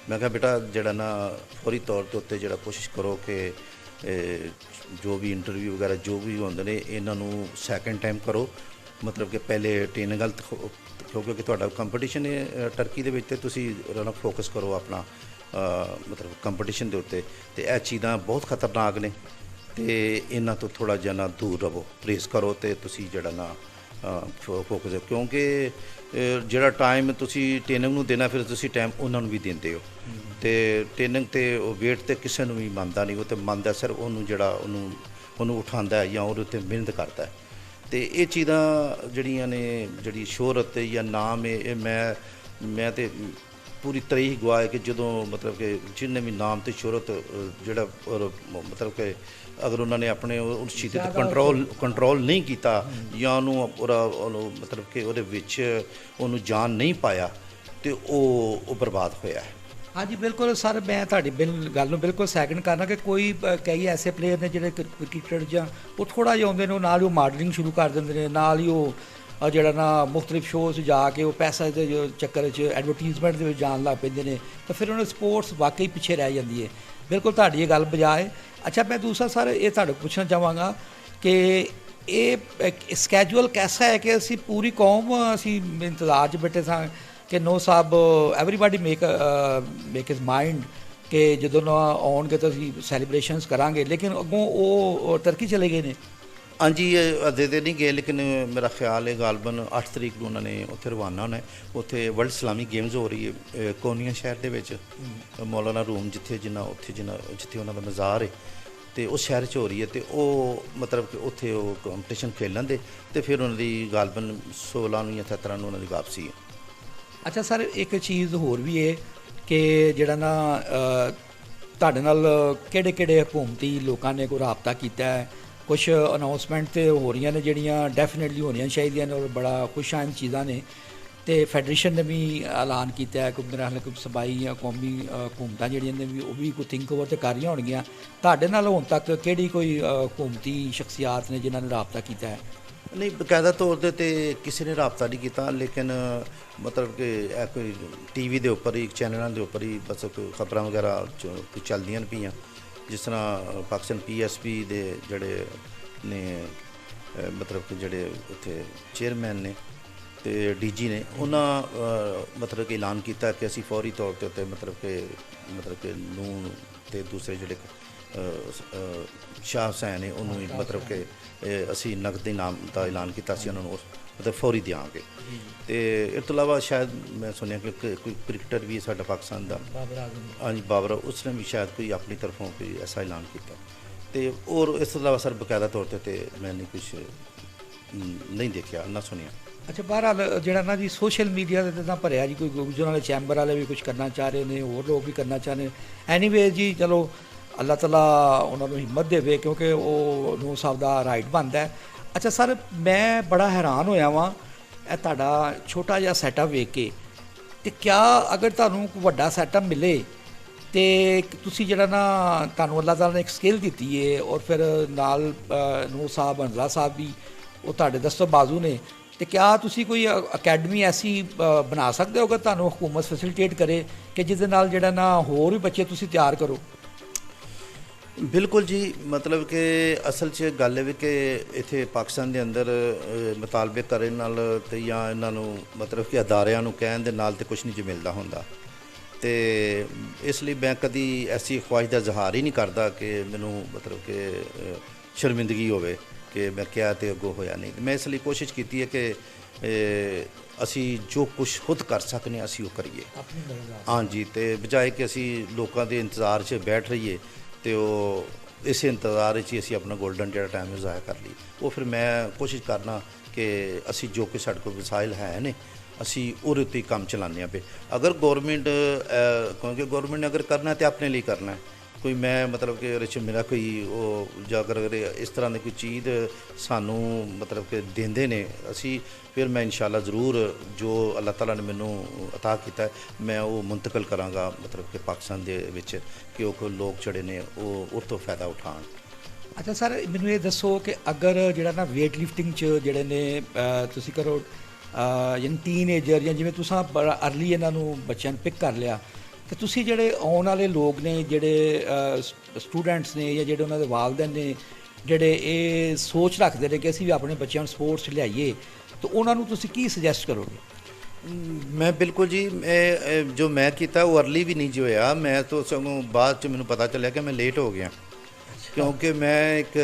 मैं कहा बेटा जड़ा ना फौरी तौर के उत्ते जड़ा कोशिश करो कि जो भी इंटरव्यू वगैरह जो भी होंदे ने इन्हों सैकेंड टाइम करो, मतलब कि पहले ट्रेनिंग गल क्योंकि तुहाडा कंपटीशन है टर्की दे विच ते तुसी रन फोकस करो अपना मतलब कंपटीशन के उत्ते ते यह चीज़ां बहुत खतरनाक ने तो इन्हां तो थोड़ा जिहा ना दूर रहो, परहेज़ करो तो तुसी जड़ा ना फोकस क्योंकि जिहड़ा टाइम तुसी ट्रेनिंग नूं देना फिर तुसी टाइम उन्हां नूं भी दिंदे हो तो ट्रेनिंग ते वेट तो किसी नूं भी मनदा नहीं, वो तो मनदा सिर्फ उन्होंने जड़ा उन्होंने उठांदा है या उहदे उत्ते मेहनत करता है। तो ये चीज़ां जड़ियां ने जी शोहरत या नाम है ये मैं तो पूरी तरीक गवा है कि जो मतलब कि जिन्हें भी नाम तो शोहरत जड़ा और मतलब कि अगर उन्होंने अपने उस चीज़ पर कंट्रोल नहीं किया या उन्होंने मतलब कि उहदे विच उन्होंने जान नहीं पाया तो वो बर्बाद होया है। हाँ जी बिल्कुल सर, मैं ਤੁਹਾਡੀ ਗੱਲ ਨੂੰ ਬਿਲਕੁਲ ਸੈਕਿੰਡ ਕਰਨਾ ਕਿ ਕੋਈ ਕਈ ਐਸੇ ਪਲੇਅਰ ਨੇ ਜਿਹੜੇ ਕ੍ਰਿਕਟਰ ਜਾਂ ਉਹ ਥੋੜ੍ਹਾ ਜਿਹਾ ਆਉਂਦੇ ਨੇ, ਉਹ ਨਾਲ ਹੀ ਉਹ ਮਾਡਲਿੰਗ ਸ਼ੁਰੂ ਕਰ ਦਿੰਦੇ ਨੇ, ਨਾਲ ਹੀ ਉਹ ਜਿਹੜਾ ਨਾ ਮੁਖਤਲਿਫ ਸ਼ੋਅ 'ਚ ਜਾ ਕੇ ਉਹ ਪੈਸਾ ਦੇ ਜੋ ਚੱਕਰ 'ਚ ਐਡਵਰਟੀਜ਼ਮੈਂਟ ਦੇ ਵਿੱਚ ਜਾਣ ਲੱਗ ਪੈਂਦੇ ਨੇ, ਤਾਂ ਫਿਰ ਉਹਨਾਂ ਸਪੋਰਟਸ ਵਾਕਈ ਪਿੱਛੇ ਰਹਿ ਜਾਂਦੀ ਹੈ। ਬਿਲਕੁਲ ਤੁਹਾਡੀ ਇਹ ਗੱਲ ਬਜਾ ਹੈ। ਅੱਛਾ, ਮੈਂ ਦੂਸਰਾ ਸਰ ਇਹ ਤੁਹਾਡੇ ਕੋਲ ਪੁੱਛਣਾ ਚਾਹਾਂਗਾ ਕਿ ਇਹ ਸਕੈਜੂਅਲ ਕੈਸਾ ਹੈ ਕਿ ਅਸੀਂ ਪੂਰੀ ਕੌਮ ਅਸੀਂ ਇੰਤਜ਼ਾਰ 'ਚ ਬੈਠੇ ਸਾਂ ਕਿ ਨੋ ਸਾਹਿਬ ਐਵਰੀਬਾਡੀ ਮੇਕ ਹਿਜ਼ ਮਾਈਂਡ ਕਿ ਜਦੋਂ ਨਾ ਆਉਣਗੇ ਤਾਂ ਅਸੀਂ ਸੈਲੀਬ੍ਰੇਸ਼ਨਸ ਕਰਾਂਗੇ, ਲੇਕਿਨ ਅੱਗੋਂ ਉਹ ਟਰਕੀ ਚਲੇ ਗਏ ਨੇ। ਹਾਂਜੀ, ਅਜੇ ਤੇ ਨਹੀਂ ਗਏ, ਲੇਕਿਨ ਮੇਰਾ ਖਿਆਲ ਹੈ ਗਾਲਬਨ 8 ਤਰੀਕ ਨੂੰ ਉਹਨਾਂ ਨੇ ਉੱਥੇ ਰਵਾਨਾ ਹੋਣਾ। ਉੱਥੇ ਵਰਲਡ ਇਸਲਾਮੀ ਗੇਮਸ ਹੋ ਰਹੀ ਹੈ ਕੋਨੀਆ ਸ਼ਹਿਰ ਦੇ ਵਿੱਚ, ਮੌਲਾਨਾ ਰੂਮ ਜਿੱਥੇ ਜਿੱਥੇ ਉਹਨਾਂ ਦਾ ਮਜ਼ਾਰ ਹੈ, ਤੇ ਉਸ ਸ਼ਹਿਰ 'ਚ ਹੋ ਰਹੀ ਹੈ। ਤੇ ਉਹ ਮਤਲਬ ਕਿ ਉੱਥੇ ਉਹ ਕੰਪੀਟੀਸ਼ਨ ਖੇਲਣ ਦੇ, ਤੇ ਫਿਰ ਉਹਨਾਂ ਦੀ ਗਾਲਬਨ 16 ਨੂੰ ਜਾਂ 17 ਨੂੰ ਉਹਨਾਂ ਦੀ ਵਾਪਸੀ ਹੈ। ਅੱਛਾ ਸਰ, ਇੱਕ ਚੀਜ਼ ਹੋਰ ਵੀ ਹੈ ਕਿ ਜਿਹੜਾ ਨਾ ਤੁਹਾਡੇ ਨਾਲ ਕਿਹੜੇ ਕਿਹੜੇ ਹਕੂਮਤੀ ਲੋਕਾਂ ਨੇ ਕੋਈ ਰਾਬਤਾ ਕੀਤਾ ਹੈ? ਕੁਛ ਅਨਾਊਂਸਮੈਂਟ ਤੇ ਹੋ ਰਹੀਆਂ ਨੇ ਜਿਹੜੀਆਂ ਡੈਫੀਨੇਟਲੀ ਹੋਣੀਆਂ ਚਾਹੀਦੀਆਂ ਨੇ ਔਰ ਬੜਾ ਖੁਸ਼ਾਇਨ ਚੀਜ਼ਾਂ ਨੇ, ਤੇ ਫੈਡਰੇਸ਼ਨ ਨੇ ਵੀ ਐਲਾਨ ਕੀਤਾ ਹੈ ਕਿ ਮੇਰਾ ਹਾਲੇ ਕੋਈ ਸਬਾਈ ਜਾਂ ਕੌਮੀ ਹਕੂਮਤਾਂ ਜਿਹੜੀਆਂ ਨੇ ਵੀ ਉਹ ਵੀ ਕੋਈ ਥਿੰਕ ਓਵਰ ਤੇ ਕਰ ਰਹੀਆਂ ਹੋਣਗੀਆਂ। ਤੁਹਾਡੇ ਨਾਲ ਹੁਣ ਤੱਕ ਕਿਹੜੀ ਕੋਈ ਹਕੂਮਤੀ ਸ਼ਖਸੀਆਤ ਨੇ ਜਿਨ੍ਹਾਂ ਨੇ ਰਾਬਤਾ ਕੀਤਾ ਹੈ? ਨਹੀਂ, ਬਕਾਇਦਾ ਤੌਰ 'ਤੇ ਕਿਸੇ ਨੇ ਰਾਬਤਾ ਨਹੀਂ ਕੀਤਾ, ਲੇਕਿਨ ਮਤਲਬ ਕਿ ਇਹ ਕੋਈ ਟੀਵੀ ਦੇ ਉੱਪਰ ਹੀ, ਚੈਨਲਾਂ ਦੇ ਉੱਪਰ ਹੀ ਬਸ ਖਬਰਾਂ ਵਗੈਰਾ ਚੱਲਦੀਆਂ ਪਈਆਂ। ਜਿਸ ਤਰ੍ਹਾਂ ਪਾਕਿਸਤਾਨ PSP ਦੇ ਜਿਹੜੇ ਨੇ ਮਤਲਬ ਕਿ ਜਿਹੜੇ ਉੱਥੇ ਚੇਅਰਮੈਨ ਨੇ ਤੇ DG ਨੇ, ਉਹਨਾਂ ਮਤਲਬ ਕਿ ਐਲਾਨ ਕੀਤਾ ਕਿ ਅਸੀਂ ਫੌਰੀ ਤੌਰ 'ਤੇ ਉੱਤੇ ਮਤਲਬ ਕਿ ਨੂੰ ਤੇ ਦੂਸਰੇ ਜਿਹੜੇ ਸ਼ਾਹ ਹੁਸੈਨ ਨੇ ਉਹਨੂੰ ਮਤਲਬ ਕਿ ਅਸੀਂ ਨਕਦ ਇਨਾਮ ਦਾ ਐਲਾਨ ਕੀਤਾ ਸੀ, ਉਹਨਾਂ ਨੂੰ ਮਤਲਬ ਫੌਰੀ ਦਿਆਂਗੇ। ਤੇ ਇਸ ਤੋਂ ਇਲਾਵਾ ਸ਼ਾਇਦ ਮੈਂ ਸੁਣਿਆ ਕਿ ਕੋਈ ਕ੍ਰਿਕਟਰ ਵੀ ਸਾਡਾ ਪਾਕਿਸਤਾਨ ਦਾ, ਹਾਂਜੀ ਬਾਬਰ, ਉਸਨੇ ਵੀ ਸ਼ਾਇਦ ਕੋਈ ਆਪਣੀ ਤਰਫੋਂ ਕੋਈ ਐਸਾ ਐਲਾਨ ਕੀਤਾ। ਤੇ ਔਰ ਇਸ ਤੋਂ ਇਲਾਵਾ ਸਰ ਬਕਾਇਦਾ ਤੌਰ 'ਤੇ ਮੈਂ ਨਹੀਂ ਕੁਛ ਨਹੀਂ ਦੇਖਿਆ, ਨਾ ਸੁਣਿਆ। ਅੱਛਾ, ਬਹਰਹਾਲ ਜਿਹੜਾ ਨਾ ਜੀ ਸੋਸ਼ਲ ਮੀਡੀਆ 'ਤੇ ਤਾਂ ਭਰਿਆ ਜੀ, ਕੋਈ ਗੁਜਰਾਂ ਵਾਲੇ ਚੈਂਬਰ ਵਾਲੇ ਵੀ ਕੁਝ ਕਰਨਾ ਚਾਹ ਰਹੇ ਨੇ, ਹੋਰ ਲੋਕ ਵੀ ਕਰਨਾ ਚਾਹ ਰਹੇ। ਐਨੀਵੇ ਜੀ, ਚਲੋ ਅੱਲਾਹ ਤਾਲਾ ਉਹਨਾਂ ਨੂੰ ਹਿੰਮਤ ਦੇਵੇ, ਕਿਉਂਕਿ ਉਹ ਨੂੰ ਸਾਹਿਬ ਦਾ ਰਾਈਟ ਬਣਦਾ ਹੈ। ਅੱਛਾ ਸਰ, ਮੈਂ ਬੜਾ ਹੈਰਾਨ ਹੋਇਆ ਵਾਂ ਇਹ ਤੁਹਾਡਾ ਛੋਟਾ ਜਿਹਾ ਸੈਟਅਪ ਵੇਖ ਕੇ। ਅਤੇ ਕਿਆ ਅਗਰ ਤੁਹਾਨੂੰ ਕੋਈ ਵੱਡਾ ਸੈਟਅਪ ਮਿਲੇ ਅਤੇ ਤੁਸੀਂ ਜਿਹੜਾ ਨਾ ਤੁਹਾਨੂੰ ਅੱਲਾਹ ਤਾਲਾ ਨੇ ਇੱਕ ਸਕਿੱਲ ਦਿੱਤੀ ਹੈ, ਔਰ ਫਿਰ ਨਾਲ ਨੂਰ ਸਾਹਿਬ, ਹੰਜ਼ਲਾ ਸਾਹਿਬ ਵੀ ਉਹ ਤੁਹਾਡੇ ਦਸਤੋ ਬਾਜ਼ੂ ਨੇ, ਅਤੇ ਕਿਆ ਤੁਸੀਂ ਕੋਈ ਅਕੈਡਮੀ ਐਸੀ ਬਣਾ ਸਕਦੇ ਹੋ ਅਗਰ ਤੁਹਾਨੂੰ ਹਕੂਮਤ ਫੈਸਿਲੀਟੇਟ ਕਰੇ ਕਿ ਜਿਹਦੇ ਨਾਲ ਜਿਹੜਾ ਨਾ ਹੋਰ ਵੀ ਬੱਚੇ ਤੁਸੀਂ ਤਿਆਰ ਕਰੋ? ਬਿਲਕੁਲ ਜੀ, ਮਤਲਬ ਕਿ ਅਸਲ 'ਚ ਗੱਲ ਇਹ ਵੀ ਕਿ ਇੱਥੇ ਪਾਕਿਸਤਾਨ ਦੇ ਅੰਦਰ ਮੁਤਾਲਬੇ ਕਰਨ ਨਾਲ ਅਤੇ ਜਾਂ ਇਹਨਾਂ ਨੂੰ ਮਤਲਬ ਕਿ ਅਦਾਰਿਆਂ ਨੂੰ ਕਹਿਣ ਦੇ ਨਾਲ ਤਾਂ ਕੁਛ ਨਹੀਂ ਜੀ ਮਿਲਦਾ ਹੁੰਦਾ। ਅਤੇ ਇਸ ਲਈ ਮੈਂ ਕਦੀ ਐਸੀ ਖਵਾਹਿਸ਼ ਦਾ ਇਜ਼ਹਾਰ ਹੀ ਨਹੀਂ ਕਰਦਾ ਕਿ ਮੈਨੂੰ ਮਤਲਬ ਕਿ ਸ਼ਰਮਿੰਦਗੀ ਹੋਵੇ ਕਿ ਮੈਂ ਕਿਹਾ ਅਤੇ ਅੱਗੋਂ ਹੋਇਆ ਨਹੀਂ। ਮੈਂ ਇਸ ਲਈ ਕੋਸ਼ਿਸ਼ ਕੀਤੀ ਹੈ ਕਿ ਅਸੀਂ ਜੋ ਕੁਛ ਖੁਦ ਕਰ ਸਕਦੇ ਹਾਂ ਅਸੀਂ ਉਹ ਕਰੀਏ। ਹਾਂਜੀ, ਅਤੇ ਬਜਾਏ ਕਿ ਅਸੀਂ ਲੋਕਾਂ ਦੇ ਇੰਤਜ਼ਾਰ 'ਚ ਬੈਠ ਰਹੀਏ ਅਤੇ ਉਹ ਇਸੇ ਇੰਤਜ਼ਾਰ ਵਿੱਚ ਹੀ ਅਸੀਂ ਆਪਣਾ ਗੋਲਡਨ ਜਿਹੜਾ ਟਾਈਮ ਜ਼ਾਇਆ ਕਰ ਲਈ। ਉਹ ਫਿਰ ਮੈਂ ਕੋਸ਼ਿਸ਼ ਕਰਨਾ ਕਿ ਅਸੀਂ ਜੋ ਕਿ ਸਾਡੇ ਕੋਲ ਵਸਾਇਲ ਹੈ ਨੇ ਅਸੀਂ ਉਹਦੇ ਉੱਤੇ ਹੀ ਕੰਮ ਚਲਾਉਂਦੇ ਹਾਂ ਪਏ। ਅਗਰ ਗੌਰਮੈਂਟ, ਕਿਉਂਕਿ ਗੌਰਮੈਂਟ ਨੇ ਅਗਰ ਕਰਨਾ ਤਾਂ ਆਪਣੇ ਲਈ ਕਰਨਾ ਹੈ, ਕੋਈ ਮੈਂ ਮਤਲਬ ਕਿ ਉਹਦੇ 'ਚ ਮੇਰਾ ਕੋਈ ਉਹ ਜਾਂ ਅਗਰ ਇਸ ਤਰ੍ਹਾਂ ਦੀ ਕੋਈ ਚੀਜ਼ ਸਾਨੂੰ ਮਤਲਬ ਕਿ ਦਿੰਦੇ ਨੇ, ਅਸੀਂ ਫਿਰ ਮੈਂ ਇਨਸ਼ਾਅੱਲਾ ਜ਼ਰੂਰ ਜੋ ਅੱਲਾਹ ਤਾਲਾ ਨੇ ਮੈਨੂੰ ਅਤਾ ਕੀਤਾ ਮੈਂ ਉਹ ਮੁੰਤਕਲ ਕਰਾਂਗਾ ਮਤਲਬ ਕਿ ਪਾਕਿਸਤਾਨ ਦੇ ਵਿੱਚ, ਕਿ ਉਹ ਲੋਕ ਜਿਹੜੇ ਨੇ ਉਹ ਤੋਂ ਫਾਇਦਾ ਉਠਾਉਣ। ਅੱਛਾ ਸਰ, ਮੈਨੂੰ ਇਹ ਦੱਸੋ ਕਿ ਅਗਰ ਜਿਹੜਾ ਨਾ ਵੇਟ ਲਿਫਟਿੰਗ 'ਚ ਜਿਹੜੇ ਨੇ ਤੁਸੀਂ ਕਰੋ ਯਾਨੀ ਟੀਨਏਜਰ ਜਾਂ ਜਿਵੇਂ ਤੁਸੀਂ ਬੜਾ ਅਰਲੀ ਇਹਨਾਂ ਨੂੰ ਬੱਚਿਆਂ ਨੂੰ ਪਿਕ ਕਰ ਲਿਆ, ਅਤੇ ਤੁਸੀਂ ਜਿਹੜੇ ਆਉਣ ਵਾਲੇ ਲੋਕ ਨੇ, ਜਿਹੜੇ ਸਟੂਡੈਂਟਸ ਨੇ ਜਾਂ ਜਿਹੜੇ ਉਹਨਾਂ ਦੇ ਵਾਲਿदैन ਨੇ, ਜਿਹੜੇ ਇਹ ਸੋਚ ਰੱਖਦੇ ਨੇ ਕਿ ਅਸੀਂ ਵੀ ਆਪਣੇ ਬੱਚਿਆਂ ਨੂੰ ਸਪੋਰਟਸ 'ਚ ਲਿਆਈਏ, ਤਾਂ ਉਹਨਾਂ ਨੂੰ ਤੁਸੀਂ ਕੀ ਸੁਜੈਸਟ ਕਰੋਗੇ? ਮੈਂ ਬਿਲਕੁਲ ਜੀ, ਜੋ ਮੈਂ ਕੀਤਾ ਉਹ ਅਰਲੀ ਵੀ ਨਹੀਂ ਜੀ ਹੋਇਆ। ਮੈਂ ਤਾਂ ਸਗੋਂ ਬਾਅਦ 'ਚ ਮੈਨੂੰ ਪਤਾ ਚੱਲਿਆ ਕਿ ਮੈਂ ਲੇਟ ਹੋ ਗਿਆ, ਕਿਉਂਕਿ ਮੈਂ ਇੱਕ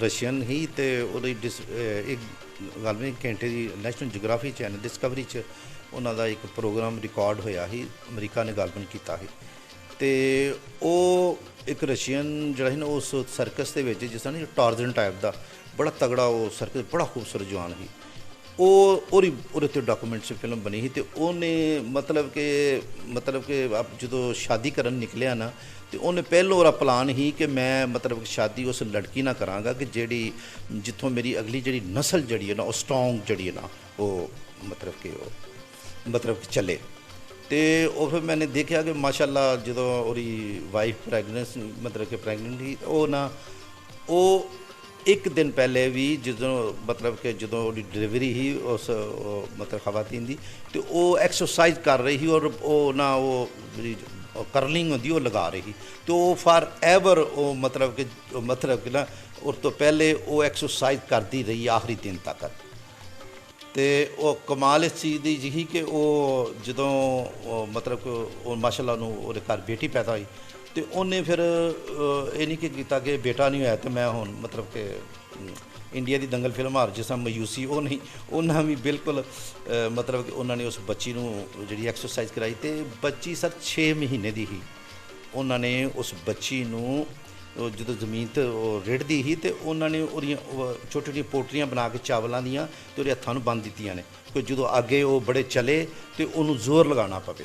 ਰਸ਼ੀਅਨ ਹੀ ਅਤੇ ਉਹਦੀ ਇੱਕ ਗੱਲ ਵੀ ਘੰਟੇ ਦੀ ਨੈਸ਼ਨਲ ਜਿਓਗ੍ਰਾਫੀ ਚੈਨਲ ਡਿਸਕਵਰੀ 'ਚ ਉਹਨਾਂ ਦਾ ਇੱਕ ਪ੍ਰੋਗਰਾਮ ਰਿਕਾਰਡ ਹੋਇਆ ਸੀ, ਅਮਰੀਕਾ ਨੇ ਗਾਲਬਨ ਕੀਤਾ ਸੀ। ਅਤੇ ਉਹ ਇੱਕ ਰਸ਼ੀਅਨ ਜਿਹੜਾ ਸੀ ਨਾ ਉਸ ਸਰਕਸ ਦੇ ਵਿੱਚ, ਜਿਸ ਤਰ੍ਹਾਂ ਟਾਰਜ਼ਨ ਟਾਈਪ ਦਾ ਬੜਾ ਤਗੜਾ ਉਹ ਸਰਕਸ, ਬੜਾ ਖੂਬਸੂਰਤ ਜਵਾਨ ਸੀ। ਉਹਦੇ ਉੱਤੇ ਡਾਕੂਮੈਂਟਰੀ ਫਿਲਮ ਬਣੀ ਸੀ। ਅਤੇ ਉਹਨੇ ਮਤਲਬ ਕਿ ਜਦੋਂ ਸ਼ਾਦੀ ਕਰਨ ਨਿਕਲਿਆ ਨਾ, ਅਤੇ ਉਹਨੇ ਪਹਿਲੋਂ ਉਹਦਾ ਪਲਾਨ ਸੀ ਕਿ ਮੈਂ ਮਤਲਬ ਸ਼ਾਦੀ ਉਸ ਲੜਕੀ ਨਾਲ ਕਰਾਂਗਾ ਕਿ ਜਿਹੜੀ ਜਿੱਥੋਂ ਮੇਰੀ ਅਗਲੀ ਜਿਹੜੀ ਨਸਲ ਜਿਹੜੀ ਹੈ ਨਾ ਉਹ ਸਟਰੋਂਗ ਜਿਹੜੀ ਹੈ ਨਾ ਉਹ ਮਤਲਬ ਕਿ ਚੱਲੇ। ਤੇ ਉਹ ਫਿਰ ਮੈंने ਦੇਖਿਆ ਕਿ ਮਾਸ਼ਾਅੱਲਾ ਜਦੋਂ ਉਹਦੀ ਵਾਈਫ ਪ੍ਰੈਗਨੈਂਸ ਮਤਲਬ ਕਿ ਪ੍ਰੈਗਨੈਂਟ ਸੀ ਉਹ ਨਾ ਉਹ ਇੱਕ ਦਿਨ ਪਹਿਲੇ ਵੀ ਜਦੋਂ ਮਤਲਬ ਕਿ ਜਦੋਂ ਉਹਦੀ ਡਿਲੀਵਰੀ ਸੀ ਉਸ ਮਤਲਬ ਖਵਾਤੀਨ ਦੀ ਤੇ ਉਹ ਐਕਸਰਸਾਈਜ਼ ਕਰ ਰਹੀ ਸੀ ਔਰ ਉਹ ਨਾ ਉਹ ਜਿਹੜੀ ਕਰਲਿੰਗ ਹੁੰਦੀ ਉਹ ਲਗਾ ਰਹੀ ਸੀ ਤੇ ਉਹ ਫਾਰ ਐਵਰ ਉਹ ਮਤਲਬ ਕਿ ਨਾ ਉਸ ਤੋਂ ਪਹਿਲੇ ਉਹ ਐਕਸਰਸਾਈਜ਼ ਕਰਦੀ ਰਹੀ ਆਖਰੀ ਦਿਨ ਤੱਕ। ਤੇ ਉਹ ਕਮਾਲ ਇਸ ਚੀਜ਼ ਦੀ ਜਿਹੀ ਕਿ ਉਹ ਜਦੋਂ ਮਤਲਬ ਕਿ ਉਹ ਮਾਸ਼ਾਅੱਲਾ ਨੂੰ ਉਹਦੇ ਘਰ ਬੇਟੀ ਪੈਦਾ ਹੋਈ ਤੇ ਉਹਨੇ ਫਿਰ ਇਹ ਨਹੀਂ ਕਿ ਕੀਤਾ ਕਿ ਬੇਟਾ ਨਹੀਂ ਹੋਇਆ ਤੇ ਮੈਂ ਹੁਣ ਮਤਲਬ ਕਿ ਇੰਡੀਆ ਦੀ ਦੰਗਲ ਫਿਲਮ ਹਾਰ ਜਿਸ ਤਰ੍ਹਾਂ ਮਯੂਸੀ ਉਹ ਨਹੀਂ, ਉਹਨਾਂ ਵੀ ਬਿਲਕੁਲ ਮਤਲਬ ਕਿ ਉਹਨਾਂ ਨੇ ਉਸ ਬੱਚੀ ਨੂੰ ਜਿਹੜੀ ਐਕਸਰਸਾਈਜ਼ ਕਰਾਈ ਤੇ ਬੱਚੀ ਸਰ 6 ਮਹੀਨੇ ਦੀ ਸੀ। ਉਹਨਾਂ ਨੇ ਉਸ ਬੱਚੀ ਨੂੰ ਜਦੋਂ ਜ਼ਮੀਨ 'ਤੇ ਉਹ ਰਿੜ੍ਹਦੀ ਸੀ ਤੇ ਉਹਨਾਂ ਨੇ ਉਹਦੀਆਂ ਛੋਟੀ ਛੋਟੀਆਂ ਪੋਟਰੀਆਂ ਬਣਾ ਕੇ ਚਾਵਲਾਂ ਦੀਆਂ ਤੇ ਉਹਦੇ ਹੱਥਾਂ ਨੂੰ ਬੰਨ੍ਹ ਦਿੱਤੀਆਂ ਨੇ ਕਿ ਜਦੋਂ ਅੱਗੇ ਉਹ ਬੜੇ ਚਲੇ ਤੇ ਉਹਨੂੰ ਜ਼ੋਰ ਲਗਾਉਣਾ ਪਵੇ।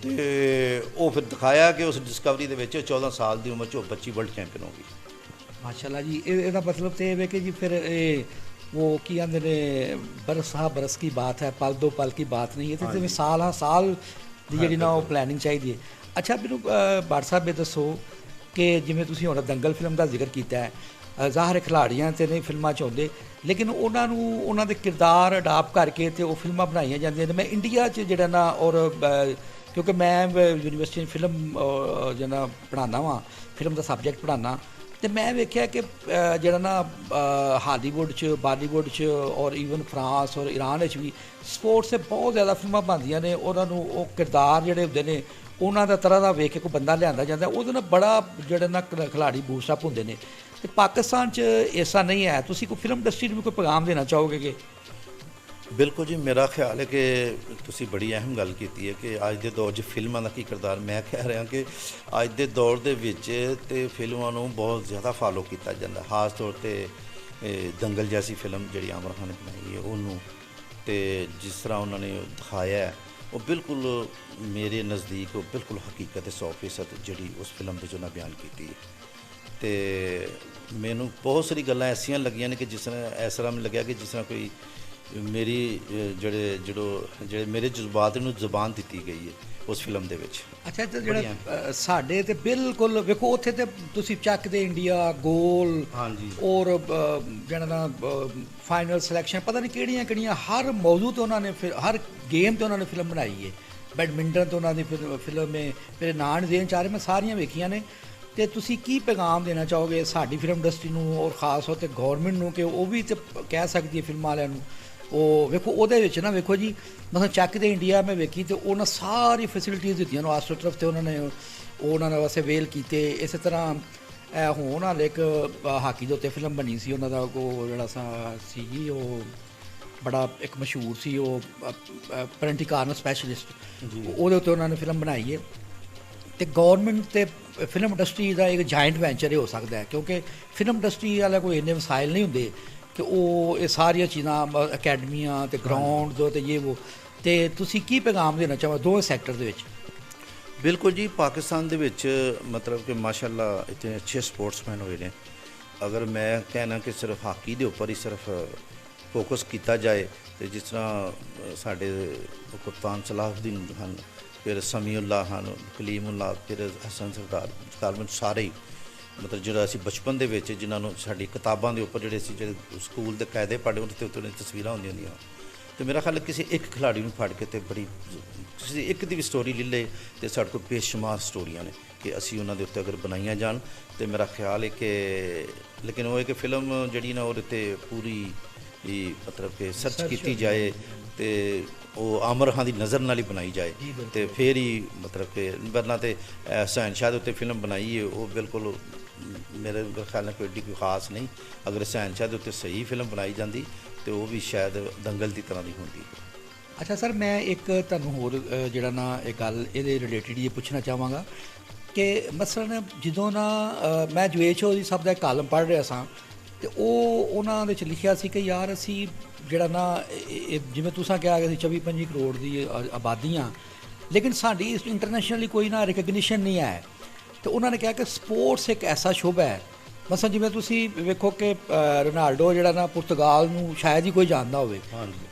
ਤੇ ਉਹ ਫਿਰ ਦਿਖਾਇਆ ਕਿ ਉਸ ਡਿਸਕਵਰੀ ਦੇ ਵਿੱਚ 14 ਸਾਲ ਦੀ ਉਮਰ 'ਚ ਉਹ ਬੱਚੀ ਵਰਲਡ ਚੈਂਪੀਅਨ ਹੋ ਗਈ। ਮਾਸ਼ਾਅੱਲਾ ਜੀ, ਇਹਦਾ ਮਤਲਬ ਤੇ ਇਹ ਵੇ ਕਿ ਜੀ ਫਿਰ ਇਹ ਉਹ ਕੀ ਕਹਿੰਦੇ ਨੇ ਬਰਸ ਕੀ ਬਾਤ ਹੈ, ਪਲ ਦੋ ਪਲ ਕੀ ਬਾਤ ਨਹੀਂ ਹੈ। ਤੇ ਸਾਲ ਦੀ ਜਿਹੜੀ ਨਾ ਉਹ ਪਲੈਨਿੰਗ ਚਾਹੀਦੀ ਹੈ। ਅੱਛਾ ਮੈਨੂੰ ਬਾਟ ਸਾਹਿਬ ਇਹ ਦੱਸੋ ਕਿ ਜਿਵੇਂ ਤੁਸੀਂ ਹੁਣ ਦੰਗਲ ਫਿਲਮ ਦਾ ਜ਼ਿਕਰ ਕੀਤਾ ਹੈ, ਜ਼ਾਹਰ ਖਿਲਾੜੀਆਂ ਤੇ ਨਹੀਂ ਫਿਲਮਾਂ 'ਚ ਆਉਂਦੇ ਲੇਕਿਨ ਉਹਨਾਂ ਨੂੰ ਉਹਨਾਂ ਦੇ ਕਿਰਦਾਰ ਅਡਾਪਟ ਕਰਕੇ ਤੇ ਉਹ ਫਿਲਮਾਂ ਬਣਾਈਆਂ ਜਾਂਦੀਆਂ ਨੇ। ਮੈਂ ਇੰਡੀਆ 'ਚ ਜਿਹੜਾ ਨਾ ਔਰ ਕਿਉਂਕਿ ਮੈਂ ਯੂਨੀਵਰਸਿਟੀ ਫਿਲਮ ਜਿਹੜਾ ਪੜ੍ਹਾਉਂਦਾ ਵਾਂ, ਫਿਲਮ ਦਾ ਸਬਜੈਕਟ ਪੜ੍ਹਾਉਂਦਾ ਤੇ ਮੈਂ ਵੇਖਿਆ ਕਿ ਜਿਹੜਾ ਨਾ ਹਾਲੀਵੁੱਡ 'ਚ ਬਾਲੀਵੁੱਡ 'ਚ ਔਰ ਈਵਨ ਫਰਾਂਸ ਔਰ ਈਰਾਨ ਵਿੱਚ ਵੀ ਸਪੋਰਟਸ 'ਤੇ ਬਹੁਤ ਜ਼ਿਆਦਾ ਫਿਲਮਾਂ ਬਣਦੀਆਂ ਨੇ। ਉਹਨਾਂ ਨੂੰ ਉਹ ਕਿਰਦਾਰ ਜਿਹੜੇ ਹੁੰਦੇ ਨੇ ਉਹਨਾਂ ਦਾ ਤਰ੍ਹਾਂ ਦਾ ਵੇਖ ਕੇ ਕੋਈ ਬੰਦਾ ਲਿਆਂਦਾ ਜਾਂਦਾ, ਉਹਦੇ ਨਾਲ ਬੜਾ ਜਿਹੜੇ ਨਾ ਖਿਲਾੜੀ ਬੂਸਟ ਅਪ ਹੁੰਦੇ ਨੇ। ਤੇ ਪਾਕਿਸਤਾਨ 'ਚ ਐਸਾ ਨਹੀਂ ਹੈ। ਤੁਸੀਂ ਕੋਈ ਫਿਲਮ ਇੰਡਸਟਰੀ ਨੂੰ ਵੀ ਕੋਈ ਪੈਗਾਮ ਦੇਣਾ ਚਾਹੋਗੇ ਕਿ? ਬਿਲਕੁਲ ਜੀ, ਮੇਰਾ ਖਿਆਲ ਹੈ ਕਿ ਤੁਸੀਂ ਬੜੀ ਅਹਿਮ ਗੱਲ ਕੀਤੀ ਹੈ ਕਿ ਅੱਜ ਦੇ ਦੌਰ 'ਚ ਫਿਲਮਾਂ ਦਾ ਕੀ ਕਿਰਦਾਰ। ਮੈਂ ਕਹਿ ਰਿਹਾ ਕਿ ਅੱਜ ਦੇ ਦੌਰ ਦੇ ਵਿੱਚ ਤੇ ਫਿਲਮਾਂ ਨੂੰ ਬਹੁਤ ਜ਼ਿਆਦਾ ਫਾਲੋ ਕੀਤਾ ਜਾਂਦਾ, ਖਾਸ ਤੌਰ 'ਤੇ ਦੰਗਲ ਜੈਸੀ ਫਿਲਮ ਜਿਹੜੀ ਆਮਰ ਖਾਨ ਨੇ ਬਣਾਈ ਹੈ ਉਹਨੂੰ, ਤੇ ਜਿਸ ਤਰ੍ਹਾਂ ਉਹਨਾਂ ਨੇ ਦਿਖਾਇਆ ਉਹ ਬਿਲਕੁਲ ਮੇਰੇ ਨਜ਼ਦੀਕ ਉਹ ਬਿਲਕੁਲ ਹਕੀਕਤ 100% ਜਿਹੜੀ ਉਸ ਫਿਲਮ ਵਿੱਚ ਉਹਨਾਂ ਬਿਆਨ ਕੀਤੀ ਹੈ। ਤੇ ਮੈਨੂੰ ਬਹੁਤ ਸਾਰੀ ਗੱਲਾਂ ਐਸੀਆਂ ਲੱਗੀਆਂ ਨੇ ਕਿ ਜਿਸ ਤਰ੍ਹਾਂ ਇਸ ਤਰ੍ਹਾਂ ਮੈਨੂੰ ਲੱਗਿਆ ਕਿ ਜਿਸ ਤਰ੍ਹਾਂ ਕੋਈ ਮੇਰੀ ਜਿਹੜੇ ਮੇਰੇ ਜਜ਼ਬਾਤ ਨੂੰ ਜ਼ੁਬਾਨ ਦਿੱਤੀ ਗਈ ਹੈ ਉਸ ਫਿਲਮ ਦੇ ਵਿੱਚ। ਅੱਛਾ, ਤੇ ਜਿਹੜਾ ਸਾਡੇ ਤੇ ਬਿਲਕੁਲ ਵੇਖੋ ਉੱਥੇ ਤੇ ਤੁਸੀਂ ਚੱਕਦੇ ਇੰਡੀਆ ਗੋਲ ਹਾਂਜੀ ਔਰ ਜਿਹੜਾ ਨਾ ਫਾਈਨਲ ਸਿਲੈਕਸ਼ਨ ਪਤਾ ਨਹੀਂ ਕਿਹੜੀਆਂ ਕਿਹੜੀਆਂ ਹਰ ਮੌਜੂ 'ਤੇ ਉਹਨਾਂ ਨੇ ਹਰ ਗੇਮ 'ਤੇ ਉਹਨਾਂ ਨੇ ਫਿਲਮ ਬਣਾਈ ਹੈ। ਬੈਡਮਿੰਟਨ 'ਤੇ ਉਹਨਾਂ ਦੀ ਫਿਲਮ ਹੈ, ਮੇਰੇ ਨਾਂ ਨਹੀਂ ਦੇਣ ਚਾਹ ਰਹੇ, ਮੈਂ ਸਾਰੀਆਂ ਵੇਖੀਆਂ ਨੇ। ਤੇ ਤੁਸੀਂ ਕੀ ਪੈਗਾਮ ਦੇਣਾ ਚਾਹੋਗੇ ਸਾਡੀ ਫਿਲਮ ਇੰਡਸਟਰੀ ਨੂੰ ਔਰ ਖਾਸ ਤੌਰ 'ਤੇ ਗੌਰਮੈਂਟ ਨੂੰ ਕਿ ਉਹ ਵੀ ਤੇ ਕਹਿ ਸਕਦੀ ਹੈ ਫਿਲਮਾਂ ਵਾਲਿਆਂ ਨੂੰ? ਉਹ ਵੇਖੋ ਉਹਦੇ ਵਿੱਚ ਨਾ ਵੇਖੋ ਜੀ ਮਤਲਬ ਚੱਕ ਦੇ ਇੰਡੀਆ ਮੈਂ ਵੇਖੀ ਤੇ ਉਹਨਾਂ ਸਾਰੀ ਫੈਸਿਲਿਟੀਜ਼ ਦਿੱਤੀਆਂ ਨੂੰ ਆਸਟਰ ਤਰਫ ਤੇ ਉਹਨਾਂ ਨੇ ਵਾਸਤੇ ਵੇਲ ਕੀਤੇ। ਇਸੇ ਤਰ੍ਹਾਂ ਹੋਣ ਹਾਲੇ ਇੱਕ ਹਾਕੀ ਦੇ ਉੱਤੇ ਫਿਲਮ ਬਣੀ ਸੀ ਉਹਨਾਂ ਦਾ ਉਹ ਜਿਹੜਾ ਸੀ ਜੀ ਉਹ ਬੜਾ ਇੱਕ ਮਸ਼ਹੂਰ ਸੀ ਉਹ ਪੈਰੈਂਟਿਕਾਰਨ ਸਪੈਸ਼ਲਿਸਟ, ਉਹਦੇ ਉੱਤੇ ਉਹਨਾਂ ਨੇ ਫਿਲਮ ਬਣਾਈ ਹੈ। ਤੇ ਗੌਰਮੈਂਟ ਤੇ ਫਿਲਮ ਇੰਡਸਟਰੀ ਦਾ ਇੱਕ ਜਾਇੰਟ ਵੈਂਚਰ ਹੀ ਹੋ ਸਕਦਾ ਹੈ ਕਿਉਂਕਿ ਫਿਲਮ ਇੰਡਸਟਰੀ ਵਾਲਾ ਕੋਈ ਇੰਨੇ ਵਸਾਇਲ ਨਹੀਂ ਹੁੰਦੇ ਕਿ ਉਹ ਇਹ ਸਾਰੀਆਂ ਚੀਜ਼ਾਂ ਅਕੈਡਮੀਆਂ ਤੇ ਗਰਾਊਂਡ ਤੇ ਇਹ ਉਹ। ਤੇ ਤੁਸੀਂ ਕੀ ਪੈਗਾਮ ਦੇਣਾ ਚਾਹੋ ਦੋਵੇਂ ਸੈਕਟਰ ਦੇ ਵਿੱਚ? ਬਿਲਕੁਲ ਜੀ, ਪਾਕਿਸਤਾਨ ਦੇ ਵਿੱਚ ਮਤਲਬ ਕਿ ਮਾਸ਼ਾਅੱਲਾ ਇੱਥੇ ਅੱਛੇ ਸਪੋਰਟਸਮੈਨ ਹੋਏ ਨੇ। ਅਗਰ ਮੈਂ ਕਹਿਣਾ ਕਿ ਸਿਰਫ ਹਾਕੀ ਦੇ ਉੱਪਰ ਹੀ ਸਿਰਫ ਫੋਕਸ ਕੀਤਾ ਜਾਏ ਤੇ ਜਿਸ ਤਰ੍ਹਾਂ ਸਾਡੇ ਕਪਤਾਨ ਸਲਾਹੁਦੀਨ ਹਨ, ਫਿਰ ਸਮੀਉੱਲਾ ਹਨ, ਕਲੀਮੁੱਲਾ, ਫਿਰ ਹਸਨ ਸਰਦਾਰ ਸਾਰੇ ਹੀ ਮਤਲਬ ਜਿਹੜਾ ਅਸੀਂ ਬਚਪਨ ਦੇ ਵਿੱਚ ਜਿਨ੍ਹਾਂ ਨੂੰ ਸਾਡੀ ਕਿਤਾਬਾਂ ਦੇ ਉੱਪਰ ਜਿਹੜੇ ਅਸੀਂ ਜਿਹੜੇ ਸਕੂਲ ਦੇ ਕਾਇਦੇ ਪੜ੍ਹੇ ਉਹਦੇ ਉੱਤੇ ਤਸਵੀਰਾਂ ਹੁੰਦੀਆਂ ਹੁੰਦੀਆਂ। ਤੇ ਮੇਰਾ ਖਿਆਲ ਕਿਸੇ ਇੱਕ ਖਿਲਾੜੀ ਨੂੰ ਫੜ ਕੇ ਤੇ ਬੜੀ ਕਿਸੇ ਇੱਕ ਦੀ ਵੀ ਸਟੋਰੀ ਲੈ ਲਏ ਤੇ ਸਾਡੇ ਕੋਲ ਬੇਸ਼ੁਮਾਰ ਸਟੋਰੀਆਂ ਨੇ ਕਿ ਅਸੀਂ ਉਹਨਾਂ ਦੇ ਉੱਤੇ ਅਗਰ ਬਣਾਈਆਂ ਜਾਣ ਤੇ ਮੇਰਾ ਖਿਆਲ ਹੈ ਕਿ ਲੇਕਿਨ ਉਹ ਹੈ ਕਿ ਫਿਲਮ ਜਿਹੜੀ ਨਾ ਉਹਦੇ 'ਤੇ ਪੂਰੀ ਮਤਲਬ ਕਿ ਸਰਚ ਕੀਤੀ ਜਾਏ ਤੇ ਉਹ ਆਮਰ ਖਾਨ ਦੀ ਨਜ਼ਰ ਨਾਲ ਹੀ ਬਣਾਈ ਜਾਏ ਤੇ ਫਿਰ ਹੀ ਮਤਲਬ ਕਿ ਵਰਨਾ ਤੇ ਹੁਸੈਨ ਸ਼ਾਹ ਦੇ ਉੱਤੇ ਫਿਲਮ ਬਣਾਈ ਹੈ ਉਹ ਬਿਲਕੁਲ ਮੇਰੇ ਖਿਆਲ ਨਾਲ ਕੋਈ ਏਡੀ ਕੋਈ ਖਾਸ ਨਹੀਂ। ਅਗਰ ਹੁਸੈਨ ਸ਼ਾਹ ਦੇ ਉੱਤੇ ਸਹੀ ਫਿਲਮ ਬਣਾਈ ਜਾਂਦੀ ਤੇ ਉਹ ਵੀ ਸ਼ਾਇਦ ਦੰਗਲ ਦੀ ਤਰ੍ਹਾਂ ਦੀ ਹੁੰਦੀ। ਅੱਛਾ ਸਰ, ਮੈਂ ਇੱਕ ਤੁਹਾਨੂੰ ਹੋਰ ਜਿਹੜਾ ਨਾ ਇਹ ਗੱਲ ਇਹਦੇ ਰਿਲੇਟਿਡ ਇਹ ਪੁੱਛਣਾ ਚਾਹਾਂਗਾ ਕਿ ਮਸਲਨ ਜਦੋਂ ਨਾ ਮੈਂ WHO ਦੀ ਸਭ ਦਾ ਕਾਲਮ ਪੜ੍ਹ ਰਿਹਾ ਸਾਂ ਤੇ ਉਹਨਾਂ ਦੇ 'ਚ ਲਿਖਿਆ ਸੀ ਕਿ ਯਾਰ ਅਸੀਂ ਜਿਹੜਾ ਨਾ ਜਿਵੇਂ ਤੁਸੀਂ ਕਿਹਾ ਕਿ ਅਸੀਂ 24-25 ਕਰੋੜ ਦੀ ਆਬਾਦੀ ਹਾਂ ਲੇਕਿਨ ਸਾਡੀ ਇੰਟਰਨੈਸ਼ਨਲੀ ਕੋਈ ਨਾ ਰਿਕਗਨੀਸ਼ਨ ਨਹੀਂ ਹੈ। ਤੇ ਉਹਨਾਂ ਨੇ ਕਿਹਾ ਕਿ ਸਪੋਰਟਸ ਇੱਕ ਐਸਾ ਸ਼ੁਬਾ ਹੈ, ਮਸਲਨ ਜਿਵੇਂ ਤੁਸੀਂ ਵੇਖੋ ਕਿ ਰੋਨਾਲਡੋ ਜਿਹੜਾ ਨਾ ਪੁਰਤਗਾਲ ਨੂੰ ਸ਼ਾਇਦ ਹੀ ਕੋਈ ਜਾਣਦਾ ਹੋਵੇ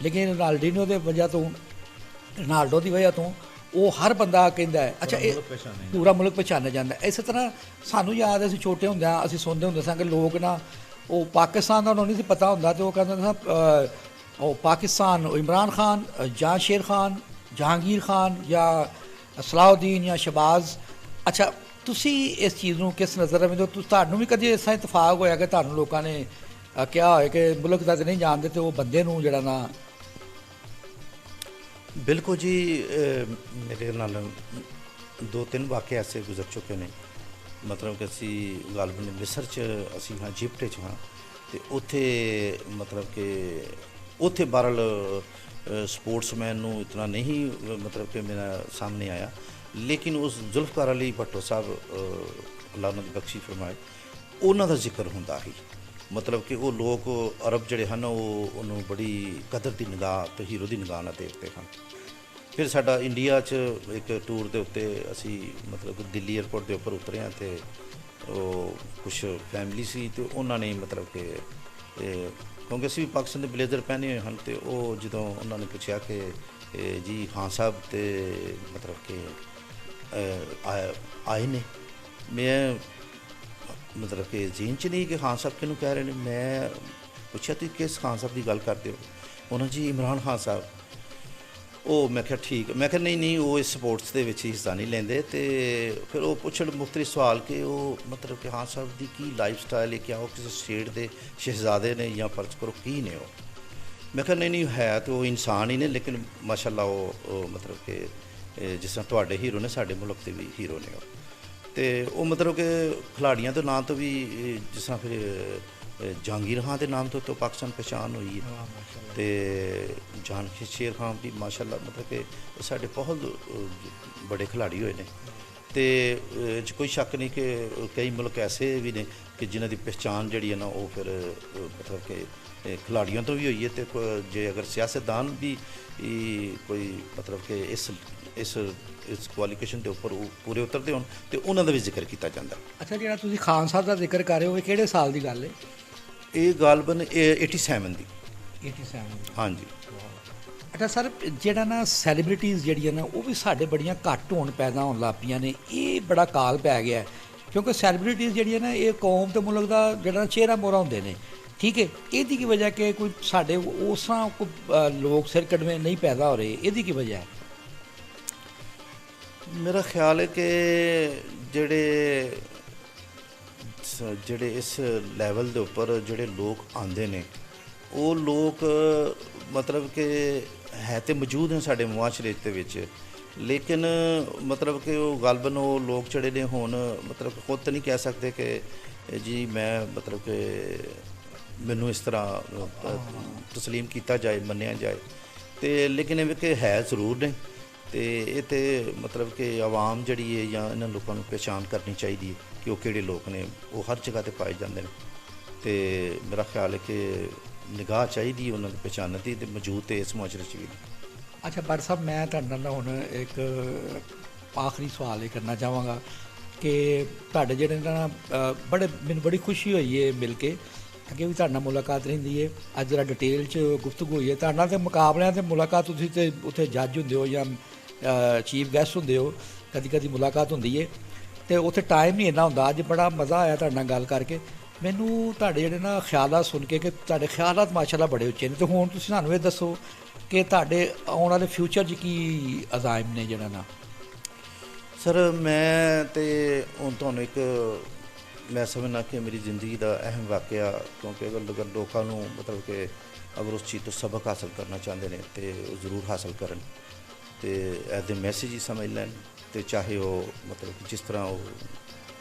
ਲੇਕਿਨ ਰੋਨਾਲਡੀਨੋ ਦੇ ਵਜ੍ਹਾ ਤੋਂ ਰੋਨਾਲਡੋ ਦੀ ਵਜ੍ਹਾ ਤੋਂ ਉਹ ਹਰ ਬੰਦਾ ਕਹਿੰਦਾ ਹੈ। ਅੱਛਾ, ਇਹ ਪੂਰਾ ਮੁਲਕ ਪਛਾਣਿਆ ਜਾਂਦਾ। ਇਸੇ ਤਰ੍ਹਾਂ ਸਾਨੂੰ ਯਾਦ ਹੈ, ਅਸੀਂ ਛੋਟੇ ਹੁੰਦਿਆਂ ਅਸੀਂ ਸੁਣਦੇ ਹੁੰਦੇ ਸਾਂ ਕਿ ਲੋਕ ਨਾ ਉਹ ਪਾਕਿਸਤਾਨ ਦਾ ਉਹਨਾਂ ਨੂੰ ਨਹੀਂ ਸੀ ਪਤਾ ਹੁੰਦਾ, ਤੇ ਉਹ ਕਹਿੰਦੇ ਸੀ ਉਹ ਪਾਕਿਸਤਾਨ ਇਮਰਾਨ ਖਾਨ ਜਾਂ ਸ਼ੇਰ ਖਾਨ, ਜਹਾਂਗੀਰ ਖਾਨ ਜਾਂ ਸਲਾਹੁਦੀਨ ਜਾਂ ਸ਼ਹਬਾਜ਼। ਅੱਛਾ, ਤੁਸੀਂ ਇਸ ਚੀਜ਼ ਨੂੰ ਕਿਸ ਨਜ਼ਰ ਰੱਖਦੇ ਹੋ? ਤੁਹਾਨੂੰ ਵੀ ਕਦੇ ਇਸ ਤਰ੍ਹਾਂ ਇਤਫਾਕ ਹੋਇਆ ਕਿ ਤੁਹਾਨੂੰ ਲੋਕਾਂ ਨੇ ਕਿਹਾ ਹੋਏ ਕਿ ਮੁਲਕ ਦਾ ਤਾਂ ਨਹੀਂ ਜਾਣਦੇ, ਤੇ ਉਹ ਬੰਦੇ ਨੂੰ ਜਿਹੜਾ ਨਾ? ਬਿਲਕੁਲ ਜੀ, ਮੇਰੇ ਨਾਲ 2-3 ਵਾਕਿਆ ਐਸੇ ਗੁਜ਼ਰ ਚੁੱਕੇ ਨੇ। ਮਤਲਬ ਕਿ ਅਸੀਂ ਗਾਲਬਨ ਮਿਸਰ 'ਚ ਅਸੀਂ ਹਾਂ, ਇਜਿਪਟ 'ਚ ਹਾਂ, ਅਤੇ ਉੱਥੇ ਮਤਲਬ ਕਿ ਉੱਥੇ ਬਹਰਹਾਲ ਸਪੋਰਟਸਮੈਨ ਨੂੰ ਇਤਨਾ ਨਹੀਂ ਮਤਲਬ ਕਿ ਮੇਰਾ ਸਾਹਮਣੇ ਆਇਆ, ਲੇਕਿਨ ਉਸ ਜ਼ੁਲਫਕਾਰ ਅਲੀ ਭੱਟੋ ਸਾਹਿਬ ਅੱਲਾ ਉਹਨਾਂ ਦੀ ਬਖਸ਼ੀ ਫਰਮਾਏ, ਉਹਨਾਂ ਦਾ ਜ਼ਿਕਰ ਹੁੰਦਾ ਸੀ। ਮਤਲਬ ਕਿ ਉਹ ਲੋਕ ਅਰਬ ਜਿਹੜੇ ਹਨ ਉਹ ਉਹਨੂੰ ਬੜੀ ਕਦਰ ਦੀ ਨਿਗਾਹ ਅਤੇ ਹੀਰੋ ਦੀ ਨਿਗਾਹ ਨਾਲ ਦੇਖਦੇ ਹਨ। ਫਿਰ ਸਾਡਾ ਇੰਡੀਆ 'ਚ ਇੱਕ ਟੂਰ ਦੇ ਉੱਤੇ ਅਸੀਂ ਮਤਲਬ ਕਿ ਦਿੱਲੀ ਏਅਰਪੋਰਟ ਦੇ ਉੱਪਰ ਉਤਰੇ ਹਾਂ, ਅਤੇ ਉਹ ਕੁਛ ਫੈਮਿਲੀ ਸੀ, ਅਤੇ ਉਹਨਾਂ ਨੇ ਮਤਲਬ ਕਿ ਕਿਉਂਕਿ ਅਸੀਂ ਵੀ ਪਾਕਿਸਤਾਨ ਦੇ ਬਲੇਜ਼ਰ ਪਹਿਨੇ ਹੋਏ ਹਨ, ਅਤੇ ਉਹ ਜਦੋਂ ਉਹਨਾਂ ਨੇ ਪੁੱਛਿਆ ਕਿ ਜੀ ਖਾਨ ਸਾਹਿਬ ਤੇ ਮਤਲਬ ਕਿ ਆਏ ਨੇ, ਮੈਂ ਮਤਲਬ ਕਿ ਜੀਨ 'ਚ ਨਹੀਂ ਕਿ ਖਾਨ ਸਾਹਿਬ ਕਿਹਨੂੰ ਕਹਿ ਰਹੇ ਨੇ। ਮੈਂ ਪੁੱਛਿਆ ਤੁਸੀਂ ਕਿਸ ਖਾਨ ਸਾਹਿਬ ਦੀ ਗੱਲ ਕਰਦੇ ਹੋ? ਉਹਨਾਂ ਜੀ ਇਮਰਾਨ ਖਾਨ ਸਾਹਿਬ। ਉਹ ਮੈਂ ਕਿਹਾ ਠੀਕ, ਮੈਂ ਕਿਹਾ ਨਹੀਂ ਉਹ ਇਸ ਸਪੋਰਟਸ ਦੇ ਵਿੱਚ ਹਿੱਸਾ ਨਹੀਂ ਲੈਂਦੇ। ਅਤੇ ਫਿਰ ਉਹ ਪੁੱਛਣ ਮੁਖਤਲਿਫ ਸਵਾਲ ਕਿ ਉਹ ਮਤਲਬ ਕਿ ਖਾਨ ਸਾਹਿਬ ਦੀ ਕੀ ਲਾਈਫ ਸਟਾਈਲ ਹੈ, ਕਿਆ ਉਹ ਕਿਸੇ ਸਟੇਟ ਦੇ ਸ਼ਹਿਜ਼ਾਦੇ ਨੇ ਜਾਂ ਫਰਜ਼ ਕਰੋ ਕੀ ਨੇ ਉਹ? ਮੈਂ ਕਿਹਾ ਨਹੀਂ ਹੈ ਤਾਂ ਉਹ ਇਨਸਾਨ ਹੀ ਨੇ, ਲੇਕਿਨ ਮਾਸ਼ਾਅੱਲਾ ਉਹ ਮਤਲਬ ਕਿ ਜਿਸ ਤਰ੍ਹਾਂ ਤੁਹਾਡੇ ਹੀਰੋ ਨੇ ਸਾਡੇ ਮੁਲਕ ਦੇ ਵੀ ਹੀਰੋ ਨੇ ਉਹ। ਅਤੇ ਉਹ ਮਤਲਬ ਕਿ ਖਿਲਾੜੀਆਂ ਦੇ ਨਾਂ ਤੋਂ ਵੀ ਜਿਸ ਤਰ੍ਹਾਂ ਫਿਰ ਜਹਾਂਗੀਰ ਖਾਨ ਦੇ ਨਾਮ ਤੋਂ ਪਾਕਿਸਤਾਨ ਪਛਾਣ ਹੋਈ ਹੈ, ਅਤੇ ਸ਼ੇਰ ਖਾਨ ਵੀ ਮਾਸ਼ਾਅੱਲਾ ਮਤਲਬ ਕਿ ਸਾਡੇ ਬਹੁਤ ਬੜੇ ਖਿਲਾੜੀ ਹੋਏ ਨੇ। ਅਤੇ ਕੋਈ ਸ਼ੱਕ ਨਹੀਂ ਕਿ ਕਈ ਮੁਲਕ ਐਸੇ ਵੀ ਨੇ ਕਿ ਜਿਨ੍ਹਾਂ ਦੀ ਪਹਿਚਾਣ ਜਿਹੜੀ ਹੈ ਨਾ ਉਹ ਫਿਰ ਮਤਲਬ ਕਿ ਖਿਲਾੜੀਆਂ ਤੋਂ ਵੀ ਹੋਈ ਹੈ। ਅਤੇ ਜੇ ਅਗਰ ਸਿਆਸਤਦਾਨ ਵੀ ਕੋਈ ਮਤਲਬ ਕਿ ਇਸ ਕੁਆਲੀਫਿਕੇਸ਼ਨ ਦੇ ਉੱਪਰ ਉਹ ਪੂਰੇ ਉਤਰਦੇ ਹੋਣ ਅਤੇ ਉਹਨਾਂ ਦਾ ਵੀ ਜ਼ਿਕਰ ਕੀਤਾ ਜਾਂਦਾ। ਅੱਛਾ, ਜਿਹੜਾ ਤੁਸੀਂ ਖਾਨ ਸਾਹਿਬ ਦਾ ਜ਼ਿਕਰ ਕਰ ਰਹੇ ਹੋ, ਇਹ ਕਿਹੜੇ ਸਾਲ ਦੀ ਗੱਲ ਹੈ? ਇਹ ਗਾਲਬਨ 87 ਦੀ। 87 ਦੀ, ਹਾਂਜੀ। ਅੱਛਾ ਸਰ, ਜਿਹੜਾ ਨਾ ਸੈਲੀਬ੍ਰਿਟੀਜ਼ ਜਿਹੜੀਆਂ ਨਾ ਉਹ ਵੀ ਸਾਡੇ ਬੜੀਆਂ ਘੱਟ ਹੋਣ ਪੈਦਾ ਹੋਣ ਲੱਗ ਪਈਆਂ ਨੇ, ਇਹ ਬੜਾ ਕਾਲ ਪੈ ਗਿਆ, ਕਿਉਂਕਿ ਸੈਲੀਬ੍ਰਿਟੀਜ਼ ਜਿਹੜੀਆਂ ਨਾ ਇਹ ਕੌਮ ਤੇ ਮੁਲਕ ਦਾ ਜਿਹੜਾ ਚਿਹਰਾ ਮੋਹਰਾ ਹੁੰਦੇ ਨੇ, ਠੀਕ ਹੈ। ਇਹਦੀ ਕੀ ਵਜ੍ਹਾ ਕਿ ਕੋਈ ਸਾਡੇ ਉਸ ਤਰ੍ਹਾਂ ਕੋਈ ਲੋਕ ਸਿਰ ਕੱਢਵੇਂ ਨਹੀਂ ਪੈਦਾ ਹੋ ਰਹੇ, ਇਹਦੀ ਕੀ ਵਜ੍ਹਾ ਹੈ? ਮੇਰਾ ਖਿਆਲ ਹੈ ਕਿ ਜਿਹੜੇ ਇਸ ਲੈਵਲ ਦੇ ਉੱਪਰ ਜਿਹੜੇ ਲੋਕ ਆਉਂਦੇ ਨੇ, ਉਹ ਲੋਕ ਮਤਲਬ ਕਿ ਹੈ ਤੇ ਮੌਜੂਦ ਨੇ ਸਾਡੇ ਮੁਆਸ਼ਰੇ ਦੇ ਵਿੱਚ, ਲੇਕਿਨ ਮਤਲਬ ਕਿ ਉਹ ਗਾਲਬਨ ਉਹ ਲੋਕ ਜਿਹੜੇ ਨੇ ਹੁਣ ਮਤਲਬ ਖੁਦ ਤਾਂ ਨਹੀਂ ਕਹਿ ਸਕਦੇ ਕਿ ਜੀ ਮੈਂ ਮਤਲਬ ਕਿ ਮੈਨੂੰ ਇਸ ਤਰ੍ਹਾਂ ਤਸਲੀਮ ਕੀਤਾ ਜਾਏ, ਮੰਨਿਆ ਜਾਏ, ਅਤੇ ਲੇਕਿਨ ਇਹ ਕਿ ਹੈ ਜ਼ਰੂਰ ਨੇ। ਅਤੇ ਇਹ ਤਾਂ ਮਤਲਬ ਕਿ ਆਵਾਮ ਜਿਹੜੀ ਹੈ ਜਾਂ ਇਹਨਾਂ ਲੋਕਾਂ ਨੂੰ ਪਹਿਚਾਣ ਕਰਨੀ ਚਾਹੀਦੀ ਹੈ ਕਿ ਉਹ ਕਿਹੜੇ ਲੋਕ ਨੇ, ਉਹ ਹਰ ਜਗ੍ਹਾ 'ਤੇ ਪਾਏ ਜਾਂਦੇ ਨੇ। ਅਤੇ ਮੇਰਾ ਖਿਆਲ ਹੈ ਕਿ ਨਿਗਾਹ ਚਾਹੀਦੀ ਉਹਨਾਂ ਨੂੰ ਪਹਿਚਾਣਨ ਦੀ, ਅਤੇ ਮੌਜੂਦ ਤੇ ਇਸ ਮੁਆਸ਼ਰੇ 'ਚ ਵੀ। ਅੱਛਾ ਭੱਟ ਸਾਹਿਬ, ਮੈਂ ਤੁਹਾਡੇ ਨਾਲ ਹੁਣ ਇੱਕ ਆਖਰੀ ਸਵਾਲ ਇਹ ਕਰਨਾ ਚਾਹਾਂਗਾ ਕਿ ਤੁਹਾਡੇ ਜਿਹੜੇ ਨਾ ਮੈਨੂੰ ਬੜੀ ਖੁਸ਼ੀ ਹੋਈ ਹੈ ਮਿਲ ਕੇ, ਅੱਗੇ ਵੀ ਤੁਹਾਡੇ ਨਾਲ ਮੁਲਾਕਾਤ ਰਹਿੰਦੀ ਹੈ, ਅੱਜ ਜਿਹੜਾ ਡਿਟੇਲ 'ਚ ਗੁਫ਼ਤਗੂ ਹੋਈ ਹੈ ਤੁਹਾਡੇ ਨਾਲ, ਅਤੇ ਮੁਕਾਬਲਿਆਂ 'ਤੇ ਮੁਲਾਕਾਤ ਤੁਸੀਂ ਤੇ ਉੱਥੇ ਜੱਜ ਹੁੰਦੇ ਹੋ ਜਾਂ ਚੀਫ ਗੈਸਟ ਹੁੰਦੇ ਹੋ, ਕਦੀ ਕਦੀ ਮੁਲਾਕਾਤ ਹੁੰਦੀ ਹੈ, ਅਤੇ ਉੱਥੇ ਟਾਈਮ ਨਹੀਂ ਇੰਨਾ ਹੁੰਦਾ। ਅੱਜ ਬੜਾ ਮਜ਼ਾ ਆਇਆ ਤੁਹਾਡੇ ਨਾਲ ਗੱਲ ਕਰਕੇ। ਮੈਨੂੰ ਤੁਹਾਡੇ ਜਿਹੜੇ ਨਾ ਖਿਆਲਾਤ ਸੁਣ ਕੇ, ਕਿ ਤੁਹਾਡੇ ਖਿਆਲਾਤ ਮਾਸ਼ਾਅੱਲਾ ਬੜੇ ਉੱਚੇ ਨੇ, ਅਤੇ ਹੁਣ ਤੁਸੀਂ ਸਾਨੂੰ ਇਹ ਦੱਸੋ ਕਿ ਤੁਹਾਡੇ ਆਉਣ ਵਾਲੇ ਫਿਊਚਰ 'ਚ ਕੀ ਅਜ਼ਾਇਮ ਨੇ ਜਿਹੜਾ ਨਾ? ਸਰ ਮੈਂ ਤੇ ਹੁਣ ਤੁਹਾਨੂੰ ਇੱਕ ਮੈਂ ਸਮਝਣਾ ਕਿ ਮੇਰੀ ਜ਼ਿੰਦਗੀ ਦਾ ਅਹਿਮ ਵਾਕਿਆ, ਕਿਉਂਕਿ ਅਗਰ ਲੋਕਾਂ ਨੂੰ ਮਤਲਬ ਕਿ ਅਗਰ ਉਸ ਚੀਜ਼ ਤੋਂ ਸਬਕ ਹਾਸਲ ਕਰਨਾ ਚਾਹੁੰਦੇ ਨੇ ਅਤੇ ਉਹ ਜ਼ਰੂਰ ਹਾਸਲ ਕਰਨ, ਅਤੇ ਐਜ਼ ਏ ਮੈਸੇਜ ਹੀ ਸਮਝ ਲੈਣ, ਅਤੇ ਚਾਹੇ ਉਹ ਮਤਲਬ ਕਿ ਜਿਸ ਤਰ੍ਹਾਂ ਉਹ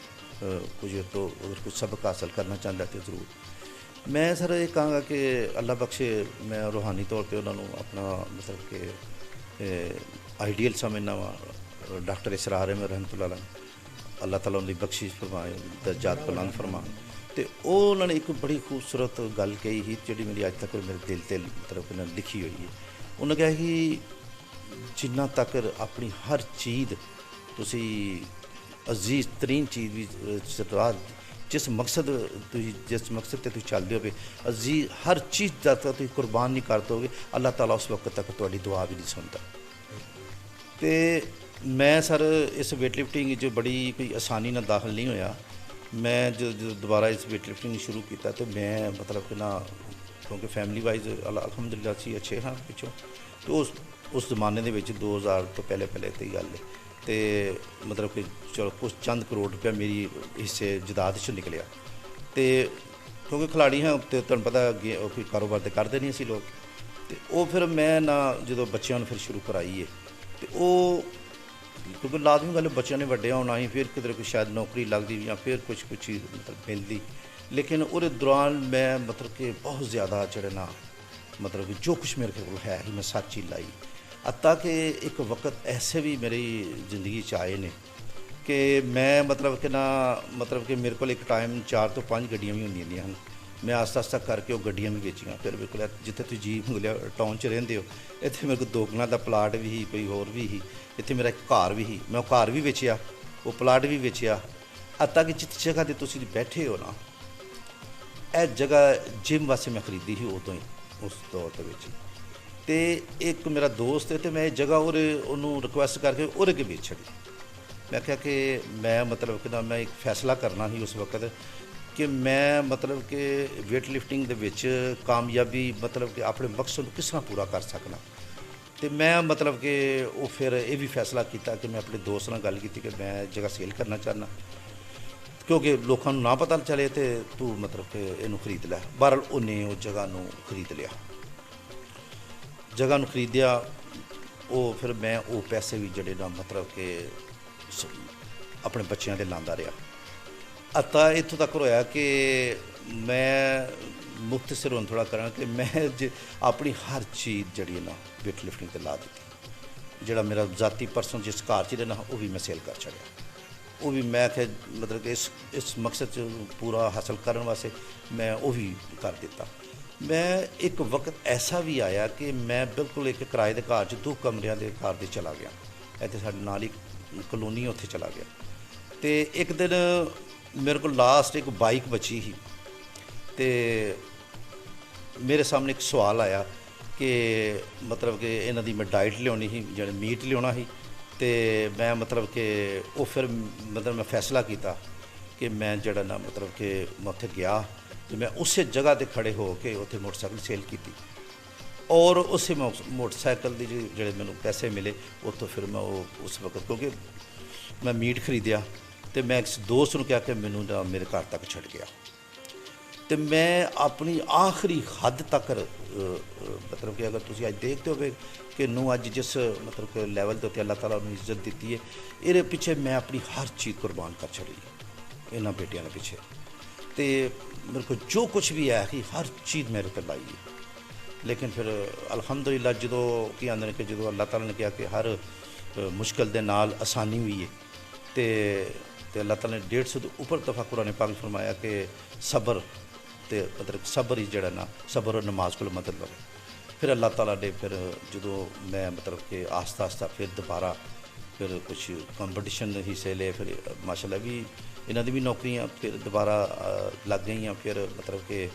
ਕੁਝ ਤੋਂ ਅਗਰ ਕੁਝ ਸਬਕ ਹਾਸਲ ਕਰਨਾ ਚਾਹੁੰਦਾ ਤਾਂ ਜ਼ਰੂਰ। ਮੈਂ ਸਰ ਇਹ ਕਹਾਂਗਾ ਕਿ ਅੱਲਾ ਬਖਸ਼ੇ, ਮੈਂ ਰੂਹਾਨੀ ਤੌਰ 'ਤੇ ਉਹਨਾਂ ਨੂੰ ਆਪਣਾ ਮਤਲਬ ਕਿ ਆਈਡੀਅਲ ਸਮਝਣਾ ਵਾ। ਡਾਕਟਰ ਇਸਰਾਰ ਅਹਿਮਦ ਰਹਿਮਤੁल्लाह अलैह, ਅੱਲਾਹ ਤਾਲਾ ਉਹਦੀ ਬਖਸ਼ਿਸ਼ ਫਰਮਾਏ, ਦਰਜਾਤ ਬੁਲੰਦ ਫਰਮਾ। ਅਤੇ ਉਹ ਉਹਨਾਂ ਨੇ ਇੱਕ ਬੜੀ ਖੂਬਸੂਰਤ ਗੱਲ ਕਹੀ ਸੀ ਜਿਹੜੀ ਮੇਰੀ ਅੱਜ ਤੱਕ ਮੇਰੇ ਦਿਲ 'ਤੇ ਮਤਲਬ ਕਿ ਲਿਖੀ ਹੋਈ ਹੈ। ਉਹਨੇ ਕਿਹਾ ਕਿ ਜਿੰਨਾ ਤੱਕ ਆਪਣੀ ਹਰ ਚੀਜ਼ ਤੁਸੀਂ ਅਜ਼ੀਜ਼ ਤਰੀਨ ਚੀਜ਼ ਵੀ ਜਿਸ ਮਕਸਦ ਤੇ ਤੁਸੀਂ ਚੱਲਦੇ ਹੋਵੇ, ਅਜ਼ੀਜ਼ ਹਰ ਚੀਜ਼ ਦਾ ਤੁਸੀਂ ਕੁਰਬਾਨ ਨਹੀਂ ਕਰ ਦੋਗੇ, ਅੱਲਾਹ ਤਾਲਾ ਉਸ ਵਕਤ ਤੱਕ ਤੁਹਾਡੀ ਦੁਆ ਵੀ ਨਹੀਂ ਸੁਣਦਾ। ਤੇ ਮੈਂ ਸਰ ਇਸ ਵੇਟ ਲਿਫਟਿੰਗ 'ਚ ਬੜੀ ਕੋਈ ਆਸਾਨੀ ਨਾਲ ਦਾਖਲ ਨਹੀਂ ਹੋਇਆ। ਮੈਂ ਜਦੋਂ ਦੁਬਾਰਾ ਇਸ ਵੇਟ ਲਿਫਟਿੰਗ ਸ਼ੁਰੂ ਕੀਤਾ ਤੇ ਮੈਂ ਮਤਲਬ ਕਿ ਨਾ, ਕਿਉਂਕਿ ਫੈਮਿਲੀ ਵਾਈਜ਼ ਅਲਹਮਦੁਲਿਲਾ ਅਸੀਂ ਅੱਛੇ ਹਾਂ ਪਿੱਛੋਂ, ਤੇ ਉਸ ਜ਼ਮਾਨੇ ਦੇ ਵਿੱਚ 2000 ਤੋਂ ਪਹਿਲੇ ਦੀ ਗੱਲ ਹੈ, ਤੇ ਮਤਲਬ ਕਿ ਚਲੋ ਕੁਛ ਚੰਦ ਕਰੋੜ ਰੁਪਇਆ ਮੇਰੀ ਹਿੱਸੇ ਜਾਇਦਾਦ 'ਚੋਂ ਨਿਕਲਿਆ। ਤੇ ਕਿਉਂਕਿ ਖਿਲਾੜੀ ਹਾਂ ਤੇ ਤੁਹਾਨੂੰ ਪਤਾ ਅੱਗੇ ਉਹ ਕੋਈ ਕਾਰੋਬਾਰ ਤਾਂ ਕਰਦੇ ਨਹੀਂ ਅਸੀਂ ਲੋਕ, ਤੇ ਉਹ ਫਿਰ ਮੈਂ ਨਾ ਜਦੋਂ ਬੱਚਿਆਂ ਨੂੰ ਫਿਰ ਸ਼ੁਰੂ ਕਰਾਈ ਹੈ, ਤੇ ਉਹ ਕਿਉਂਕਿ ਲਾਜ਼ਮੀ ਗੱਲ ਬੱਚਿਆਂ ਨੇ ਵੱਡੇ ਹੋਣਾ ਸੀ, ਫਿਰ ਕਿਧਰੇ ਕੋਈ ਸ਼ਾਇਦ ਨੌਕਰੀ ਲੱਗਦੀ ਜਾਂ ਫਿਰ ਕੁਛ ਚੀਜ਼ ਮਤਲਬ ਮਿਲਦੀ, ਲੇਕਿਨ ਉਹਦੇ ਦੌਰਾਨ ਮੈਂ ਮਤਲਬ ਕਿ ਬਹੁਤ ਜ਼ਿਆਦਾ ਜਿਹੜੇ ਨਾ ਮਤਲਬ ਕਿ ਜੋ ਕੁਛ ਮੇਰੇ ਕੋਲ ਹੈ ਹੀ ਮੈਂ ਸੱਚ ਹੀ ਲਾਈ। ਅੱਤਾ ਕਿ ਇੱਕ ਵਕਤ ਐਸੇ ਵੀ ਮੇਰੀ ਜ਼ਿੰਦਗੀ 'ਚ ਆਏ ਨੇ ਕਿ ਮੈਂ ਮਤਲਬ ਕਿ ਨਾ ਮਤਲਬ ਕਿ ਮੇਰੇ ਕੋਲ ਇੱਕ ਟਾਈਮ 4 ਤੋਂ 5 ਗੱਡੀਆਂ ਵੀ ਹੁੰਦੀਆਂ ਹਨ। ਮੈਂ ਆਸਤਾ ਕਰਕੇ ਉਹ ਗੱਡੀਆਂ ਵੀ ਵੇਚੀਆਂ। ਫਿਰ ਮੇਰੇ ਕੋਲ ਜਿੱਥੇ ਤੁਸੀਂ ਜੀ ਮੰਗਲਿਆ ਟਾਊਨ 'ਚ ਰਹਿੰਦੇ ਹੋ, ਇੱਥੇ ਮੇਰੇ ਕੋਲ 2 ਕਨਾਲ ਦਾ ਪਲਾਟ ਵੀ ਸੀ, ਕੋਈ ਹੋਰ ਵੀ ਸੀ, ਇੱਥੇ ਮੇਰਾ ਇੱਕ ਘਰ ਵੀ ਸੀ, ਮੈਂ ਉਹ ਘਰ ਵੀ ਵੇਚਿਆ, ਉਹ ਪਲਾਟ ਵੀ ਵੇਚਿਆ। ਅੱਤਾ ਕਿ ਜਿਸ ਜਗ੍ਹਾ 'ਤੇ ਤੁਸੀਂ ਬੈਠੇ ਹੋ ਨਾ, ਇਹ ਜਗ੍ਹਾ ਜਿਮ ਵਾਸਤੇ ਮੈਂ ਖਰੀਦੀ ਸੀ ਉਦੋਂ ਹੀ, ਉਸ ਦੌਰ ਦੇ ਵਿੱਚ। ਤੇ ਇੱਕ ਮੇਰਾ ਦੋਸਤ ਹੈ, ਤੇ ਮੈਂ ਇਹ ਜਗ੍ਹਾ ਉਹਨੂੰ ਰਿਕੁਐਸਟ ਕਰਕੇ ਉਹਦੇ ਅੱਗੇ ਵੇਚ ਛੱਡੀ। ਮੈਂ ਕਿਹਾ ਕਿ ਮੈਂ ਮਤਲਬ ਕਿ ਨਾ ਮੈਂ ਇੱਕ ਫੈਸਲਾ ਕਰਨਾ ਸੀ ਉਸ ਵਕਤ ਕਿ ਮੈਂ ਮਤਲਬ ਕਿ ਵੇਟ ਲਿਫਟਿੰਗ ਦੇ ਵਿੱਚ ਕਾਮਯਾਬੀ ਮਤਲਬ ਕਿ ਆਪਣੇ ਮਕਸਦ ਨੂੰ ਕਿਸ ਤਰ੍ਹਾਂ ਪੂਰਾ ਕਰ ਸਕਣਾ। ਤੇ ਮੈਂ ਮਤਲਬ ਕਿ ਉਹ ਫਿਰ ਇਹ ਵੀ ਫੈਸਲਾ ਕੀਤਾ ਕਿ ਮੈਂ ਆਪਣੇ ਦੋਸਤ ਨਾਲ ਗੱਲ ਕੀਤੀ ਕਿ ਮੈਂ ਜਗ੍ਹਾ ਸੇਲ ਕਰਨਾ ਚਾਹੁੰਦਾ, ਕਿਉਂਕਿ ਲੋਕਾਂ ਨੂੰ ਨਾ ਪਤਾ ਚੱਲੇ ਤੇ ਤੂੰ ਮਤਲਬ ਕਿ ਇਹਨੂੰ ਖਰੀਦ ਲੈ। ਬਹਰਹਾਲ ਉਹਨੇ ਉਹ ਜਗ੍ਹਾ ਨੂੰ ਖਰੀਦ ਲਿਆ, ਜਗ੍ਹਾ ਨੂੰ ਖਰੀਦਿਆ। ਉਹ ਫਿਰ ਮੈਂ ਉਹ ਪੈਸੇ ਵੀ ਜਿਹੜੇ ਨਾ ਮਤਲਬ ਕਿ ਆਪਣੇ ਬੱਚਿਆਂ ਦੇ ਲਾਉਂਦਾ ਰਿਹਾ। ਅੱਤਾ ਇੱਥੋਂ ਤੱਕ ਹੋਇਆ ਕਿ ਮੈਂ ਮੁਖਤਸਰ ਹੁਣ ਥੋੜ੍ਹਾ ਕਰਾਂ ਕਿ ਮੈਂ ਆਪਣੀ ਹਰ ਚੀਜ਼ ਜਿਹੜੀ ਨਾ ਵੇਟ ਲਿਫਟਿੰਗ 'ਤੇ ਲਾ ਦਿੱਤੀ। ਜਿਹੜਾ ਮੇਰਾ ਜ਼ਾਤੀ ਪਰਸਨ ਜਿਸ ਘਰ 'ਚ ਰਹਿਣਾ ਉਹ ਵੀ ਮੈਂ ਸੇਲ ਕਰ ਛੱਡਿਆ। ਉਹ ਵੀ ਮੈਂ ਕਿ ਮਤਲਬ ਕਿ ਇਸ ਮਕਸਦ 'ਚ ਪੂਰਾ ਹਾਸਲ ਕਰਨ ਵਾਸਤੇ ਮੈਂ ਉਹ ਵੀ ਕਰ ਦਿੱਤਾ। ਮੈਂ ਇੱਕ ਵਕਤ ਐਸਾ ਵੀ ਆਇਆ ਕਿ ਮੈਂ ਬਿਲਕੁਲ ਇੱਕ ਕਿਰਾਏ ਦੇ ਘਰ 'ਚ 2 ਕਮਰਿਆਂ ਦੇ ਘਰ 'ਤੇ ਚਲਾ ਗਿਆ। ਇੱਥੇ ਸਾਡੇ ਨਾਲ ਹੀ ਕਲੋਨੀ, ਉੱਥੇ ਚਲਾ ਗਿਆ। ਤੇ ਇੱਕ ਦਿਨ ਮੇਰੇ ਕੋਲ ਲਾਸਟ ਇੱਕ ਬਾਈਕ ਬਚੀ ਸੀ, ਤੇ ਮੇਰੇ ਸਾਹਮਣੇ ਇੱਕ ਸਵਾਲ ਆਇਆ ਕਿ ਮਤਲਬ ਕਿ ਇਹਨਾਂ ਦੀ ਮੈਂ ਡਾਈਟ ਲਿਆਉਣੀ ਸੀ, ਜਿਹੜੇ ਮੀਟ ਲਿਆਉਣਾ ਸੀ। ਤੇ ਮੈਂ ਮਤਲਬ ਕਿ ਉਹ ਫਿਰ ਮਤਲਬ ਮੈਂ ਫੈਸਲਾ ਕੀਤਾ ਕਿ ਮੈਂ ਜਿਹੜਾ ਨਾ ਮਤਲਬ ਕਿ ਮੈਂ ਉੱਥੇ ਗਿਆ, ਤੇ ਮੈਂ ਉਸੇ ਜਗ੍ਹਾ 'ਤੇ ਖੜ੍ਹੇ ਹੋ ਕੇ ਉੱਥੇ ਮੋਟਰਸਾਈਕਲ ਸੇਲ ਕੀਤੀ। ਔਰ ਉਸੇ ਮੋਟਰਸਾਈਕਲ ਦੀ ਜਿਹੜੇ ਮੈਨੂੰ ਪੈਸੇ ਮਿਲੇ ਉੱਥੋਂ ਫਿਰ ਮੈਂ ਉਹ ਉਸ ਵਕਤ, ਕਿਉਂਕਿ ਮੈਂ ਮੀਟ ਖਰੀਦਿਆ, ਤੇ ਮੈਂ ਇਸ ਦੋਸਤ ਨੂੰ ਕਿਹਾ ਕਿ ਮੈਨੂੰ ਨਾ ਮੇਰੇ ਘਰ ਤੱਕ ਛੱਡ ਗਿਆ। ਤੇ ਮੈਂ ਆਪਣੀ ਆਖਰੀ ਹੱਦ ਤੱਕ ਮਤਲਬ ਕਿ ਅਗਰ ਤੁਸੀਂ ਅੱਜ ਦੇਖਦੇ ਹੋਵੇ ਕਿ ਨੂੰ ਅੱਜ ਜਿਸ ਮਤਲਬ ਕਿ ਲੈਵਲ ਦੇ ਉੱਤੇ ਅੱਲਾਹ ਤਾਲਾ ਨੂੰ ਇੱਜ਼ਤ ਦਿੱਤੀ ਹੈ, ਇਹਦੇ ਪਿੱਛੇ ਮੈਂ ਆਪਣੀ ਹਰ ਚੀਜ਼ ਕੁਰਬਾਨ ਕਰ ਛੱਡੀ ਇਹਨਾਂ ਬੇਟਿਆਂ ਦੇ ਪਿੱਛੇ। ਤੇ ਮੇਰੇ ਕੋਲ ਜੋ ਕੁਛ ਵੀ ਹੈ ਕਿ ਹਰ ਚੀਜ਼ ਮੇਰੇ ਉੱਤੇ ਲਾਈ ਹੈ। ਲੇਕਿਨ ਫਿਰ ਅਲਹਮਦੁਲਿਲਾ ਜਦੋਂ ਕੀ ਆਂਦੇ ਨੇ ਕਿ ਜਦੋਂ ਅੱਲਾਹ ਤਾਲਾ ਨੇ ਕਿਹਾ ਕਿ ਹਰ ਮੁਸ਼ਕਿਲ ਦੇ ਨਾਲ ਆਸਾਨੀ ਹੋਈ ਹੈ, ਤੇ ਅੱਲਾਹ ਤਾਲਾ ਨੇ 150 ਤੋਂ ਉੱਪਰ ਦਫਾ ਕੁਰਾਨ ਪਾਕ ਫਰਮਾਇਆ ਕਿ ਸਬਰ ਤੇ ਮਤਲਬ ਸਬਰ ਹੀ ਜਿਹੜਾ ਨਾ ਸਬਰ ਔਰ ਨਮਾਜ਼ ਕੋਲ ਮਦਦ ਲਵੇ। ਫਿਰ ਅੱਲਾਹ ਤਾਲਾ ਨੇ ਫਿਰ ਜਦੋਂ ਮੈਂ ਮਤਲਬ ਕਿ ਆਸਤਾ ਫਿਰ ਦੁਬਾਰਾ ਫਿਰ ਕੁਛ ਕੰਪੀਟੀਸ਼ਨ ਹਿੱਸੇ ਲਏ, ਫਿਰ ਮਾਸ਼ਾਅੱਲਾ ਵੀ ਇਹਨਾਂ ਦੀ ਵੀ ਨੌਕਰੀਆਂ ਫਿਰ ਦੁਬਾਰਾ ਲੱਗ ਗਈਆਂ। ਫਿਰ ਮਤਲਬ ਕਿ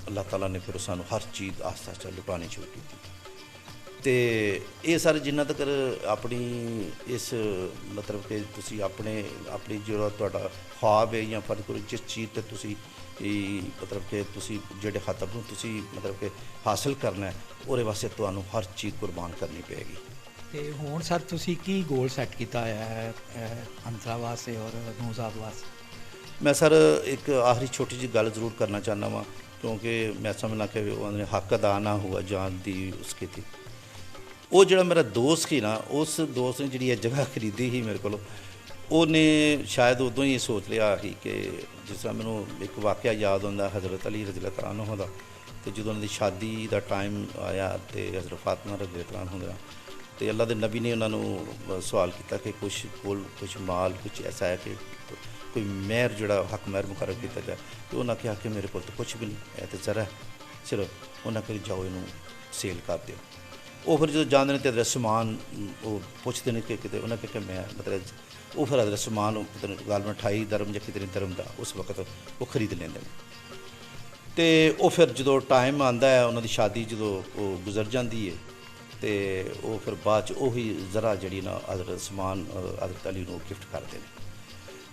ਅੱਲਾਹ ਤਾਲਾ ਨੇ ਫਿਰ ਸਾਨੂੰ ਹਰ ਚੀਜ਼ ਆਸਤਾ ਲੁਟਾਉਣੀ ਸ਼ੁਰੂ ਕੀਤੀ। ਤੇ ਇਹ ਸਾਰੇ ਜਿੰਨਾ ਤੱਕ ਆਪਣੀ ਇਸ ਮਤਲਬ ਕਿ ਤੁਸੀਂ ਆਪਣੀ ਜਿਹੜਾ ਤੁਹਾਡਾ ख्वाब ਹੈ ਜਾਂ ਫਰਜ਼ ਕਰੋ ਜਿਸ ਚੀਜ਼ 'ਤੇ ਤੁਸੀਂ ਮਤਲਬ ਕਿ ਤੁਸੀਂ ਜਿਹੜੇ ਹਦਫ ਨੂੰ ਤੁਸੀਂ ਮਤਲਬ ਕਿ ਹਾਸਲ ਕਰਨਾ ਹੈ, ਉਹਦੇ ਵਾਸਤੇ ਤੁਹਾਨੂੰ ਹਰ ਚੀਜ਼ ਕੁਰਬਾਨ ਕਰਨੀ ਪਏਗੀ। ਤੇ ਹੁਣ ਸਰ ਤੁਸੀਂ ਕੀ ਗੋਲ ਸੈੱਟ ਕੀਤਾ ਹੋਇਆ ਹੈ ਅੰਤਰਾ ਵਾਸਤੇ ਔਰ ਨੂਜ਼ਾਦ ਵਾਸਤੇ? ਮੈਂ ਸਰ ਇੱਕ ਆਖਰੀ ਛੋਟੀ ਜਿਹੀ ਗੱਲ ਜ਼ਰੂਰ ਕਰਨਾ ਚਾਹੁੰਦਾ ਵਾਂ, ਕਿਉਂਕਿ ਮੈਂ ਸਮਝਣਾ ਕਿ ਉਹਨਾਂ ਨੇ ਹੱਕ ਅਦਾ ਨਾ ਹੁਆ ਜਾਨ ਦੀ ਉਸ ਕੀਤੀ। ਉਹ ਜਿਹੜਾ ਮੇਰਾ ਦੋਸਤ ਸੀ ਨਾ, ਉਸ ਦੋਸਤ ਨੇ ਜਿਹੜੀ ਇਹ ਜਗ੍ਹਾ ਖਰੀਦੀ ਸੀ ਮੇਰੇ ਕੋਲੋਂ, ਉਹਨੇ ਸ਼ਾਇਦ ਉਦੋਂ ਹੀ ਸੋਚ ਲਿਆ ਸੀ ਕਿ ਜਿਸ ਤਰ੍ਹਾਂ ਮੈਨੂੰ ਇੱਕ ਵਾਕਿਆ ਯਾਦ ਆਉਂਦਾ ਹਜ਼ਰਤ ਅਲੀ ਰਜ਼ੀਅੱਲਾਹੁ ਤਾਲਾ ਅਨਹੁ ਦਾ, ਤੇ ਜਦੋਂ ਉਹਨਾਂ ਦੀ ਸ਼ਾਦੀ ਦਾ ਟਾਈਮ ਆਇਆ ਤੇ ਹਜ਼ਰਤ ਫਾਤਿਮਾ ਰਜ਼ੀਅੱਲਾਹੁ ਤਾਲਾ ਅਨਹੁ ਦਾ, ਤੇ ਅੱਲਾ ਦੇ ਨਬੀ ਨੇ ਉਹਨਾਂ ਨੂੰ ਸਵਾਲ ਕੀਤਾ ਕਿ ਕੁਛ ਮਾਲ ਕੁਛ ਐਸਾ ਹੈ ਕਿ ਕੋਈ ਮਹਿਰ ਜਿਹੜਾ ਹੱਕ ਮਹਿਰ ਮੁਕਰਰ ਕੀਤਾ ਜਾਏ। ਤੇ ਉਹਨਾਂ ਕਿਹਾ ਕਿ ਮੇਰੇ ਕੋਲ ਤਾਂ ਕੁਛ ਵੀ ਨਹੀਂ, ਇਹ ਤਾਂ ਜ਼ਰਾ ਸਿਰਫ ਉਹਨਾਂ ਕੋਲ ਜਾਓ ਇਹਨੂੰ ਸੇਲ ਕਰ ਦਿਓ। ਉਹ ਫਿਰ ਜਦੋਂ ਜਾਂਦੇ ਨੇ ਤੇ ਹਜ਼ਰਤ ਸਮਾਨ ਉਹ ਪੁੱਛਦੇ ਨੇ ਕਿ ਕਿਤੇ ਉਹਨਾਂ ਕਿ ਮੈਂ ਮਤਲਬ ਉਹ ਫਿਰ ਹਜ਼ਰਤ ਸਮਾਨ ਗਾਲਮਨ 28 ਦਰਮ ਜਾਂ ਕਿਤੇ ਦਰਮ ਦਾ ਉਸ ਵਕਤ ਉਹ ਖਰੀਦ ਲੈਂਦੇ ਨੇ। ਤੇ ਉਹ ਫਿਰ ਜਦੋਂ ਟਾਈਮ ਆਉਂਦਾ ਹੈ ਉਹਨਾਂ ਦੀ ਸ਼ਾਦੀ ਜਦੋਂ ਉਹ ਗੁਜ਼ਰ ਜਾਂਦੀ ਹੈ, ਤੇ ਉਹ ਫਿਰ ਬਾਅਦ 'ਚ ਉਹੀ ਜ਼ਰਾ ਜਿਹੜੀ ਨਾ ਹਜ਼ਰਤ ਸਮਾਨ ਹਜ਼ਰਤ ਅਲੀ ਨੂੰ ਗਿਫਟ ਕਰਦੇ ਨੇ।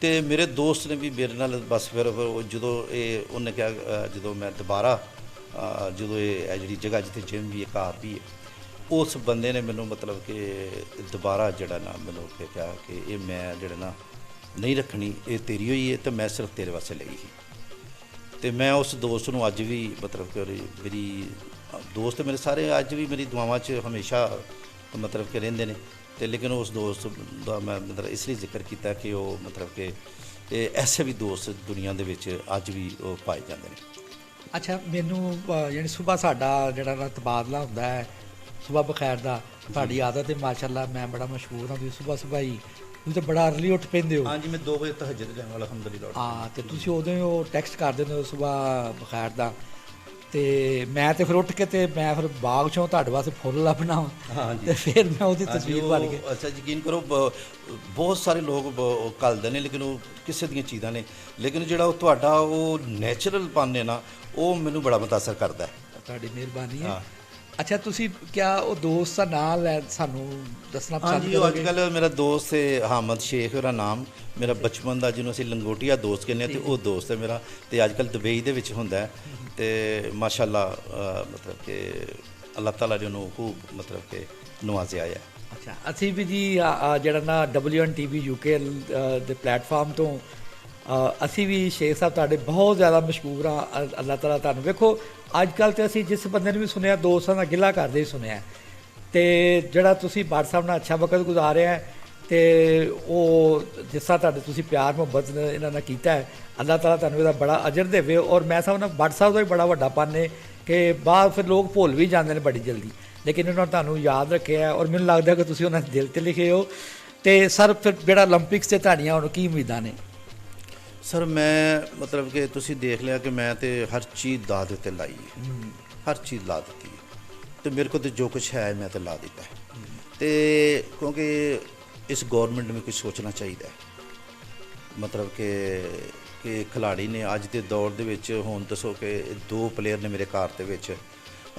ਤੇ ਮੇਰੇ ਦੋਸਤ ਨੇ ਵੀ ਮੇਰੇ ਨਾਲ ਬਸ ਫਿਰ ਉਹ ਜਦੋਂ ਇਹ ਉਹਨੇ ਕਿਹਾ ਜਦੋਂ ਮੈਂ ਦੁਬਾਰਾ ਜਦੋਂ ਇਹ ਜਿਹੜੀ ਜਗ੍ਹਾ ਜਿੱਥੇ ਜਿਮ ਵੀ ਹੈ ਘਰ ਵੀ ਹੈ, ਉਸ ਬੰਦੇ ਨੇ ਮੈਨੂੰ ਮਤਲਬ ਕਿ ਦੁਬਾਰਾ ਜਿਹੜਾ ਨਾ ਮੈਨੂੰ ਕਿਹਾ ਕਿ ਇਹ ਮੈਂ ਜਿਹੜਾ ਨਾ ਨਹੀਂ ਰੱਖਣੀ, ਇਹ ਤੇਰੀ ਹੋਈ ਹੈ ਤੇ ਮੈਂ ਸਿਰਫ ਤੇਰੇ ਵਾਸਤੇ ਲਈ ਸੀ। ਤੇ ਮੈਂ ਉਸ ਦੋਸਤ ਨੂੰ ਅੱਜ ਵੀ ਮਤਲਬ ਕਿ ਮੇਰੀ ਦੋਸਤ ਮੇਰੇ ਸਾਰੇ ਅੱਜ ਵੀ ਮੇਰੀ ਦੁਆਵਾਂ 'ਚ ਹਮੇਸ਼ਾ ਮਤਲਬ ਕਿ ਰਹਿੰਦੇ ਨੇ। ਤੇ ਲੇਕਿਨ ਉਸ ਦੋਸਤ ਦਾ ਮੈਂ ਮਤਲਬ ਇਸ ਲਈ ਜ਼ਿਕਰ ਕੀਤਾ ਕਿ ਉਹ ਮਤਲਬ ਕਿ ਐਸੇ ਵੀ ਦੋਸਤ ਦੁਨੀਆ ਦੇ ਵਿੱਚ ਅੱਜ ਵੀ ਉਹ ਪਾਏ ਜਾਂਦੇ ਨੇ। ਅੱਛਾ, ਮੈਨੂੰ ਯਾਨੀ ਸੁਬਹ ਸਾਡਾ ਜਿਹੜਾ ਨਾ ਤਬਾਦਲਾ ਹੁੰਦਾ ਹੈ ਸੁਬਹ ਬਖੈਰ ਦਾ, ਤੁਹਾਡੀ ਆਦਤ ਹੈ ਮਾਸ਼ਾਅੱਲਾ, ਮੈਂ ਬੜਾ ਮਸ਼ਹੂਰ ਹਾਂ ਤੁਸੀਂ ਸੁਬਹ ਹੀ ਤੁਸੀਂ ਤਾਂ ਬੜਾ ਅਰਲੀ ਉੱਠ ਪੈਂਦੇ ਹੋ। ਹਾਂਜੀ, ਮੈਂ 2 ਵਜੇ ਤਹੱਜਦ ਜਾਣ ਵਾਲਾ ਅਲਹਮਦੁਲਿਲਾ। ਹਾਂ, ਤੇ ਤੁਸੀਂ ਉਦੋਂ ਹੀ ਉਹ ਟੈਕਸਟ ਕਰ ਦਿੰਦੇ ਹੋ ਸੁਬਹ ਬਖੈਰ ਦਾ, ਤੇ ਮੈਂ ਤੇ ਫਿਰ ਉੱਠ ਕੇ ਤੇ ਮੈਂ ਫਿਰ ਬਾਗ 'ਚੋਂ ਤੁਹਾਡੇ ਵਾਸਤੇ ਫੁੱਲ ਲੱਭਣਾ ਹਾਂਜੀ, ਤੇ ਫਿਰ ਮੈਂ ਉਹਦੀ ਤਸਵੀਰ ਬਣ ਕੇ। ਅੱਛਾ, ਯਕੀਨ ਕਰੋ ਬਹੁਤ ਸਾਰੇ ਲੋਕ ਘੱਲਦੇ ਨੇ ਲੇਕਿਨ ਉਹ ਕਿਸੇ ਦੀਆਂ ਚੀਜ਼ਾਂ ਨੇ, ਲੇਕਿਨ ਜਿਹੜਾ ਉਹ ਤੁਹਾਡਾ ਉਹ ਨੈਚੁਰਲ ਪਨ ਹੈ ਨਾ, ਉਹ ਮੈਨੂੰ ਬੜਾ ਮੁਤਾਸਰ ਕਰਦਾ ਹੈ। ਤੁਹਾਡੀ ਮਿਹਰਬਾਨੀ ਹੈ। ਹਾਂ। ਅੱਛਾ, ਤੁਸੀਂ ਕਿਆ ਉਹ ਦੋਸਤ ਦਾ ਨਾਮ ਲੈ ਸਾਨੂੰ ਦੱਸਣਾ ਪਸੰਦ ਹਾਂਜੀ, ਉਹ ਕਰੋਗੇ? ਅੱਜ ਕੱਲ੍ਹ ਮੇਰਾ ਦੋਸਤ ਹੈ ਹਾਮਦ ਸ਼ੇਖ, ਉਹਦਾ ਨਾਮ ਮੇਰਾ ਬਚਪਨ ਦਾ ਜਿਹਨੂੰ ਅਸੀਂ ਲੰਗੋਟੀਆ ਦੋਸਤ ਕਹਿੰਦੇ ਹਾਂ, ਤੇ ਉਹ ਦੋਸਤ ਹੈ ਮੇਰਾ, ਤੇ ਅੱਜ ਕੱਲ੍ਹ ਦੁਬਈ ਦੇ ਵਿੱਚ ਹੁੰਦਾ ਹੈ। ਤੇ ਮਾਸ਼ਾਅੱਲਾ ਮਤਲਬ ਕਿ ਅੱਲਾਹ ਤਾਲਾ ਨੇ ਉਹਨੂੰ ਖੂਬ ਮਤਲਬ ਕਿ ਨਵਾਜ਼ਿਆ ਹੈ। ਅੱਛਾ, ਅਸੀਂ ਵੀ ਜੀ ਜਿਹੜਾ ਨਾ WNTV UK ਦੇ ਪਲੇਟਫਾਰਮ ਤੋਂ ਅਸੀਂ ਵੀ ਸ਼ੇਖ ਸਾਹਿਬ ਤੁਹਾਡੇ ਬਹੁਤ ਜ਼ਿਆਦਾ ਮਸ਼ਹੂਰ ਹਾਂ। ਅੱਲਾਹ ਤਾਲਾ ਤੁਹਾਨੂੰ ਵੇਖੋ, ਅੱਜ ਕੱਲ੍ਹ ਤੇ ਅਸੀਂ ਜਿਸ ਬੰਦੇ ਨੂੰ ਵੀ ਸੁਣਿਆ ਦੋਸਤਾਂ ਦਾ ਗਿਲਾ ਕਰਦੇ ਹੀ ਸੁਣਿਆ, ਤੇ ਜਿਹੜਾ ਤੁਸੀਂ ਭੱਟ ਸਾਹਿਬ ਨਾਲ ਅੱਛਾ ਵਕਤ ਗੁਜ਼ਾਰਿਆ ਹੈ, ਤੇ ਉਹ ਜਿਸ ਤਰ੍ਹਾਂ ਤੁਹਾਡੇ ਤੁਸੀਂ ਪਿਆਰ ਮੁਹੱਬਤ ਇਹਨਾਂ ਨਾਲ ਕੀਤਾ ਹੈ, ਅੱਲਾਹ ਤਾਲਾ ਤੁਹਾਨੂੰ ਇਹਦਾ ਬੜਾ ਅਜਰ ਦੇਵੇ। ਔਰ ਮੈਂ ਸਮਝਦਾ ਭੱਟ ਸਾਹਿਬ ਦਾ ਵੀ ਬੜਾ ਵੱਡਾ ਪਨ ਹੈ ਕਿ ਬਾਅਦ ਫਿਰ ਲੋਕ ਭੁੱਲ ਵੀ ਜਾਂਦੇ ਨੇ ਬੜੀ ਜਲਦੀ, ਲੇਕਿਨ ਉਹਨਾਂ ਨੇ ਤੁਹਾਨੂੰ ਯਾਦ ਰੱਖਿਆ ਹੈ, ਔਰ ਮੈਨੂੰ ਲੱਗਦਾ ਕਿ ਤੁਸੀਂ ਉਹਨਾਂ ਦੇ ਦਿਲ 'ਤੇ ਲਿਖੇ ਹੋ। ਤੇ ਸਰ ਫਿਰ ਜਿਹੜਾ ਓਲੰਪਿਕਸ 'ਤੇ ਤੁਹਾਡੀਆਂ ਹੁਣ ਕੀ ਉਮੀਦਾਂ ਨੇ? ਸਰ ਮੈਂ ਮਤਲਬ ਕਿ ਤੁਸੀਂ ਦੇਖ ਲਿਆ ਕਿ ਮੈਂ ਤੇ ਹਰ ਚੀਜ਼ ਦਾਅ ਦੇ ਉੱਤੇ ਲਾਈ ਹੈ, ਹਰ ਚੀਜ਼ ਲਾ ਦਿੱਤੀ ਹੈ, ਤੇ ਮੇਰੇ ਕੋਲ ਤੇ ਜੋ ਕੁਛ ਹੈ ਮੈਂ ਤੇ ਲਾ ਦਿੱਤਾ ਹੈ। ਤੇ ਕਿਉਂਕਿ ਇਸ ਗੌਰਮੈਂਟ ਨੂੰ ਵੀ ਕੁਝ ਸੋਚਣਾ ਚਾਹੀਦਾ ਹੈ, ਮਤਲਬ ਕਿ ਖਿਲਾੜੀ ਨੇ ਅੱਜ ਦੇ ਦੌਰ ਦੇ ਵਿੱਚ ਹੁਣ ਦੱਸੋ ਕਿ 2 ਪਲੇਅਰ ਨੇ ਮੇਰੇ ਘਰ ਦੇ ਵਿੱਚ,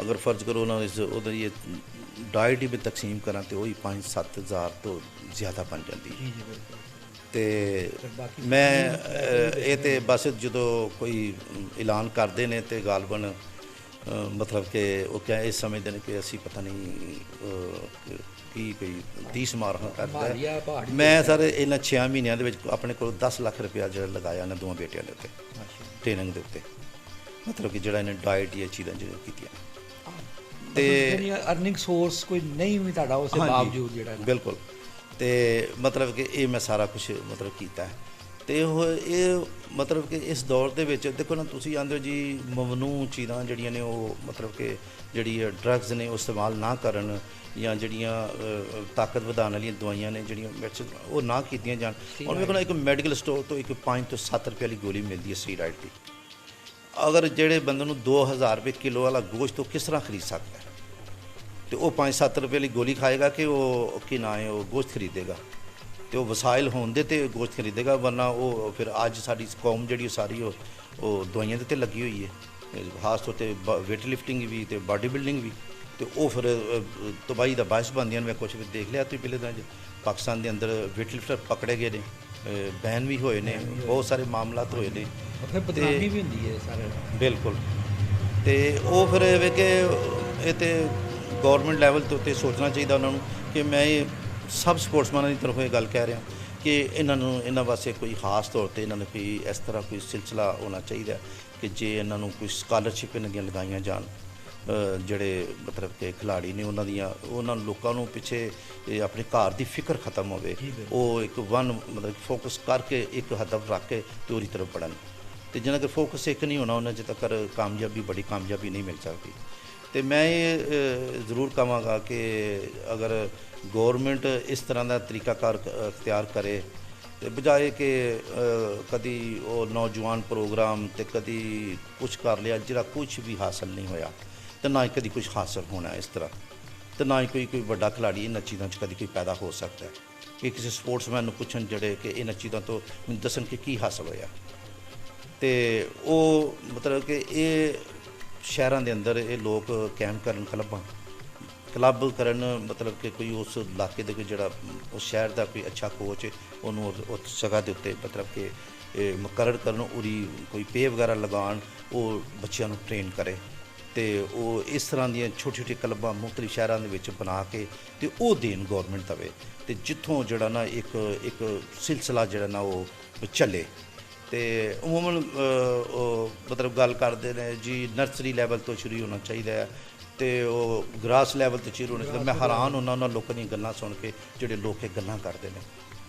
ਅਗਰ ਫਰਜ਼ ਕਰੋ ਉਹਨਾਂ ਉਹਦੀ ਡਾਈਟ ਹੀ ਵੀ ਤਕਸੀਮ ਕਰਾਂ ਤੇ ਉਹੀ 5-7 ਹਜ਼ਾਰ ਤੋਂ ਜ਼ਿਆਦਾ ਬਣ ਜਾਂਦੀ ਹੈ। ਤੇ ਮੈਂ ਇਹ ਤੇ ਬਸ ਜਦੋਂ ਕੋਈ ਐਲਾਨ ਕਰਦੇ ਨੇ ਤੇ ਗਾਲਬਨ ਮਤਲਬ ਕਿ ਉਹ ਕਿਆ ਇਹ ਸਮਝਦੇ ਨੇ ਕਿ ਅਸੀਂ ਪਤਾ ਨਹੀਂ ਕੀ ਕੋਈ 30 ਮਾਰਾਂ ਕਰਦਾ ਹੈ। ਮੈਂ ਸਰ ਇਹਨਾਂ 6 ਮਹੀਨਿਆਂ ਦੇ ਵਿੱਚ ਆਪਣੇ ਕੋਲ 10 ਲੱਖ ਰੁਪਇਆ ਜਿਹੜਾ ਲਗਾਇਆ ਇਹਨਾਂ 2 ਬੇਟਿਆਂ ਦੇ ਉੱਤੇ, ਟ੍ਰੇਨਿੰਗ ਦੇ ਉੱਤੇ, ਮਤਲਬ ਕਿ ਜਿਹੜਾ ਇਹਨੇ ਡਾਈਟ ਜਾਂ ਚੀਜ਼ਾਂ ਜਿਹੜੀਆਂ ਕੀਤੀਆਂ। ਤੇ ਅਰਨਿੰਗ ਸੋਰਸ ਕੋਈ ਨਹੀਂ ਵੀ ਤੁਹਾਡਾ ਉਸ ਦੇ ਬਾਵਜੂਦ ਜਿਹੜਾ ਬਿਲਕੁਲ, ਤੇ ਮਤਲਬ ਕਿ ਇਹ ਮੈਂ ਸਾਰਾ ਕੁਝ ਮਤਲਬ ਕੀਤਾ ਹੈ। ਤੇ ਇਹ ਮਤਲਬ ਕਿ ਇਸ ਦੌਰ ਦੇ ਵਿੱਚ ਦੇਖੋ ਨਾ, ਤੁਸੀਂ ਆਂਦੇ ਹੋ ਜੀ ਮਮਨੂ ਚੀਜ਼ਾਂ ਜਿਹੜੀਆਂ ਨੇ ਉਹ ਮਤਲਬ ਕਿ ਜਿਹੜੀ ਡਰੱਗਸ ਨੇ ਉਹ ਇਸਤੇਮਾਲ ਨਾ ਕਰਨ, ਜਾਂ ਜਿਹੜੀਆਂ ਤਾਕਤ ਵਧਾਉਣ ਵਾਲੀਆਂ ਦਵਾਈਆਂ ਨੇ ਜਿਹੜੀਆਂ ਉਹ ਨਾ ਕੀਤੀਆਂ ਜਾਣ। ਹੁਣ ਵੇਖੋ ਨਾ, ਇੱਕ ਮੈਡੀਕਲ ਸਟੋਰ ਤੋਂ ਇੱਕ 5 ਤੋਂ 7 ਰੁਪਏ ਵਾਲੀ ਗੋਲੀ ਮਿਲਦੀ ਹੈ ਸਟੀਰਾਇਡ ਦੀ, ਅਗਰ ਜਿਹੜੇ ਬੰਦੇ ਨੂੰ 2000 ਰੁਪਏ ਕਿਲੋ ਵਾਲਾ ਗੋਸ਼ਤ ਉਹ ਕਿਸ ਤਰ੍ਹਾਂ ਖਰੀਦ ਸਕਦਾ ਹੈ? ਤੇ ਉਹ 5-7 ਰੁਪਏ ਵਾਲੀ ਗੋਲੀ ਖਾਏਗਾ ਕਿ ਉਹ ਕੀ ਨਾ ਹੈ ਉਹ ਗੋਸ਼ਤ ਖਰੀਦੇਗਾ? ਤੇ ਉਹ ਵਸਾਇਲ ਹੋਣ ਦੇ ਤੇ ਗੋਸ਼ਤ ਖਰੀਦੇਗਾ, ਵਰਨਾ ਉਹ ਫਿਰ ਅੱਜ ਸਾਡੀ ਕੌਮ ਜਿਹੜੀ ਉਹ ਸਾਰੀ ਉਹ ਦਵਾਈਆਂ ਦੇ ਉੱਤੇ ਲੱਗੀ ਹੋਈ ਹੈ, ਖਾਸ ਤੌਰ 'ਤੇ ਵੇਟ ਲਿਫਟਿੰਗ ਵੀ ਤੇ ਬਾਡੀ ਬਿਲਡਿੰਗ ਵੀ, ਤੇ ਉਹ ਫਿਰ ਤਬਾਹੀ ਦਾ ਬਾਇਸ ਬਣਦੀਆਂ ਨੇ। ਮੈਂ ਕੁਛ ਵੀ ਦੇਖ ਲਿਆ ਤੁਸੀਂ ਪਹਿਲੇ ਦਿਨਾਂ 'ਚ ਪਾਕਿਸਤਾਨ ਦੇ ਅੰਦਰ ਵੇਟ ਲਿਫਟਰ ਪਕੜੇ ਗਏ ਨੇ, ਬੈਨ ਵੀ ਹੋਏ ਨੇ, ਬਹੁਤ ਸਾਰੇ ਮਾਮਲਾਤ ਹੋਏ ਨੇ, ਬਦਨਾਮੀ ਵੀ ਹੁੰਦੀ ਹੈ ਸਾਰੇ। ਬਿਲਕੁਲ, ਤੇ ਉਹ ਫਿਰ ਇਹ ਕਿ ਇਹ ਤੇ ਗੌਰਮੈਂਟ ਲੈਵਲ ਦੇ ਉੱਤੇ ਸੋਚਣਾ ਚਾਹੀਦਾ ਉਹਨਾਂ ਨੂੰ ਕਿ ਮੈਂ ਇਹ ਸਭ ਸਪੋਰਟਸਮੈਨਾਂ ਦੀ ਤਰਫੋਂ ਇਹ ਗੱਲ ਕਹਿ ਰਿਹਾ ਕਿ ਇਹਨਾਂ ਵਾਸਤੇ ਕੋਈ ਖਾਸ ਤੌਰ 'ਤੇ ਇਹਨਾਂ ਨੂੰ ਕੋਈ ਇਸ ਤਰ੍ਹਾਂ ਕੋਈ ਸਿਲਸਿਲਾ ਹੋਣਾ ਚਾਹੀਦਾ ਕਿ ਜੇ ਇਹਨਾਂ ਨੂੰ ਕੋਈ ਸਕਾਲਰਸ਼ਿਪ ਇਹਨਾਂ ਦੀਆਂ ਲਗਾਈਆਂ ਜਾਣ, ਜਿਹੜੇ ਮਤਲਬ ਕਿ ਖਿਲਾੜੀ ਨੇ ਉਹਨਾਂ ਨੂੰ ਲੋਕਾਂ ਨੂੰ ਪਿੱਛੇ ਆਪਣੇ ਘਰ ਦੀ ਫਿਕਰ ਖਤਮ ਹੋਵੇ, ਉਹ ਇੱਕ ਮਤਲਬ ਫੋਕਸ ਕਰਕੇ ਇੱਕ ਹਦਫ ਰੱਖ ਕੇ ਤੇ ਉਹਦੀ ਤਰਫ ਪੜ੍ਹਨ। ਤੇ ਜਿੰਨਾ ਚਿਰ ਫੋਕਸ ਇੱਕ ਨਹੀਂ ਹੋਣਾ ਉਹਨਾਂ ਚਿਰ ਤੱਕ ਬੜੀ ਕਾਮਯਾਬੀ ਨਹੀਂ ਮਿਲ ਸਕਦੀ। ਤੇ ਮੈਂ ਇਹ ਜ਼ਰੂਰ ਕਹਾਂਗਾ ਕਿ ਅਗਰ ਗੌਰਮੈਂਟ ਇਸ ਤਰ੍ਹਾਂ ਦਾ ਤਰੀਕਾਕਾਰ ਅਖਤਿਆਰ ਕਰੇ ਤੇ ਬਜਾਏ ਕਿ ਕਦੀ ਉਹ ਨੌਜਵਾਨ ਪ੍ਰੋਗਰਾਮ ਤੇ ਕਦੀ ਕੁਛ ਕਰ ਲਿਆ ਜਿਹੜਾ ਕੁਛ ਵੀ ਹਾਸਲ ਨਹੀਂ ਹੋਇਆ, ਤੇ ਨਾ ਹੀ ਕਦੀ ਕੁਛ ਹਾਸਲ ਹੋਣਾ ਇਸ ਤਰ੍ਹਾਂ, ਤੇ ਨਾ ਹੀ ਕੋਈ ਵੱਡਾ ਖਿਲਾੜੀ ਇਹਨਾਂ ਚੀਜ਼ਾਂ 'ਚ ਕਦੀ ਕੋਈ ਪੈਦਾ ਹੋ ਸਕਦਾ ਹੈ ਕਿ ਕਿਸੇ ਸਪੋਰਟਸਮੈਨ ਨੂੰ ਪੁੱਛਣ ਜਿਹੜੇ ਕਿ ਇਹਨਾਂ ਚੀਜ਼ਾਂ ਤੋਂ ਮੈਨੂੰ ਦੱਸਣ ਕਿ ਕੀ ਹਾਸਲ ਹੋਇਆ। ਤੇ ਉਹ ਮਤਲਬ ਕਿ ਇਹ ਸ਼ਹਿਰਾਂ ਦੇ ਅੰਦਰ ਇਹ ਲੋਕ ਕਾਇਮ ਕਰਨ ਕਲੱਬਾਂ, ਕਲੱਬ ਕਰਨ, ਮਤਲਬ ਕਿ ਕੋਈ ਉਸ ਇਲਾਕੇ ਦੇ ਕੋਈ ਜਿਹੜਾ ਉਸ ਸ਼ਹਿਰ ਦਾ ਕੋਈ ਅੱਛਾ ਕੋਚ ਉਹਨੂੰ ਉਸ ਜਗ੍ਹਾ ਦੇ ਉੱਤੇ ਮਤਲਬ ਕਿ ਮੁਕਰਰ ਕਰਨ, ਉਹਦੀ ਕੋਈ ਪੇ ਵਗੈਰਾ ਲਗਾਉਣ, ਉਹ ਬੱਚਿਆਂ ਨੂੰ ਟ੍ਰੇਨ ਕਰੇ ਅਤੇ ਉਹ ਇਸ ਤਰ੍ਹਾਂ ਦੀਆਂ ਛੋਟੀ ਛੋਟੀ ਕਲੱਬਾਂ ਮੁਖਤਲਿਫ ਸ਼ਹਿਰਾਂ ਦੇ ਵਿੱਚ ਬਣਾ ਕੇ ਅਤੇ ਉਹ ਦੇਣ ਗੌਰਮੈਂਟ ਦੇਵੇ, ਅਤੇ ਜਿੱਥੋਂ ਜਿਹੜਾ ਨਾ ਇੱਕ ਸਿਲਸਿਲਾ ਜਿਹੜਾ ਨਾ ਉਹ ਚੱਲੇ। ਅਤੇ ਅਮੂਮਨ ਮਤਲਬ ਗੱਲ ਕਰਦੇ ਨੇ ਜੀ ਨਰਸਰੀ ਲੈਵਲ ਤੋਂ ਸ਼ੁਰੂ ਹੋਣਾ ਚਾਹੀਦਾ ਹੈ ਅਤੇ ਉਹ ਗ੍ਰਾਸ ਲੈਵਲ ਤੋਂ ਸ਼ੁਰੂ ਹੋਣਾ ਚਾਹੀਦਾ। ਮੈਂ ਹੈਰਾਨ ਹੁੰਦਾ ਉਹਨਾਂ ਲੋਕਾਂ ਦੀਆਂ ਗੱਲਾਂ ਸੁਣ ਕੇ ਜਿਹੜੇ ਲੋਕ ਇਹ ਗੱਲਾਂ ਕਰਦੇ ਨੇ।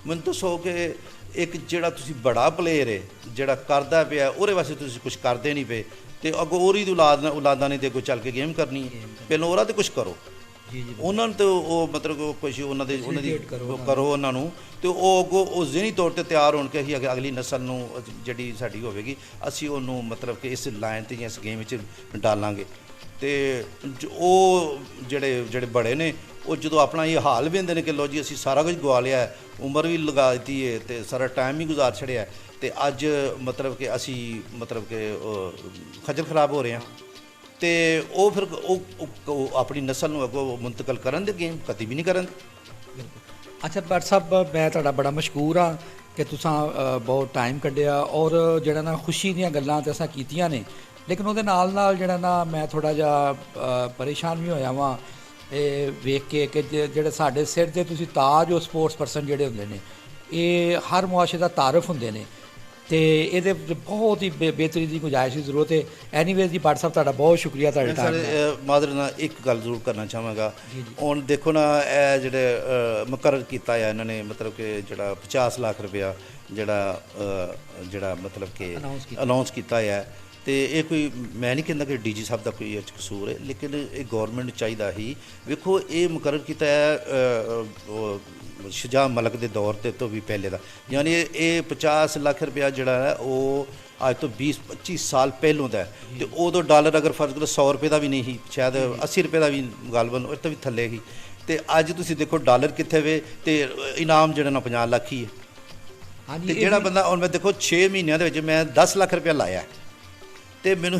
ਮੈਨੂੰ ਦੱਸੋ ਕਿ ਇੱਕ ਜਿਹੜਾ ਤੁਸੀਂ ਬੜਾ ਪਲੇਅਰ ਹੈ ਜਿਹੜਾ ਕਰਦਾ ਪਿਆ ਉਹਦੇ ਵਾਸਤੇ ਤੁਸੀਂ ਕੁਝ ਕਰਦੇ ਨਹੀਂ ਪਏ, ਅਤੇ ਅੱਗੋਂ ਉਹਦੀ ਔਲਾਦਾਂ ਨੇ ਤਾਂ ਅੱਗੋਂ ਚੱਲ ਕੇ ਗੇਮ ਕਰਨੀ ਹੈ, ਪਹਿਲਾਂ ਉਹਦਾ ਤਾਂ ਕੁਛ ਕਰੋ ਉਹਨਾਂ ਨੂੰ, ਤਾਂ ਉਹ ਮਤਲਬ ਕੁਛ ਉਹਨਾਂ ਦੀ ਕਰੋ ਉਹਨਾਂ ਨੂੰ, ਅਤੇ ਉਹ ਅੱਗੋਂ ਉਹ ਜ਼ਿਹਨੀ ਤੌਰ 'ਤੇ ਤਿਆਰ ਹੋਣ ਕਿ ਅਸੀਂ ਅਗਲੀ ਨਸਲ ਨੂੰ ਜਿਹੜੀ ਸਾਡੀ ਹੋਵੇਗੀ ਅਸੀਂ ਉਹਨੂੰ ਮਤਲਬ ਕਿ ਇਸ ਲਾਈਨ 'ਤੇ ਜਾਂ ਇਸ ਗੇਮ ਵਿੱਚ ਡਾਲਾਂਗੇ। ਅਤੇ ਉਹ ਜਿਹੜੇ ਬੜੇ ਨੇ ਉਹ ਜਦੋਂ ਆਪਣਾ ਇਹ ਹਾਲ ਵੇਂਦੇ ਨੇ ਕਿ ਲੋ ਜੀ ਅਸੀਂ ਸਾਰਾ ਕੁਝ ਗਵਾ ਲਿਆ, ਉਮਰ ਵੀ ਲਗਾ ਦਿੱਤੀ ਹੈ ਅਤੇ ਸਾਰਾ ਟਾਈਮ ਵੀ ਗੁਜ਼ਾਰ ਛੜਿਆ, ਅਤੇ ਅੱਜ ਮਤਲਬ ਕਿ ਅਸੀਂ ਮਤਲਬ ਕਿ ਖੱਜਲ ਖਰਾਬ ਹੋ ਰਹੇ ਹਾਂ, ਅਤੇ ਉਹ ਫਿਰ ਉਹ ਆਪਣੀ ਨਸਲ ਨੂੰ ਅੱਗੋਂ ਮੁੰਤਕਲ ਕਰਨ ਦੇ ਗੇਮ ਕਦੀ ਵੀ ਨਹੀਂ ਕਰਨ। ਅੱਛਾ ਭੱਟ ਸਾਹਿਬ, ਮੈਂ ਤੁਹਾਡਾ ਬੜਾ ਮਸ਼ਕੂਰ ਹਾਂ ਕਿ ਤੁਸੀਂ ਬਹੁਤ ਟਾਈਮ ਕੱਢਿਆ ਔਰ ਜਿਹੜਾ ਨਾ ਖੁਸ਼ੀ ਦੀਆਂ ਗੱਲਾਂ ਤਾਂ ਅਸਾਂ ਕੀਤੀਆਂ ਨੇ, ਲੇਕਿਨ ਉਹਦੇ ਨਾਲ ਜਿਹੜਾ ਨਾ ਮੈਂ ਥੋੜ੍ਹਾ ਜਿਹਾ ਪਰੇਸ਼ਾਨ ਵੀ ਹੋਇਆ ਵਾਂ ਇਹ ਵੇਖ ਕੇ ਕਿ ਜਿਹੜੇ ਸਾਡੇ ਸਿਰ 'ਤੇ ਤੁਸੀਂ ਤਾਜ ਹੋ ਸਪੋਰਟਸ ਪਰਸਨ ਜਿਹੜੇ ਹੁੰਦੇ ਨੇ ਇਹ ਹਰ ਮੁਆਸ਼ਰੇ ਦਾ ਤਾਰਫ ਹੁੰਦੇ ਨੇ, ਅਤੇ ਇਹਦੇ ਬਹੁਤ ਹੀ ਬਿਹਤਰੀ ਦੀ ਗੁੰਜਾਇਸ਼ ਦੀ ਜ਼ਰੂਰਤ ਹੈ। ਐਨੀਵੇਜ਼ ਜੀ ਭੱਟ ਸਾਹਿਬ ਤੁਹਾਡਾ ਬਹੁਤ ਸ਼ੁਕਰੀਆ ਤੁਹਾਡੇ ਟਾਈਮ। ਮਾਦਰ ਨਾਲ ਇੱਕ ਗੱਲ ਜ਼ਰੂਰ ਕਰਨਾ ਚਾਹਾਂਗਾ, ਹੁਣ ਦੇਖੋ ਨਾ ਇਹ ਜਿਹੜੇ ਮੁਕਰਰ ਕੀਤਾ ਹੈ ਇਹਨਾਂ ਨੇ ਮਤਲਬ ਕਿ ਜਿਹੜਾ 50 ਲੱਖ ਰੁਪਇਆ ਜਿਹੜਾ ਮਤਲਬ ਕਿ ਅਨਾਊਂਸ ਕੀਤਾ ਹੈ, ਅਤੇ ਇਹ ਕੋਈ ਮੈਂ ਨਹੀਂ ਕਹਿੰਦਾ ਕਿ ਡੀ.ਜੀ ਸਾਹਿਬ ਦਾ ਕੋਈ ਇਹ 'ਚ ਕਸੂਰ ਹੈ, ਲੇਕਿਨ ਇਹ ਗੌਰਮੈਂਟ ਨੂੰ ਚਾਹੀਦਾ ਹੀ। ਵੇਖੋ ਇਹ ਮੁਕਰਰ ਕੀਤਾ ਹੈ ਸ਼ਾਹਜਹਾਂ ਮਲਕ ਦੇ ਦੌਰ 'ਤੇ ਤੋਂ ਵੀ ਪਹਿਲੇ ਦਾ, ਯਾਨੀ ਇਹ 50 ਲੱਖ ਰੁਪਇਆ ਜਿਹੜਾ ਹੈ ਉਹ ਅੱਜ ਤੋਂ 20-25 ਸਾਲ ਪਹਿਲੋਂ ਦਾ, ਅਤੇ ਉਦੋਂ ਡਾਲਰ ਅਗਰ ਫਰਜ਼ ਕਰੋ 100 ਰੁਪਏ ਦਾ ਵੀ ਨਹੀਂ ਸੀ, ਸ਼ਾਇਦ 80 ਰੁਪਏ ਦਾ ਵੀ ਗਾਲਬਨ ਉਹ ਤੋਂ ਵੀ ਥੱਲੇ ਸੀ, ਅਤੇ ਅੱਜ ਤੁਸੀਂ ਦੇਖੋ ਡਾਲਰ ਕਿੱਥੇ ਵੇ ਅਤੇ ਇਨਾਮ ਜਿਹੜਾ ਨਾ 50 ਲੱਖ ਹੀ ਹੈ। ਅਤੇ ਜਿਹੜਾ ਬੰਦਾ ਹੁਣ ਮੈਂ ਦੇਖੋ 6 ਮਹੀਨਿਆਂ ਦੇ ਵਿੱਚ ਮੈਂ 10 ਲੱਖ ਰੁਪਇਆ ਲਾਇਆ, ਅਤੇ ਮੈਨੂੰ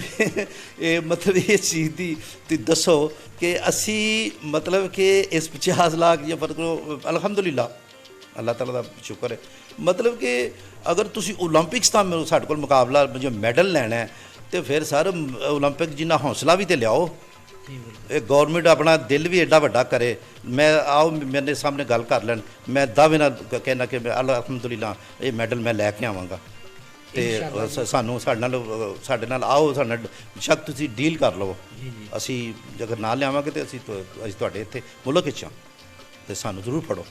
ਇਹ ਮਤਲਬ ਇਸ ਚੀਜ਼ ਦੀ ਤੁਸੀਂ ਦੱਸੋ ਕਿ ਅਸੀਂ ਮਤਲਬ ਕਿ ਇਸ 50 ਲੱਖ ਜਾਂ ਫਰਕ ਕਰੋ ਅਲਹਮਦੁਲਿਲਾ ਅੱਲਾਹ ਤਾਲਾ ਦਾ ਸ਼ੁਕਰ ਹੈ, ਮਤਲਬ ਕਿ ਅਗਰ ਤੁਸੀਂ ਓਲੰਪਿਕਸ ਦਾ ਸਾਡੇ ਕੋਲ ਮੁਕਾਬਲਾ ਜੋ ਮੈਡਲ ਲੈਣਾ ਹੈ ਅਤੇ ਫਿਰ ਸਰ ਓਲੰਪਿਕ ਜਿੰਨਾ ਹੌਸਲਾ ਵੀ ਤਾਂ ਲਿਆਓ, ਇਹ ਗੌਰਮੈਂਟ ਆਪਣਾ ਦਿਲ ਵੀ ਐਡਾ ਵੱਡਾ ਕਰੇ। ਮੈਂ ਆਓ ਮੇਰੇ ਸਾਹਮਣੇ ਗੱਲ ਕਰ ਲੈਣ, ਮੈਂ ਦਾਅਵੇ ਨਾਲ ਕਹਿਣਾ ਕਿ ਅਲਹਮਦੁਲਿਲਾ ਇਹ ਮੈਡਲ ਮੈਂ ਲੈ ਕੇ ਆਵਾਂਗਾ, ਅਤੇ ਸਾਡੇ ਨਾਲ ਆਓ, ਸਾਡੇ ਨਾਲ ਸ਼ੱਕ ਤੁਸੀਂ ਡੀਲ ਕਰ ਲਵੋ, ਅਸੀਂ ਜੇਕਰ ਨਾ ਲਿਆਵਾਂਗੇ ਤਾਂ ਅਸੀਂ ਤੁਹਾਡੇ ਇੱਥੇ ਮੁਲਕ ਵਿੱਚ ਹਾਂ ਅਤੇ ਸਾਨੂੰ ਜ਼ਰੂਰ ਫੜੋ।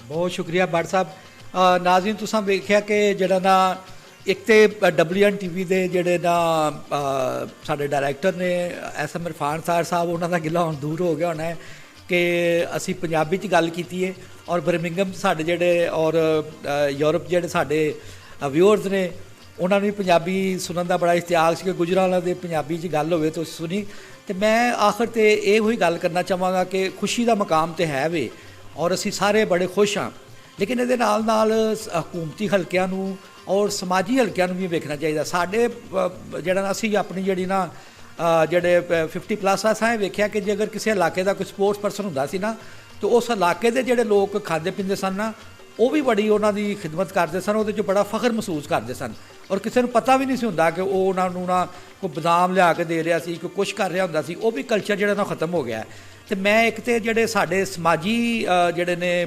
ਬਹੁਤ ਸ਼ੁਕਰੀਆ ਭੱਟ ਸਾਹਿਬ। ਨਾਜ਼ਰੀਨ ਤੁਸੀਂ ਵੇਖਿਆ ਕਿ ਜਿਹੜਾ ਨਾ ਇੱਕ ਤਾਂ WNTV ਦੇ ਜਿਹੜੇ ਨਾ ਸਾਡੇ ਡਾਇਰੈਕਟਰ ਨੇ SM ਇਰਫਾਨ ਸਾਹਿਬ ਉਹਨਾਂ ਦਾ ਗਿਲਾ ਹੁਣ ਦੂਰ ਹੋ ਗਿਆ ਹੋਣਾ ਹੈ ਕਿ ਅਸੀਂ ਪੰਜਾਬੀ 'ਚ ਗੱਲ ਕੀਤੀ ਹੈ, ਔਰ ਬਰਮਿੰਗਮ ਸਾਡੇ ਜਿਹੜੇ ਔਰ ਯੂਰਪ ਜਿਹੜੇ ਸਾਡੇ ਵਿਊਅਰਸ ਨੇ ਉਹਨਾਂ ਨੂੰ ਵੀ ਪੰਜਾਬੀ ਸੁਣਨ ਦਾ ਬੜਾ ਇਸ਼ਤਿਆਕ ਸੀ ਕਿ ਗੁਜਰਾਂਵਾਲਾ ਦੇ ਪੰਜਾਬੀ 'ਚ ਗੱਲ ਹੋਵੇ ਤਾਂ ਸੁਣੀ। ਅਤੇ ਮੈਂ ਆਖਰ 'ਤੇ ਇਹੋ ਹੀ ਗੱਲ ਕਰਨਾ ਚਾਹਾਂਗਾ ਕਿ ਖੁਸ਼ੀ ਦਾ ਮਕਾਮ ਤਾਂ ਹੈ ਵੇ ਔਰ ਅਸੀਂ ਸਾਰੇ ਬੜੇ ਖੁਸ਼ ਹਾਂ, ਲੇਕਿਨ ਇਹਦੇ ਨਾਲ ਹਕੂਮਤੀ ਹਲਕਿਆਂ ਨੂੰ ਔਰ ਸਮਾਜੀ ਹਲਕਿਆਂ ਨੂੰ ਵੀ ਵੇਖਣਾ ਚਾਹੀਦਾ। ਸਾਡੇ ਜਿਹੜਾ ਅਸੀਂ ਆਪਣੀ ਜਿਹੜੀ ਨਾ ਜਿਹੜੇ 50+ ਅਸਾਂ ਇਹ ਵੇਖਿਆ ਕਿ ਜੇ ਅਗਰ ਕਿਸੇ ਇਲਾਕੇ ਦਾ ਕੋਈ ਸਪੋਰਟਸ ਪਰਸਨ ਹੁੰਦਾ ਸੀ ਨਾ ਤਾਂ ਉਸ ਇਲਾਕੇ ਦੇ ਜਿਹੜੇ ਲੋਕ ਖਾਂਦੇ ਪੀਂਦੇ ਸਨ ਨਾ ਉਹ ਵੀ ਬੜੀ ਉਹਨਾਂ ਦੀ ਖਿਦਮਤ ਕਰਦੇ ਸਨ, ਉਹਦੇ 'ਚ ਬੜਾ ਫਖਰ ਮਹਿਸੂਸ ਕਰਦੇ ਸਨ, ਔਰ ਕਿਸੇ ਨੂੰ ਪਤਾ ਵੀ ਨਹੀਂ ਸੀ ਹੁੰਦਾ ਕਿ ਉਹ ਉਹਨਾਂ ਨੂੰ ਨਾ ਕੋਈ ਬਦਾਮ ਲਿਆ ਕੇ ਦੇ ਰਿਹਾ ਸੀ, ਕੋਈ ਕੁਛ ਕਰ ਰਿਹਾ ਹੁੰਦਾ ਸੀ। ਉਹ ਵੀ ਕਲਚਰ ਜਿਹੜਾ ਨਾ ਖਤਮ ਹੋ ਗਿਆ। ਅਤੇ ਮੈਂ ਇੱਕ ਤਾਂ ਜਿਹੜੇ ਸਾਡੇ ਸਮਾਜੀ ਜਿਹੜੇ ਨੇ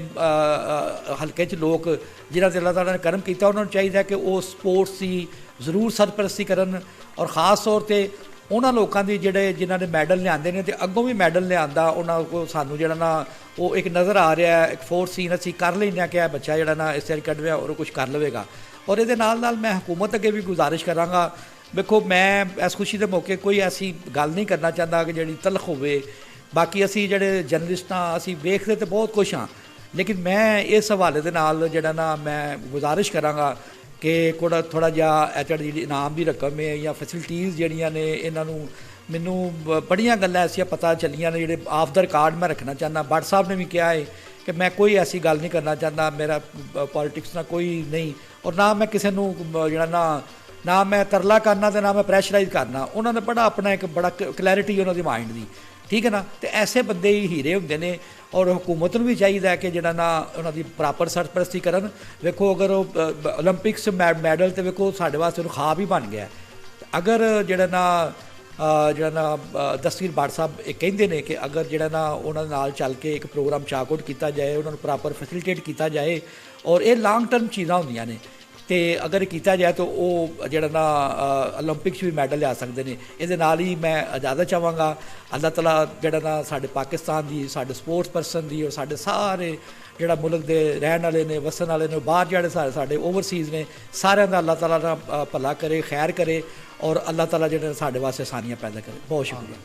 ਹਲਕੇ 'ਚ ਲੋਕ ਜਿਹਨਾਂ 'ਤੇ ਅੱਲਾਹ ਤਾਲਾ ਨੇ ਕਰਮ ਕੀਤਾ ਉਹਨਾਂ ਨੂੰ ਚਾਹੀਦਾ ਕਿ ਉਹ ਸਪੋਰਟਸ ਦੀ ਜ਼ਰੂਰ ਸਰਪ੍ਰਸਤੀ ਕਰਨ, ਔਰ ਖ਼ਾਸ ਤੌਰ 'ਤੇ ਉਹਨਾਂ ਲੋਕਾਂ ਦੀ ਜਿਨ੍ਹਾਂ ਨੇ ਮੈਡਲ ਲਿਆਂਦੇ ਨੇ ਅਤੇ ਅੱਗੋਂ ਵੀ ਮੈਡਲ ਲਿਆਂਦਾ ਉਹਨਾਂ ਕੋਲ ਸਾਨੂੰ ਜਿਹੜਾ ਨਾ ਉਹ ਇੱਕ ਨਜ਼ਰ ਆ ਰਿਹਾ ਇੱਕ ਫੋਰਸ ਸੀਨ ਅਸੀਂ ਕਰ ਲੈਂਦੇ ਹਾਂ ਕਿ ਇਹ ਬੱਚਾ ਜਿਹੜਾ ਨਾ ਇਸ ਵਾਰੀ ਕੱਢ ਰਿਹਾ ਔਰ ਉਹ ਕੁਛ ਕਰ ਲਵੇਗਾ। ਔਰ ਇਹਦੇ ਨਾਲ ਮੈਂ ਹਕੂਮਤ ਅੱਗੇ ਵੀ ਗੁਜ਼ਾਰਿਸ਼ ਕਰਾਂਗਾ, ਵੇਖੋ ਮੈਂ ਇਸ ਖੁਸ਼ੀ ਦੇ ਮੌਕੇ ਕੋਈ ਐਸੀ ਗੱਲ ਨਹੀਂ ਕਰਨਾ ਚਾਹੁੰਦਾ ਕਿ ਜਿਹੜੀ ਤਲਖ ਹੋਵੇ। ਬਾਕੀ ਅਸੀਂ ਜਿਹੜੇ ਜਰਨਲਿਸਟ ਹਾਂ ਅਸੀਂ ਵੇਖਦੇ ਤਾਂ ਬਹੁਤ ਕੁਛ ਹਾਂ, ਲੇਕਿਨ ਮੈਂ ਇਸ ਹਵਾਲੇ ਦੇ ਨਾਲ ਜਿਹੜਾ ਨਾ ਮੈਂ ਗੁਜ਼ਾਰਿਸ਼ ਕਰਾਂਗਾ ਕਿ ਥੋੜ੍ਹਾ ਜਿਹਾ ਜਿਹੜੀ ਇਨਾਮ ਦੀ ਰਕਮ ਹੈ ਜਾਂ ਫੈਸਿਲਿਟੀਜ਼ ਜਿਹੜੀਆਂ ਨੇ ਇਹਨਾਂ ਨੂੰ ਮੈਨੂੰ ਬੜੀਆਂ ਗੱਲਾਂ ਐਸੀਆਂ ਪਤਾ ਚੱਲੀਆਂ ਨੇ ਜਿਹੜੇ ਆਫ ਦਾ ਰਿਕਾਰਡ ਮੈਂ ਰੱਖਣਾ ਚਾਹੁੰਦਾ। ਭੱਟ ਸਾਹਿਬ ਨੇ ਵੀ ਕਿਹਾ ਹੈ ਕਿ ਮੈਂ ਕੋਈ ਐਸੀ ਗੱਲ ਨਹੀਂ ਕਰਨਾ ਚਾਹੁੰਦਾ, ਮੇਰਾ ਪੋਲੀਟਿਕਸ ਨਾਲ ਕੋਈ ਨਹੀਂ, ਔਰ ਨਾ ਮੈਂ ਕਿਸੇ ਨੂੰ ਜਿਹੜਾ ਨਾ ਮੈਂ ਤਰਲਾ ਕਰਨਾ ਅਤੇ ਨਾ ਮੈਂ ਪ੍ਰੈਸ਼ਰਾਈਜ਼ ਕਰਨਾ। ਉਹਨਾਂ ਨੇ ਬੜਾ ਆਪਣਾ ਇੱਕ ਬੜਾ ਕਲੈਰਿਟੀ ਉਹਨਾਂ ਦੀ ਮਾਈਂਡ ਦੀ, ਠੀਕ ਹੈ ਨਾ। ਤੇ ਐਸੇ ਬੰਦੇ ਹੀ ਹੀਰੇ ਹੁੰਦੇ ਨੇ, ਔਰ ਹਕੂਮਤ ਨੂੰ ਵੀ ਚਾਹੀਦਾ ਕਿ ਜਿਹੜਾ ਨਾ ਉਹਨਾਂ ਦੀ ਪ੍ਰਾਪਰ ਸਰਪ੍ਰਸਤੀ ਕਰਨ। ਵੇਖੋ ਅਗਰ ਉਹ ਓਲੰਪਿਕਸ ਮੈਡਲ ਤੇ ਵੇਖੋ ਸਾਡੇ ਵਾਸਤੇ ਉਹਨੂੰ ਖਾਬ ਹੀ ਬਣ ਗਿਆ। ਅਗਰ ਜਿਹੜਾ ਨਾ ਦਸਤਗੀਰ ਬਾਠ ਸਾਹਿਬ ਇਹ ਕਹਿੰਦੇ ਨੇ ਕਿ ਅਗਰ ਜਿਹੜਾ ਨਾ ਉਹਨਾਂ ਦੇ ਨਾਲ ਚੱਲ ਕੇ ਇੱਕ ਪ੍ਰੋਗਰਾਮ ਚਾਕਆਊਟ ਕੀਤਾ ਜਾਏ, ਉਹਨਾਂ ਨੂੰ ਪ੍ਰਾਪਰ ਫੈਸਿਲੀਟੇਟ ਕੀਤਾ ਜਾਏ, ਔਰ ਇਹ ਲਾਂਗ ਟਰਮ ਚੀਜ਼ਾਂ ਹੁੰਦੀਆਂ ਨੇ, ਤੇ ਅਗਰ ਕੀਤਾ ਜਾਏ ਤਾਂ ਉਹ ਜਿਹੜਾ ਨਾ ਓਲੰਪਿਕਸ ਵੀ ਮੈਡਲ ਲਿਆ ਸਕਦੇ ਨੇ। ਇਹਦੇ ਨਾਲ ਹੀ ਮੈਂ ਇਜਾਜ਼ਤ ਚਾਹਾਂਗਾ। ਅੱਲਾਹ ਤਾਲਾ ਜਿਹੜਾ ਨਾ ਸਾਡੇ ਪਾਕਿਸਤਾਨ ਦੀ, ਸਾਡੇ ਸਪੋਰਟਸ ਪਰਸਨ ਦੀ, ਔਰ ਸਾਡੇ ਸਾਰੇ ਜਿਹੜਾ ਮੁਲਕ ਦੇ ਰਹਿਣ ਵਾਲੇ ਨੇ, ਵਸਣ ਵਾਲੇ ਨੇ, ਬਾਹਰ ਜਿਹੜੇ ਸਾਡੇ ਓਵਰਸੀਜ਼ ਨੇ, ਸਾਰਿਆਂ ਦਾ ਅੱਲਾਹ ਤਾਲਾ ਦਾ ਭਲਾ ਕਰੇ, ਖੈਰ ਕਰੇ, ਔਰ ਅੱਲਾਹ ਤਾਲਾ ਜਿਹੜੇ ਸਾਡੇ ਵਾਸਤੇ ਆਸਾਨੀਆਂ ਪੈਦਾ ਕਰੇ। ਬਹੁਤ ਸ਼ੁਕਰੀਆ।